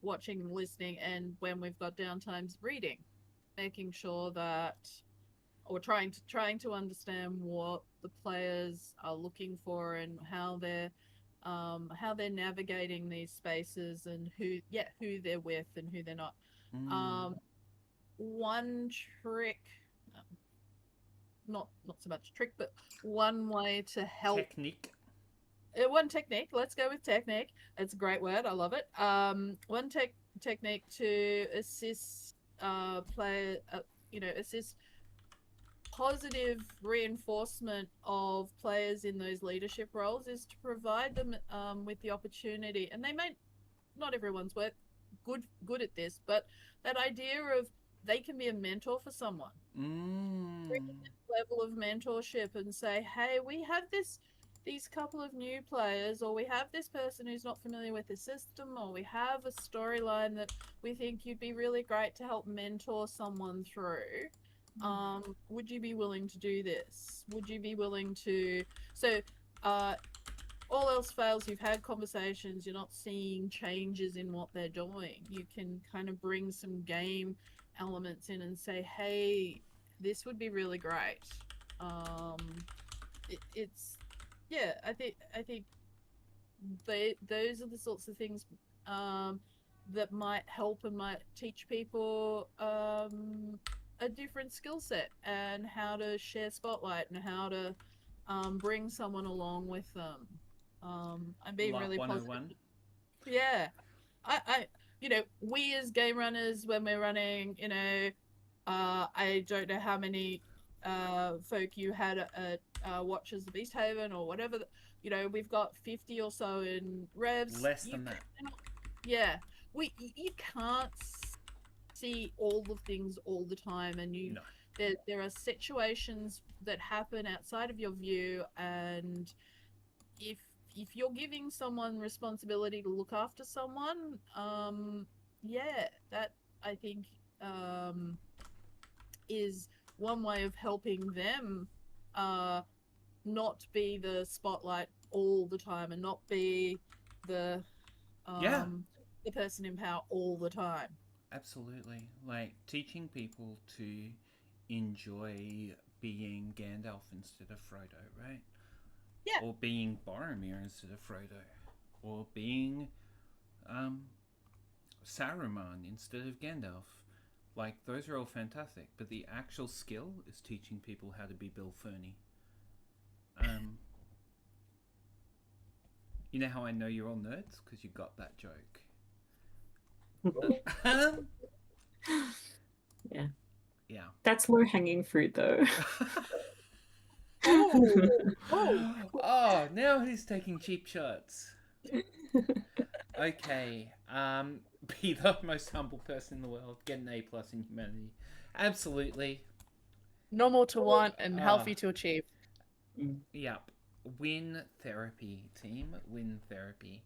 Watching and listening, and when we've got downtimes, reading, making sure that, or trying to understand what the players are looking for and how they're navigating these spaces, and who they're with and who they're not. One trick, not so much trick, but one way to help. Technique. One technique. Let's go with technique. It's a great word. I love it. One technique to assist player, assist positive reinforcement of players in those leadership roles is to provide them with the opportunity, and they may not everyone's good at this, but that idea of they can be a mentor for someone. Bring this level of mentorship and say, hey, we have these couple of new players, or we have this person who's not familiar with the system, or we have a storyline that we think you'd be really great to help mentor someone through. Would you be willing to do this? Would you be willing to... So, all else fails, you've had conversations, you're not seeing changes in what they're doing. You can kind of bring some game elements in and say, hey, this would be really great. I think those are the sorts of things that might help and might teach people a different skill set, and how to share spotlight, and how to bring someone along with them. I'm being LARP really 101. positive. Yeah. I we as game runners, when we're running, I don't know how many folk you had at Watchers of East Haven or whatever. We've got 50 or so in revs. Less than that. Yeah. You can't see all the things all the time, and No. there are situations that happen outside of your view, and if you're giving someone responsibility to look after someone, yeah, that I think is one way of helping them not be the spotlight all the time, and not be the Yeah. the person in power all the time. Absolutely. Like teaching people to enjoy being Gandalf instead of Frodo, right? Yeah. Or being Boromir instead of Frodo. Or being Saruman instead of Gandalf. Like, those are all fantastic. But the actual skill is teaching people how to be Bill Ferny. You know how I know you're all nerds? Because you got that joke. Yeah. Yeah. That's low hanging fruit, though. Oh, now he's taking cheap shots. Okay. Be the most humble person in the world. Get an A+ in humanity. Absolutely. Normal to want and healthy to achieve. Yep. Win therapy, team. Win therapy.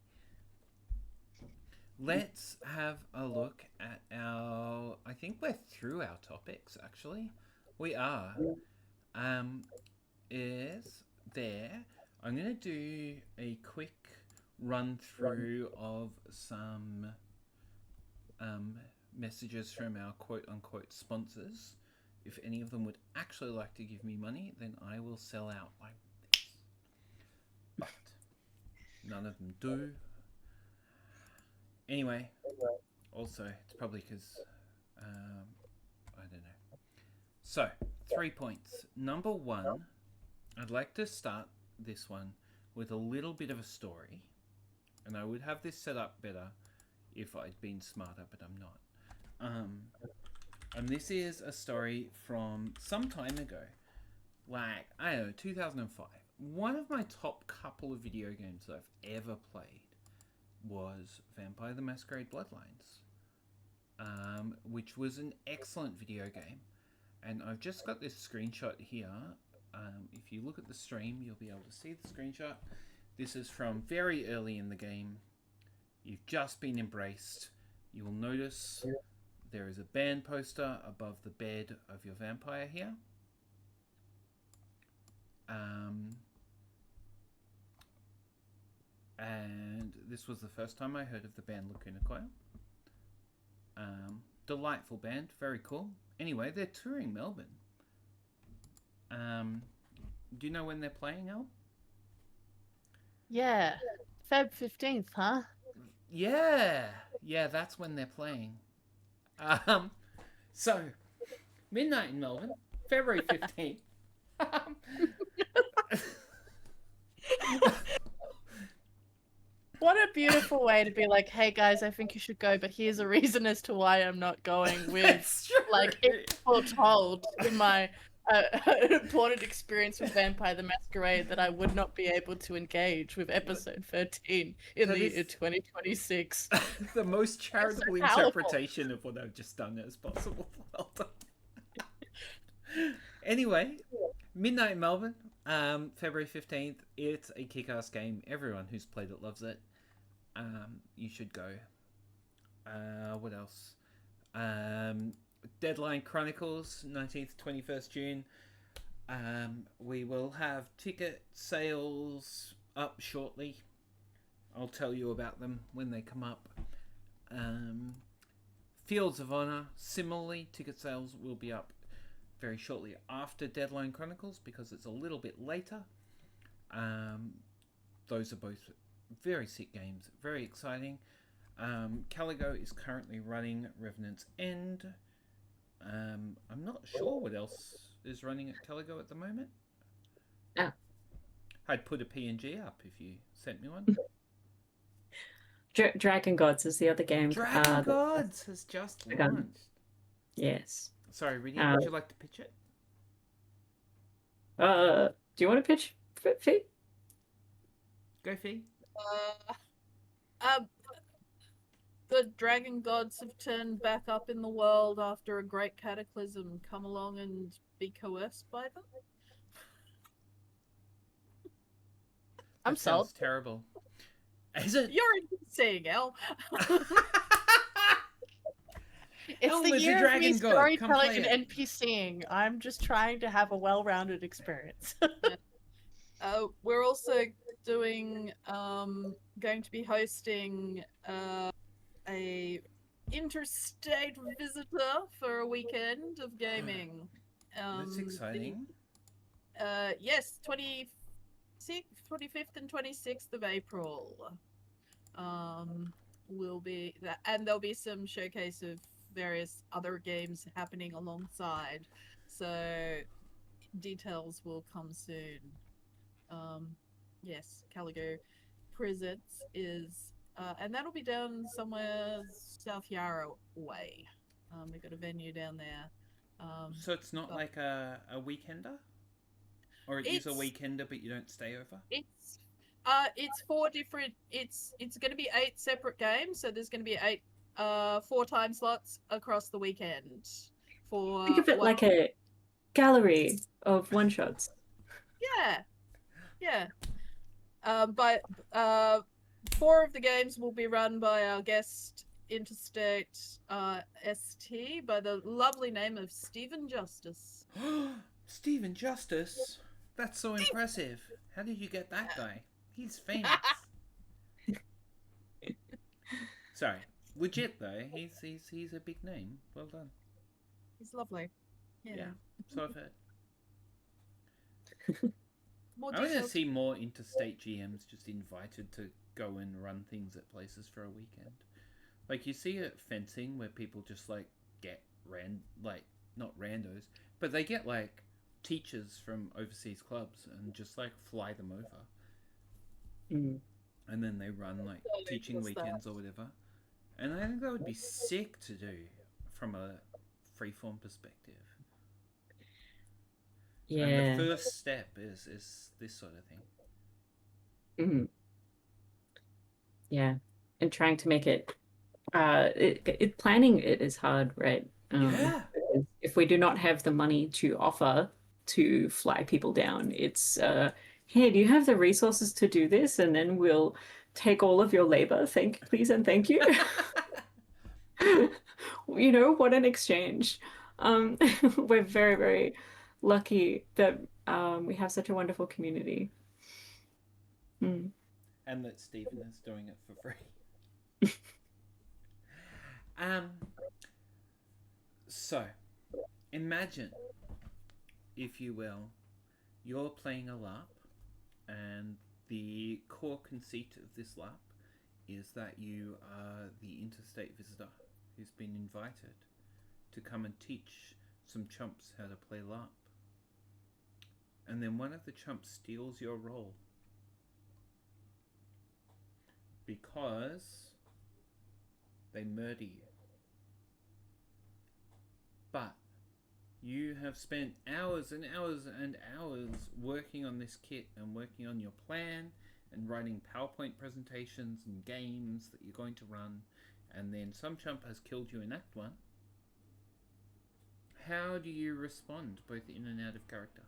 Let's have a look at our... I think we're through our topics, actually. We are. Is there... I'm going to do a quick run through of some messages from our quote-unquote sponsors. If any of them would actually like to give me money, then I will sell out like this. But none of them do. Anyway, also, it's probably because, I don't know. So, 3 points. Number one, I'd like to start this one with a little bit of a story. And I would have this set up better if I'd been smarter, but I'm not. And this is a story from some time ago. Like, I don't know, 2005. One of my top couple of video games that I've ever played was Vampire the Masquerade Bloodlines, which was an excellent video game. And I've just got this screenshot here. If you look at the stream, you'll be able to see the screenshot. This is from very early in the game. You've just been embraced. You will notice there is a band poster above the bed of your vampire here. And this was the first time I heard of the band Lacuna Coil. Delightful band, very cool. Anyway, they're touring Melbourne. Do you know when they're playing, Al? Yeah. Feb 15th, huh? Yeah, that's when they're playing. So, midnight in Melbourne, February 15th. What a beautiful way to be like, hey guys, I think you should go, but here's a reason as to why I'm not going, with like it's foretold in my important experience with Vampire the Masquerade that I would not be able to engage with episode 13 in the year 2026. The most charitable interpretation of what I've just done as possible. Well done. Anyway, midnight in Melbourne, February 15th. It's a kick-ass game. Everyone who's played it loves it. You should go. What else? Deadline Chronicles, 19th, 21st June. We will have ticket sales up shortly. I'll tell you about them when they come up. Fields of Honor, similarly, ticket sales will be up very shortly after Deadline Chronicles because it's a little bit later. Those are both very sick games, very exciting. Caligo is currently running Revenant's End. I'm not sure what else is running at Caligo at the moment. Yeah. I'd put a PNG up if you sent me one. Dragon Gods is the other game. Dragon Gods has just begun. launched. Yes. Sorry, Rinny, would you like to pitch it? Do you want to pitch, Fee? Go, Fee. The dragon gods have turned back up in the world after a great cataclysm. Come along and be coerced by them. I'm That sounds sold. terrible. Is it? You're seeing El. It's Elm the is a year of dragon me god. Come storytelling play and NPCing. I'm just trying to have a well-rounded experience. We're also doing going to be hosting a interstate visitor for a weekend of gaming. That's exciting. Yes, 25th and 26th of April. Will be that, and there'll be some showcase of various other games happening alongside. So details will come soon. Yes, Caligo Presents is, and that'll be down somewhere South Yarra way. We've got a venue down there. So it's not like a weekender? Or it is a weekender but you don't stay over? It's 4 different, it's going to be 8 separate games, so there's going to be 8 4 time slots across the weekend. For Think of it like a gallery of one-shots. Yeah. But 4 of the games will be run by our guest interstate ST by the lovely name of Stephen Justice. Stephen Justice? That's so impressive. How did you get that guy? He's famous. Sorry. Legit though, he's a big name. Well done. He's lovely. Yeah. So I've heard. More I want to details. see more interstate GMs just invited to go and run things at places for a weekend. Like you see at fencing where people just like get not randos, but they get like teachers from overseas clubs and just like fly them over. Mm. And then they run like teaching weekends or whatever. And I think that would be sick to do from a freeform perspective. Yeah. And the first step is this sort of thing. Mm. Yeah. And trying to make it planning it is hard, right? Yeah. If we do not have the money to offer to fly people down, it's hey, do you have the resources to do this? And then we'll take all of your labor, please and thank you. You know, what an exchange. We're very, very lucky that we have such a wonderful community. Mm. And that Stephen is doing it for free. So, imagine, if you will, you're playing a LARP, and the core conceit of this LARP is that you are the interstate visitor who's been invited to come and teach some chumps how to play LARP. And then one of the chumps steals your role because they murder you. But you have spent hours and hours and hours working on this kit and working on your plan and writing PowerPoint presentations and games that you're going to run, and then some chump has killed you in Act 1. How do you respond, both in and out of character?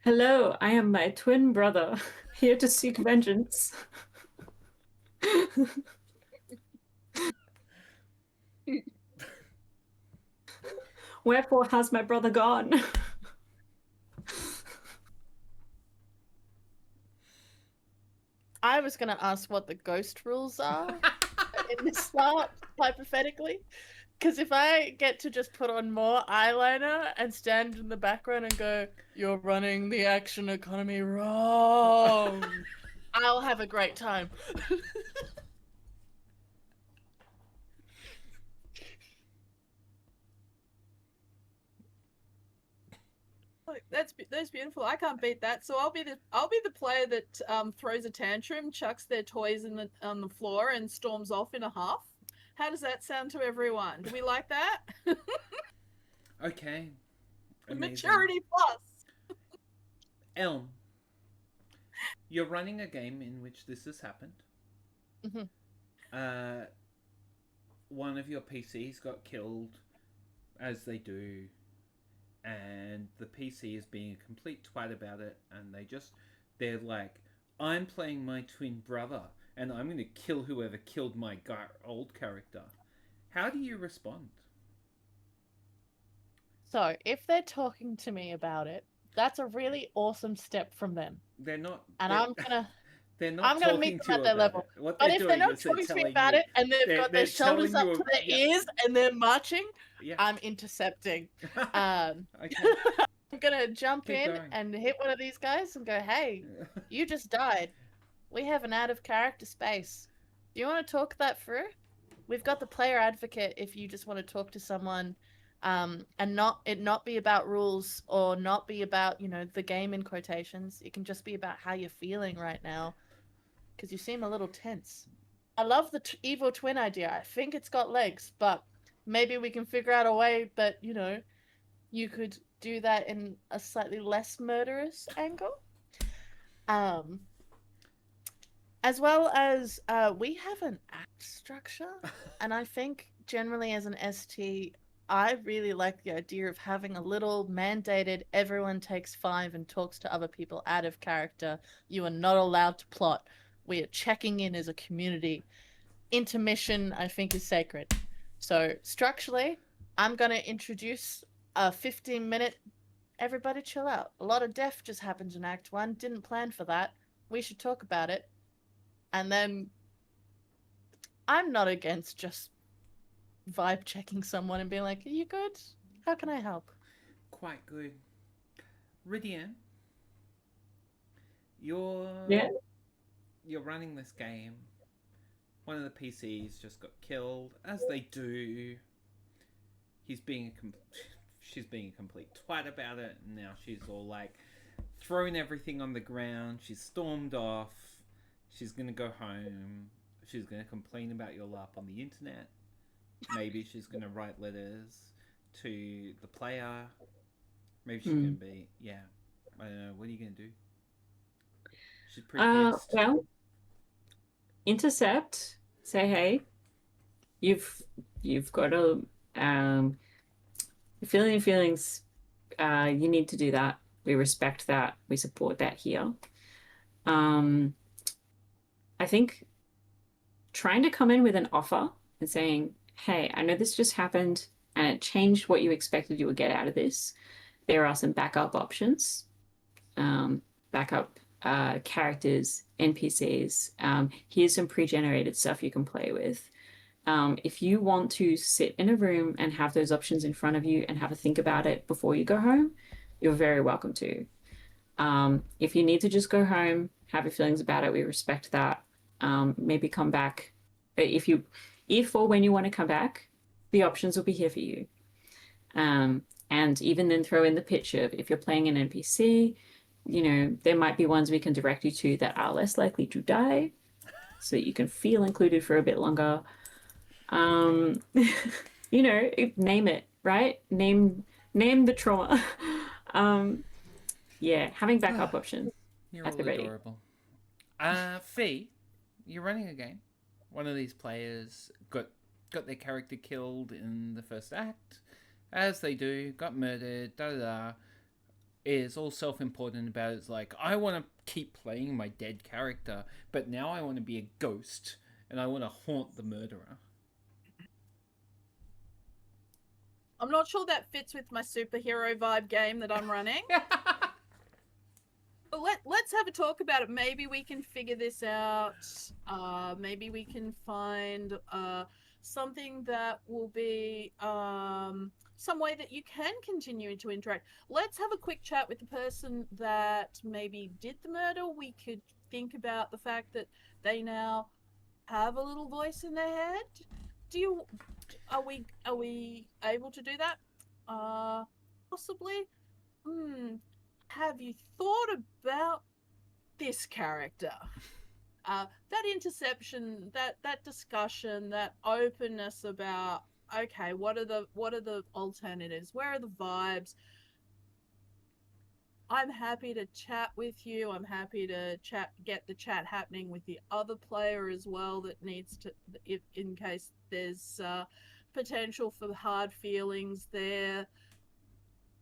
Hello, I am my twin brother, here to seek vengeance. Wherefore has my brother gone? I was going to ask what the ghost rules are in this LARP, hypothetically. Because if I get to just put on more eyeliner and stand in the background and go, "You're running the action economy wrong," I'll have a great time. Like, that's beautiful. I can't beat that. So I'll be the player that throws a tantrum, chucks their toys on the floor, and storms off in a huff. How does that sound to everyone? Do we like that? Okay. Amazing. Maturity plus. Elm, you're running a game in which this has happened. Mhm. One of your PCs got killed, as they do, and the PC is being a complete twat about it, and they're like, I'm playing my twin brother, and I'm going to kill whoever killed my old character. How do you respond? So, if they're talking to me about it, that's a really awesome step from them. They're not. And They're not I'm gonna talking meet to them you at their about level. it. What But they're if they're doing not is they're talking to me telling about you. it and they've got their shoulders up to their ears and they're marching, Yeah. I'm intercepting. Okay. I'm gonna jump Keep in going. and hit one of these guys and go, "Hey, you just died. We have an out of character space. Do you want to talk that through? We've got the player advocate if you just want to talk to someone, and not be about rules or not be about, the game in quotations. It can just be about how you're feeling right now, because you seem a little tense. I love the evil twin idea. I think it's got legs, but maybe we can figure out a way that, you could do that in a slightly less murderous angle. As well as we have an act structure, and I think generally as an ST, I really like the idea of having a little mandated everyone takes 5 and talks to other people out of character. You are not allowed to plot. We are checking in as a community. Intermission, I think, is sacred. So structurally, I'm going to introduce a 15-minute everybody chill out. A lot of death just happens in Act 1. Didn't plan for that. We should talk about it. And then I'm not against just vibe checking someone and being like, "Are you good? How can I help?" Quite good. Ridian, you're running this game. One of the PCs just got killed, as they do. She's being a complete twat about it, and now she's all like thrown everything on the ground. She's stormed off. She's gonna go home. She's gonna complain about your LARP on the internet. Maybe she's gonna write letters to the player. Maybe she's gonna be, I don't know. What are you gonna do? She's pretty pissed. Well, intercept. Say, hey, you've got to feeling your feelings. You need to do that. We respect that. We support that here. I think trying to come in with an offer and saying, hey, I know this just happened and it changed what you expected you would get out of this. There are some backup options, backup characters, NPCs. Here's some pre-generated stuff you can play with. If you want to sit in a room and have those options in front of you and have a think about it before you go home, you're very welcome to. If you need to just go home, have your feelings about it, we respect that. Maybe come back. If or when you want to come back, the options will be here for you. And even then throw in the pitch of if you're playing an NPC, there might be ones we can direct you to that are less likely to die so that you can feel included for a bit longer. Name it, right? Name the trauma. Having backup options. You're at all the ready. adorable. Fee, you're running a game. One of these players got their character killed in the first act, as they do, got murdered, is all self-important about it. It's like, I want to keep playing my dead character, but now I want to be a ghost, and I want to haunt the murderer. I'm not sure that fits with my superhero vibe game that I'm running. But let's have a talk about it. Maybe we can figure this out. Maybe we can find something that will be some way that you can continue to interact. Let's have a quick chat with the person that maybe did the murder. We could think about the fact that they now have a little voice in their head. Are we able to do that? Possibly. have you thought about this character? That interception, that discussion, that openness about, okay, what are the alternatives? Where are the vibes? I'm happy to chat with you. I'm happy to get the chat happening with the other player as well. That needs to, if in case there's potential for hard feelings there.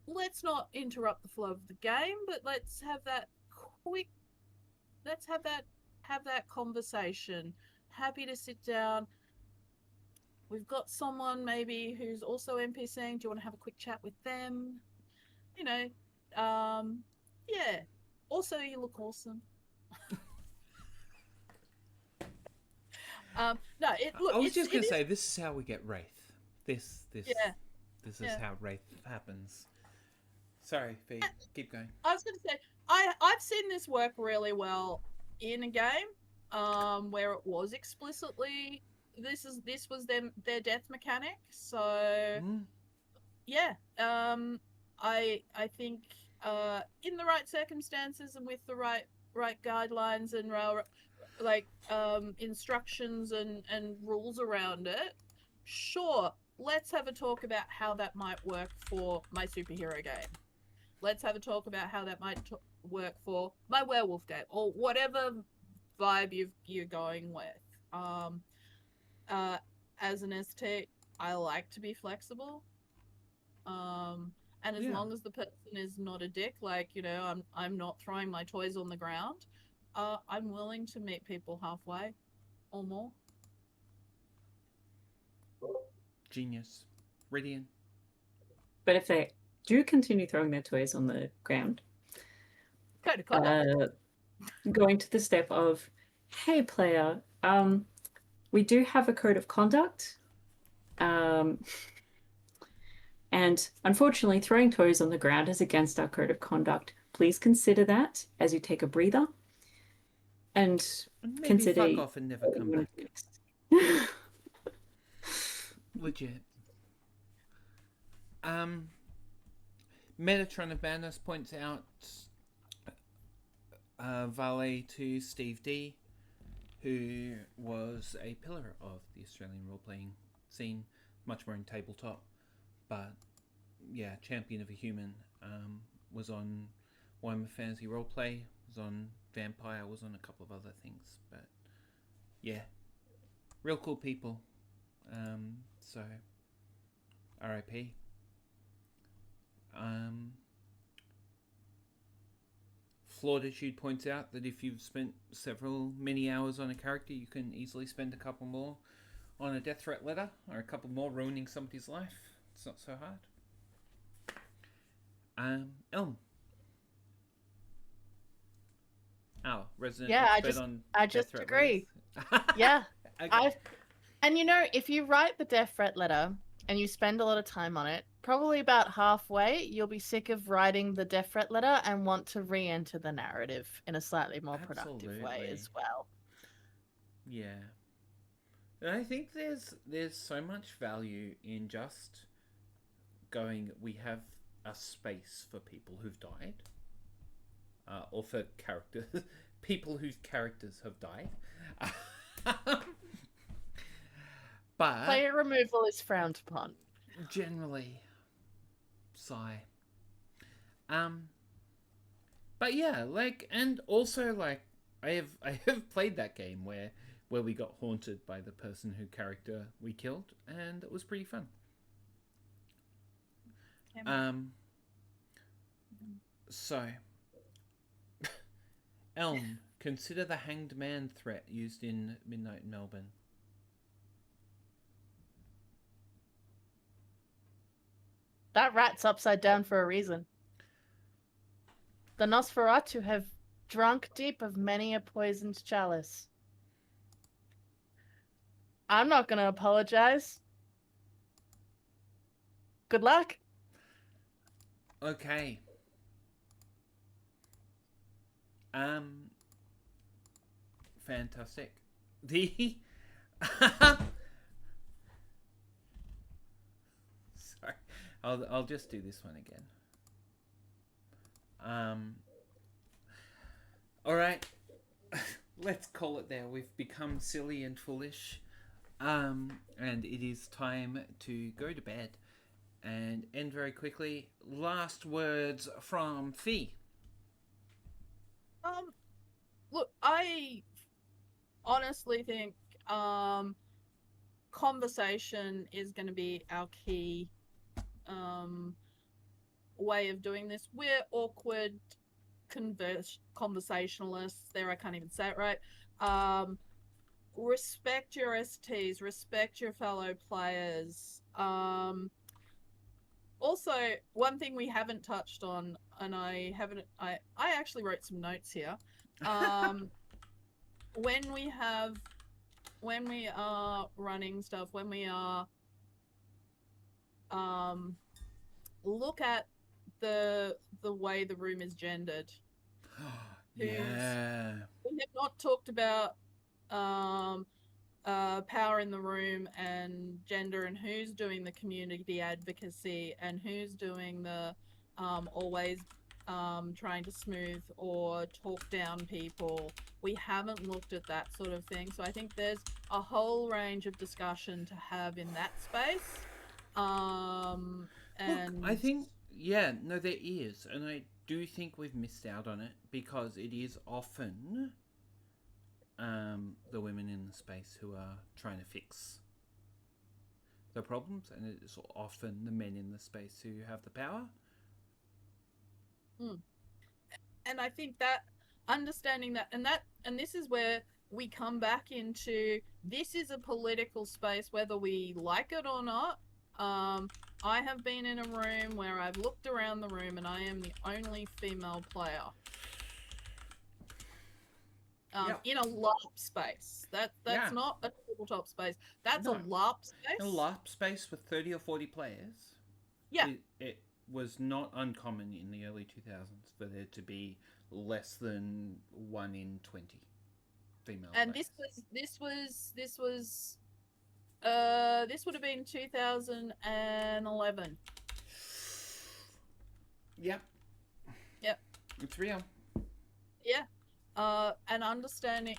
Let's not interrupt the flow of the game, but let's have that quick. Let's have that conversation. Happy to sit down. We've got someone maybe who's also NPCing. Do you want to have a quick chat with them? You know, yeah. Also, you look awesome. No, I was just gonna say, this is how we get Wraith. This Yeah. is Yeah. how Wraith happens. Sorry, V, keep going. I was going to say, I've seen this work really well in a game, where it was explicitly this was their death mechanic. So yeah, I think in the right circumstances and with the right guidelines and instructions and rules around it, sure, let's have a talk about how that might work for my superhero game. Let's have a talk about how that might work for my werewolf game, or whatever vibe you're going with. As an ST, I like to be flexible. And as long as the person is not a dick, like, I'm not throwing my toys on the ground, I'm willing to meet people halfway or more. Genius. Ridian. But if they do continue throwing their toys on the ground, Code of conduct. going to the step of, hey player, we do have a code of conduct. And unfortunately, throwing toys on the ground is against our code of conduct. Please consider that as you take a breather. And Maybe consider fuck off and never come back. Legit. Metatron of Madness points out valet to Steve D, who was a pillar of the Australian role-playing scene, much more in tabletop, but yeah, champion of a human, was on Warhammer Fantasy Roleplay, was on Vampire, was on a couple of other things, but yeah, real cool people. So RIP. Flauditude points out that if you've spent many hours on a character, you can easily spend a couple more on a death threat letter, or a couple more ruining somebody's life. It's not so hard. Elm. Oh, resident expert on I death just threat agree. letters. Yeah. Okay. And if you write the death threat letter and you spend a lot of time on it, probably about halfway you'll be sick of writing the death threat letter and want to re-enter the narrative in a slightly more productive way as well. Yeah. And I think there's so much value in just going, we have a space for people who've died. Or for characters, people whose characters have died. But player removal is frowned upon. Generally. Sigh. But yeah, and also I have played that game where we got haunted by the person whose character we killed, and it was pretty fun. So Elm, consider the hanged man threat used in Midnight in Melbourne. That rat's upside down for a reason. The Nosferatu have drunk deep of many a poisoned chalice. I'm not going to apologize. Good luck. Okay. Fantastic. The sorry, I'll just do this one again. All right, let's call it there. We've become silly and foolish, and it is time to go to bed and end very quickly. Last words from Fee. Look, I honestly think conversation is going to be our key way of doing this. We're awkward conversationalists. There, I can't even say it right. Respect your STs, respect your fellow players. Also, one thing we haven't touched on, and I actually wrote some notes here. When we are running stuff, when we are look at the way the room is gendered. Yeah. We have not talked about power in the room and gender, and who's doing the community advocacy and who's doing the always trying to smooth or talk down people. We haven't looked at that sort of thing. So I think there's a whole range of discussion to have in that space. And Look, I think, yeah, no, there is. And I do think we've missed out on it because it is often the women in the space who are trying to fix the problems, and it is often the men in the space who have the power. And I think that understanding that and this is where we come back into, this is a political space whether we like it or not. I have been in a room where I've looked around the room and I am the only female player. Yep. In a LARP space. That's not a tabletop space. That's a LARP space. In a LARP space with 30 or 40 players. Yeah. It was not uncommon in the early 2000s for there to be less than 1 in 20 female and players. this would have been 2011. Yep. It's real. Yeah. And understanding,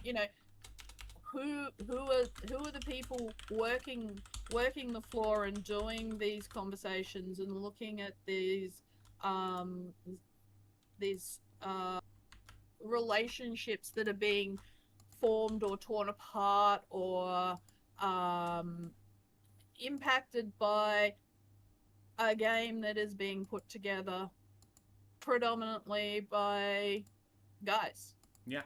who are the people working the floor and doing these conversations and looking at these relationships that are being formed or torn apart or impacted by a game that is being put together predominantly by guys. Yeah.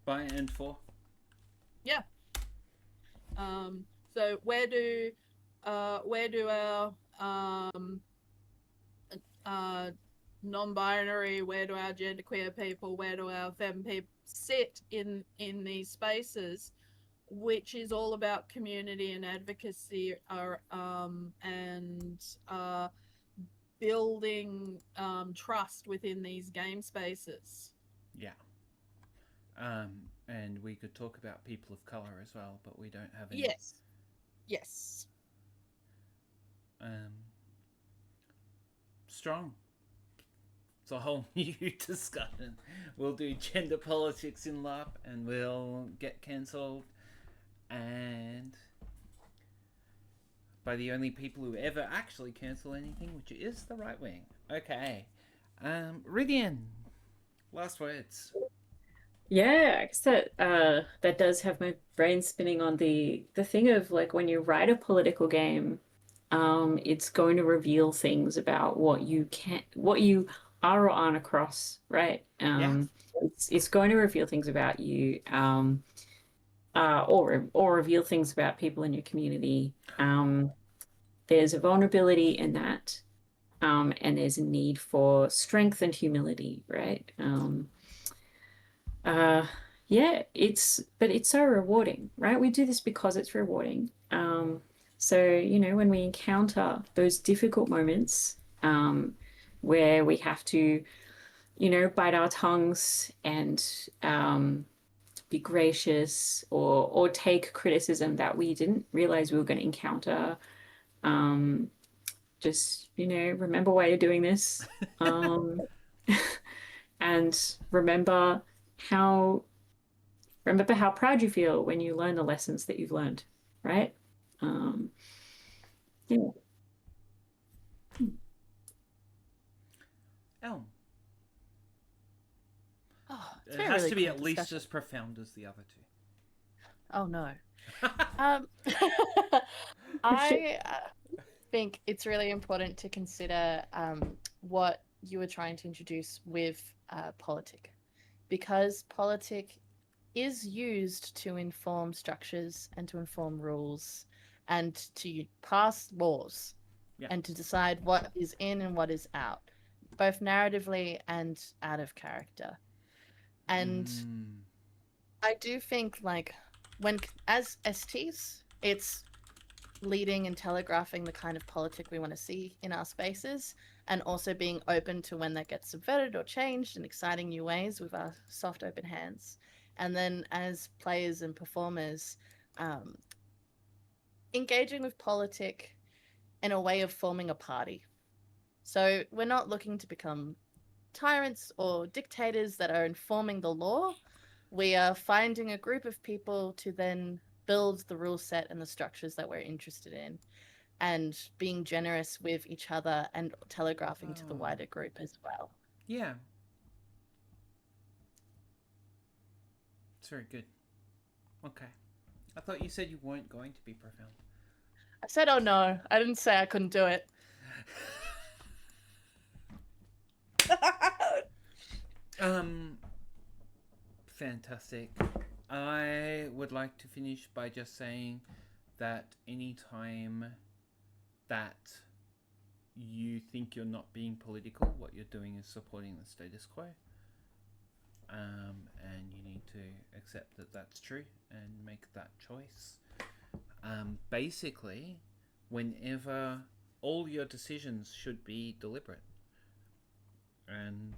By and for. Yeah. So where do our non-binary, where do our genderqueer people, where do our femme people sit in these spaces, which is all about community and advocacy, and building trust within these game spaces. Yeah. And we could talk about people of color as well, but we don't have any. Yes. Strong. It's a whole new discussion. We'll do gender politics in LARP and we'll get cancelled. And by the only people who ever actually cancel anything, which is the right wing. Okay. Ridian, last words. Yeah, I guess that does have my brain spinning on the thing of, like, when you write a political game, it's going to reveal things about what you are or aren't across, right? It's going to reveal things about you, or reveal things about people in your community. There's a vulnerability in that, and there's a need for strength and humility, right? Yeah, it's so rewarding, right? We do this because it's rewarding. So, when we encounter those difficult moments, where we have to, bite our tongues and be gracious or take criticism that we didn't realize we were going to encounter, just, remember why you're doing this. And how proud you feel when you learn the lessons that you've learned, right? Yeah. Elm. Oh, it's It been a has really to be cool at least discussion. as profound as the other two. Oh no. Sure. I think it's really important to consider what you were trying to introduce with politic, because politic is used to inform structures and to inform rules and to pass laws and to decide what is in and what is out, both narratively and out of character. And I do think, like, as STs, it's leading and telegraphing the kind of politic we want to see in our spaces, and also being open to when that gets subverted or changed in exciting new ways with our soft open hands. And then as players and performers, engaging with politic in a way of forming a party. So we're not looking to become tyrants or dictators that are informing the law. We are finding a group of people to then build the rule set and the structures that we're interested in, and being generous with each other and telegraphing to the wider group as well. Yeah. It's very good. Okay. I thought you said you weren't going to be profound. I said, oh no, I didn't say I couldn't do it. Fantastic. I would like to finish by just saying that anytime that you think you're not being political, what you're doing is supporting the status quo. And you need to accept that that's true and make that choice. Basically, whenever all your decisions should be deliberate, and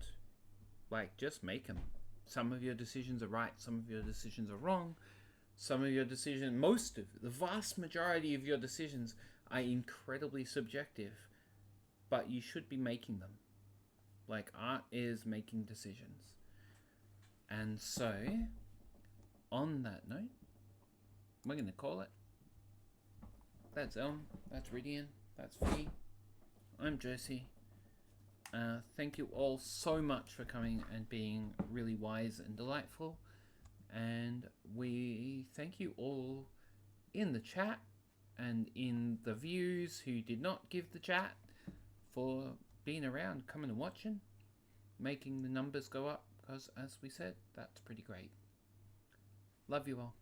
just make them. Some of your decisions are right, some of your decisions are wrong, some of your decisions, the vast majority of your decisions are incredibly subjective, but you should be making them. Art is making decisions. And so, on that note, we're going to call it. That's Elm, that's Ridian, that's Fee, I'm Josie. Thank you all so much for coming and being really wise and delightful. And we thank you all in the chat and in the views who did not give the chat for being around, coming and watching, making the numbers go up, because as we said, that's pretty great. Love you all.